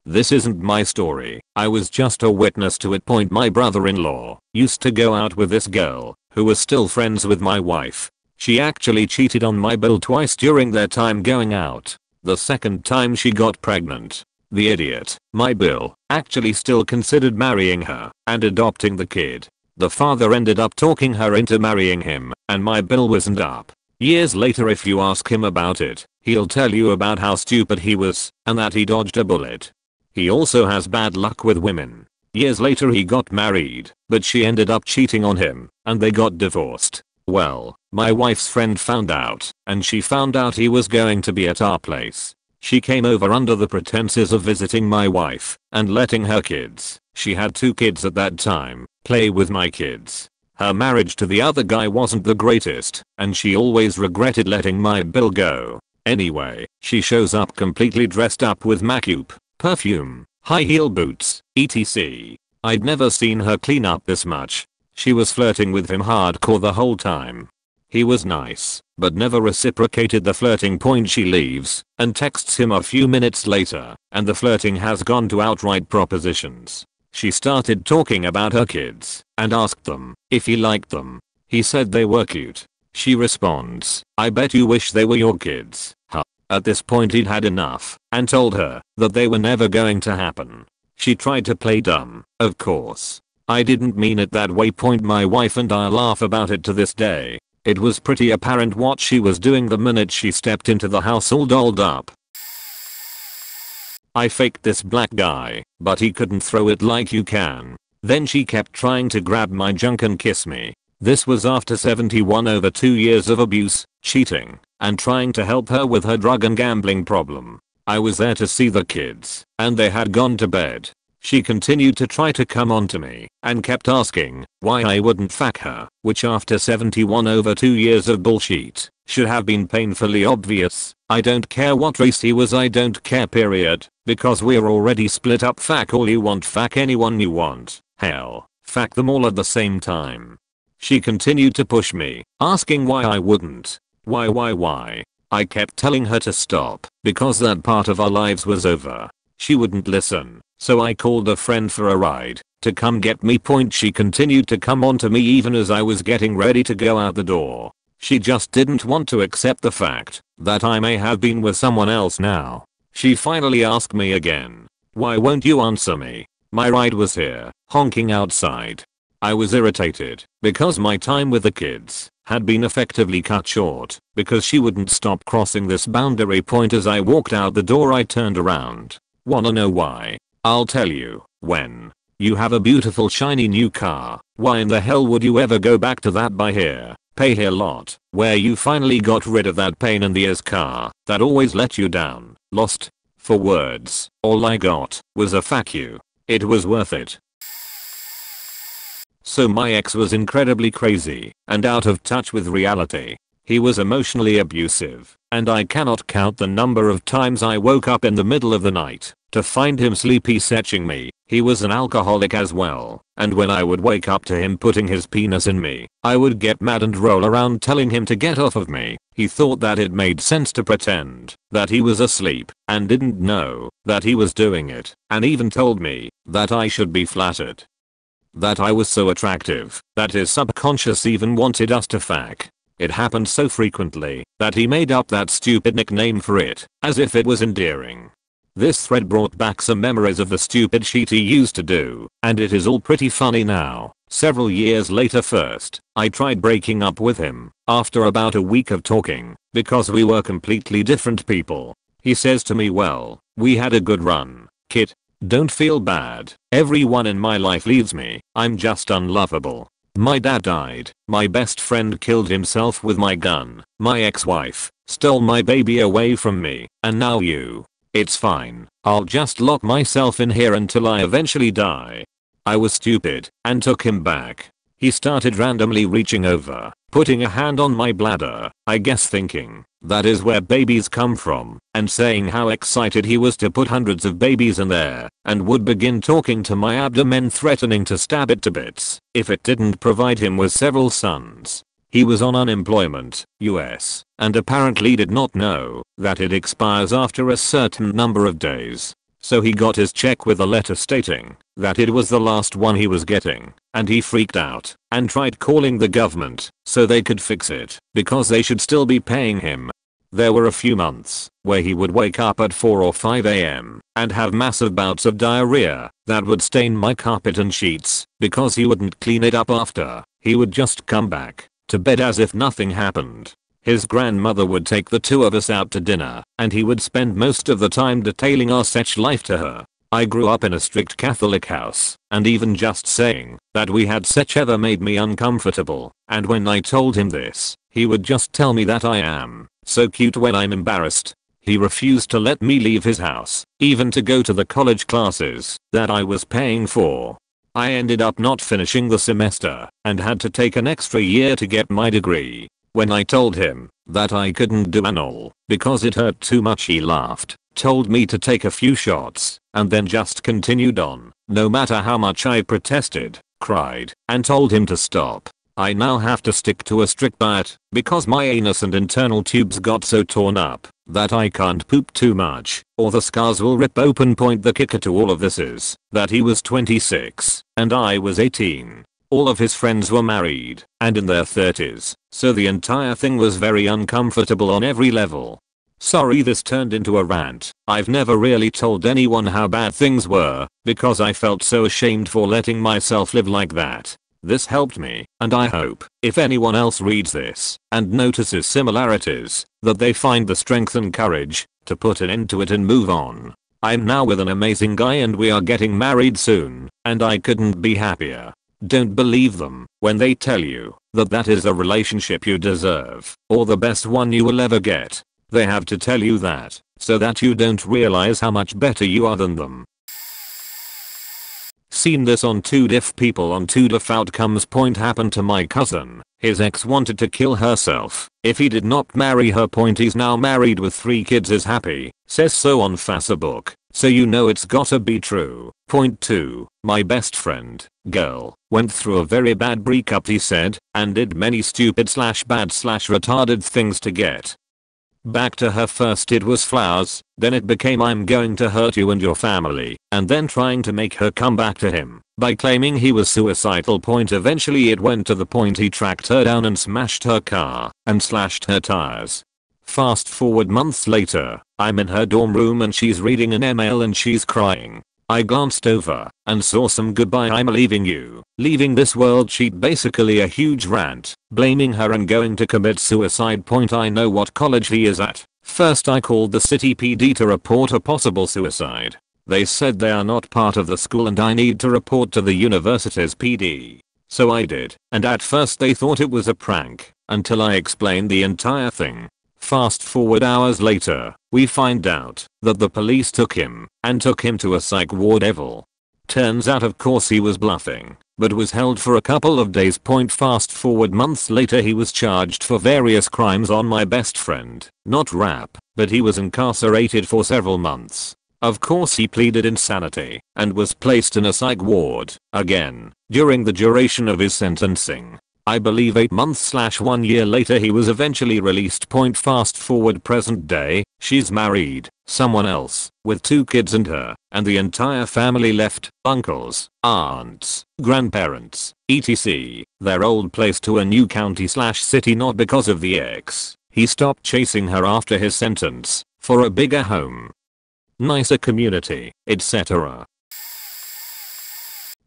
This isn't my story. I was just a witness to it. My brother-in-law used to go out with this girl who was still friends with my wife. She actually cheated on my bill twice during their time going out. The second time she got pregnant. The idiot, my bill, actually still considered marrying her and adopting the kid. The father ended up talking her into marrying him, and my bill wasn't up. Years later if you ask him about it, he'll tell you about how stupid he was and that he dodged a bullet. He also has bad luck with women. Years later he got married, but she ended up cheating on him, and they got divorced. Well, my wife's friend found out, and she found out he was going to be at our place. She came over under the pretenses of visiting my wife and letting her kids, she had 2 kids at that time, play with my kids. Her marriage to the other guy wasn't the greatest, and she always regretted letting my bill go. Anyway, she shows up completely dressed up with makeup, perfume, high heel boots, etc. I'd never seen her clean up this much. She was flirting with him hardcore the whole time. He was nice, but never reciprocated the flirting. She leaves and texts him a few minutes later, and the flirting has gone to outright propositions. She started talking about her kids and asked them if he liked them. He said they were cute. She responds, I bet you wish they were your kids. Huh. At this point he'd had enough and told her that they were never going to happen. She tried to play dumb, of course. I didn't mean it that way. My wife and I laugh about it to this day. It was pretty apparent what she was doing the minute she stepped into the house all dolled up. I faked this black guy, but he couldn't throw it like you can. Then she kept trying to grab my junk and kiss me. This was after 71 over 2 years of abuse, cheating, and trying to help her with her drug and gambling problem. I was there to see the kids, and they had gone to bed. She continued to try to come on to me and kept asking why I wouldn't fuck her, which after 71 over 2 years of bullshit should have been painfully obvious. I don't care what race he was, I don't care period, because we're already split up. Fuck all you want, fuck anyone you want, hell, fuck them all at the same time. She continued to push me, asking why I wouldn't. Why? I kept telling her to stop, because that part of our lives was over. She wouldn't listen, so I called a friend for a ride to come get me. She continued to come on to me even as I was getting ready to go out the door. She just didn't want to accept the fact that I may have been with someone else now. She finally asked me again, why won't you answer me? My ride was here, honking outside. I was irritated because my time with the kids had been effectively cut short because she wouldn't stop crossing this boundary point. As I walked out the door I turned around. Wanna know why? I'll tell you. When you have a beautiful shiny new car, why in the hell would you ever go back to that buy here, pay here lot, where you finally got rid of that pain in the ass car that always let you down? Lost for words. All I got was a fuck you. It was worth it. So my ex was incredibly crazy and out of touch with reality. He was emotionally abusive, and I cannot count the number of times I woke up in the middle of the night to find him sleepy setching me. He was an alcoholic as well, and when I would wake up to him putting his penis in me, I would get mad and roll around telling him to get off of me. He thought that it made sense to pretend that he was asleep and didn't know that he was doing it, and even told me that I should be flattered, that I was so attractive that his subconscious even wanted us to fuck. It happened so frequently that he made up that stupid nickname for it, as if it was endearing. This thread brought back some memories of the stupid shit he used to do, and it is all pretty funny now. Several years later, first, I tried breaking up with him after about a week of talking because we were completely different people. He says to me, well, we had a good run, kid. Don't feel bad. Everyone in my life leaves me. I'm just unlovable. My dad died. My best friend killed himself with my gun. My ex-wife stole my baby away from me. And now you. It's fine. I'll just lock myself in here until I eventually die. I was stupid and took him back. He started randomly reaching over, putting a hand on my bladder, I guess thinking that is where babies come from, and saying how excited he was to put hundreds of babies in there, and would begin talking to my abdomen, threatening to stab it to bits if it didn't provide him with several sons. He was on unemployment, US, and apparently did not know that it expires after a certain number of days. So he got his check with a letter stating that it was the last one he was getting, and he freaked out and tried calling the government so they could fix it because they should still be paying him. There were a few months where he would wake up at 4 or 5 a.m. and have massive bouts of diarrhea that would stain my carpet and sheets because he wouldn't clean it up after. He would just come back to bed as if nothing happened. His grandmother would take the two of us out to dinner, and he would spend most of the time detailing our sex life to her. I grew up in a strict Catholic house, and even just saying that we had sex ever made me uncomfortable, and when I told him this, he would just tell me that I am so cute when I'm embarrassed. He refused to let me leave his house, even to go to the college classes that I was paying for. I ended up not finishing the semester and had to take an extra year to get my degree. When I told him that I couldn't do anal because it hurt too much, he laughed, told me to take a few shots, and then just continued on, no matter how much I protested, cried, and told him to stop. I now have to stick to a strict diet because my anus and internal tubes got so torn up that I can't poop too much or the scars will rip open. Point the kicker to all of this is that he was 26 and I was 18. All of his friends were married and in their 30s, so the entire thing was very uncomfortable on every level. Sorry this turned into a rant. I've never really told anyone how bad things were because I felt so ashamed for letting myself live like that. This helped me, and I hope if anyone else reads this and notices similarities, that they find the strength and courage to put an end to it and move on. I'm now with an amazing guy and we are getting married soon, and I couldn't be happier. Don't believe them when they tell you that that is a relationship you deserve or the best one you will ever get. They have to tell you that so that you don't realize how much better you are than them. Seen this on 2 diff people on 2 diff outcomes. Point happened to my cousin. His ex wanted to kill herself if he did not marry her. Point he's now married with 3 kids, is happy, says so on Facebook, so you know it's gotta be true. Point 2. My best friend, girl, went through a very bad breakup, he said, and did many stupid / bad / retarded things to get back to her. First it was flowers, then it became I'm going to hurt you and your family, and then trying to make her come back to him by claiming he was suicidal. Point eventually it went to the point he tracked her down and smashed her car and slashed her tires. Fast forward months later, I'm in her dorm room and she's reading an email and she's crying. I glanced over and saw some "goodbye, I'm leaving you, leaving this world" sheet, basically a huge rant, blaming her and going to commit suicide. I know what college he is at. First I called the city PD to report a possible suicide. They said they are not part of the school and I need to report to the university's PD. So I did, and at first they thought it was a prank, until I explained the entire thing. Fast forward hours later, we find out that the police took him to a psych ward. Evil. Turns out of course he was bluffing, but was held for a couple of days. Fast forward months later, he was charged for various crimes on my best friend, not rap, but he was incarcerated for several months. Of course he pleaded insanity and was placed in a psych ward again during the duration of his sentencing. I believe 8 months/1 year later he was eventually released. Fast forward present day, she's married, someone else, with 2 kids and her and the entire family left, uncles, aunts, grandparents, etc. their old place to a new county/city, not because of the ex. He stopped chasing her after his sentence, for a bigger home, nicer community, etc.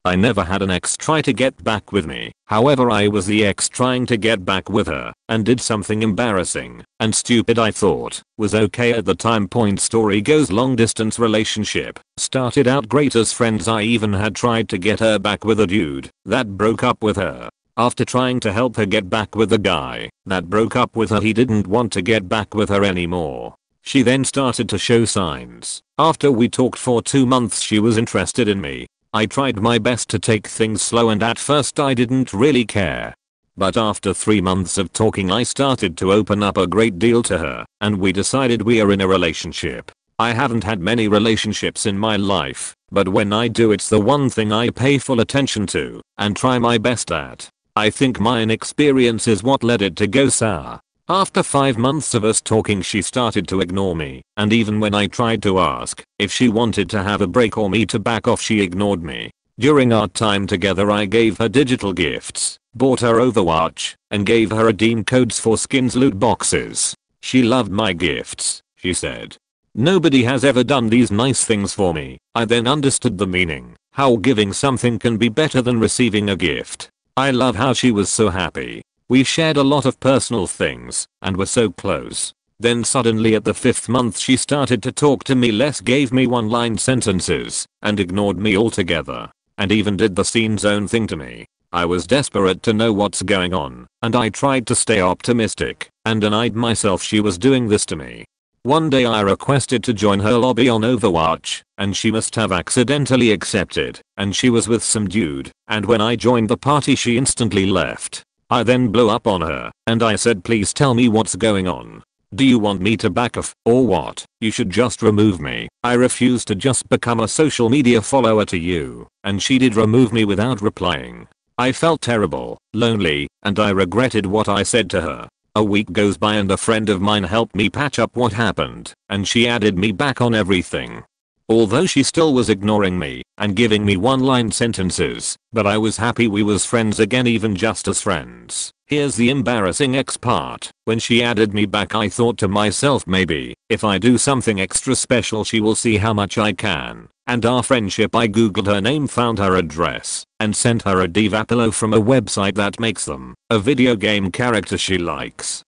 I never had an ex try to get back with me. However, I was the ex trying to get back with her and did something embarrassing and stupid I thought was okay at the time. Story goes, long distance relationship. Started out great as friends. I even had tried to get her back with a dude that broke up with her. After trying to help her get back with the guy that broke up with her, he didn't want to get back with her anymore. She then started to show signs. After we talked for 2 months, she was interested in me. I tried my best to take things slow and at first I didn't really care. But after 3 months of talking, I started to open up a great deal to her and we decided we are in a relationship. I haven't had many relationships in my life, but when I do, it's the one thing I pay full attention to and try my best at. I think my inexperience is what led it to go sour. After 5 months of us talking, she started to ignore me, and even when I tried to ask if she wanted to have a break or me to back off, she ignored me. During our time together, I gave her digital gifts, bought her Overwatch, and gave her redeem codes for skins loot boxes. She loved my gifts, she said. Nobody has ever done these nice things for me. I then understood the meaning, how giving something can be better than receiving a gift. I love how she was so happy. We shared a lot of personal things and were so close. Then suddenly at the 5th month she started to talk to me less, gave me one-line sentences, and ignored me altogether. And even did the scene zone thing to me. I was desperate to know what's going on, and I tried to stay optimistic and denied myself she was doing this to me. One day I requested to join her lobby on Overwatch, and she must have accidentally accepted, and she was with some dude, and when I joined the party she instantly left. I then blew up on her, and I said, please tell me what's going on. Do you want me to back off, or what? You should just remove me. I refuse to just become a social media follower to you. And she did remove me without replying. I felt terrible, lonely, and I regretted what I said to her. A week goes by and a friend of mine helped me patch up what happened, and she added me back on everything. Although she still was ignoring me and giving me one-line sentences, but I was happy we was friends again, even just as friends. Here's the embarrassing X part. When she added me back, I thought to myself, maybe if I do something extra special she will see how much I can. And our friendship, I googled her name, found her address, and sent her a diva pillow from a website that makes them, a video game character she likes.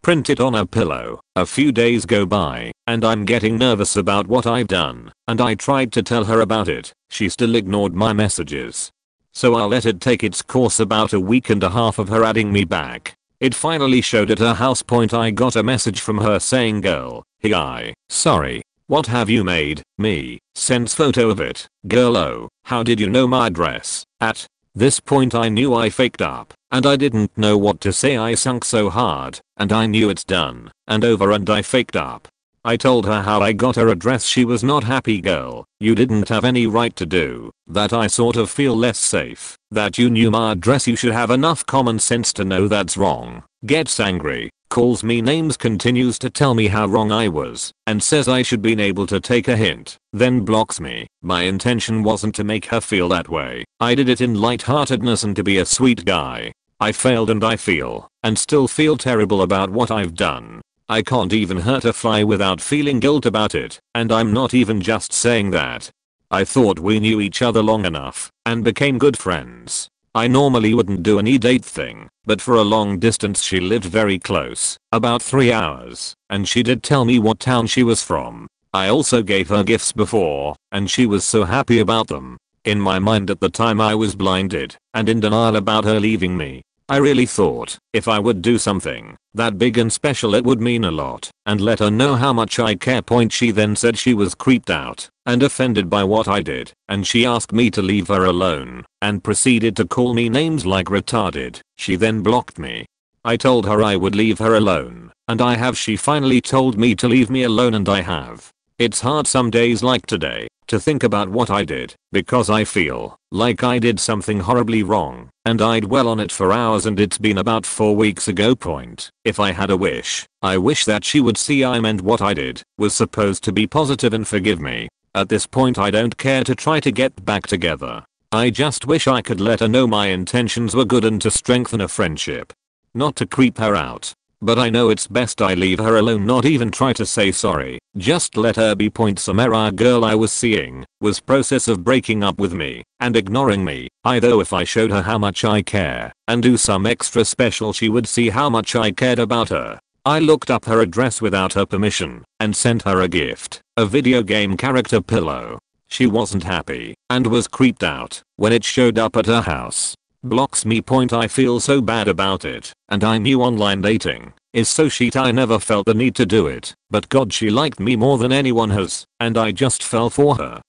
Print it on a pillow. A few days go by, and I'm getting nervous about what I've done, and I tried to tell her about it. She still ignored my messages. So I let it take its course. About a week and a half of her adding me back, it finally showed at her house. I got a message from her saying, girl, hi, sorry, what have you made me? Sends photo of it. Girl, oh, how did you know my address? At this point I knew I faked up, and I didn't know what to say. I sunk so hard, and I knew it's done and over, and I faked up. I told her how I got her address. She was not happy. Girl, you didn't have any right to do that. I sort of feel less safe that you knew my address. You should have enough common sense to know that's wrong. Gets angry, calls me names, continues to tell me how wrong I was, and says I should been able to take a hint, then blocks me. My intention wasn't to make her feel that way. I did it in lightheartedness and to be a sweet guy. I failed, and I feel, and still feel, terrible about what I've done. I can't even hurt a fly without feeling guilt about it, and I'm not even just saying that. I thought we knew each other long enough and became good friends. I normally wouldn't do any date thing, but for a long distance she lived very close, about 3 hours, and she did tell me what town she was from. I also gave her gifts before, and she was so happy about them. In my mind at the time I was blinded and in denial about her leaving me. I really thought if I would do something that big and special it would mean a lot and let her know how much I care. She then said she was creeped out and offended by what I did, and she asked me to leave her alone and proceeded to call me names like retarded. She then blocked me. I told her I would leave her alone, and I have. She finally told me to leave me alone, and I have. It's hard some days like today to think about what I did because I feel like I did something horribly wrong and I'd dwell on it for hours, and it's been about 4 weeks ago. If I had a wish, I wish that she would see I meant what I did was supposed to be positive and forgive me. At this point I don't care to try to get back together. I just wish I could let her know my intentions were good and to strengthen a friendship. Not to creep her out. But I know it's best I leave her alone, not even try to say sorry, just let her be. Samara girl I was seeing was process of breaking up with me and ignoring me. Though if I showed her how much I care and do some extra special she would see how much I cared about her. I looked up her address without her permission and sent her a gift, a video game character pillow. She wasn't happy and was creeped out when it showed up at her house. Blocks me. I feel so bad about it, and I knew online dating is so shit. I never felt the need to do it, but God, she liked me more than anyone has, and I just fell for her.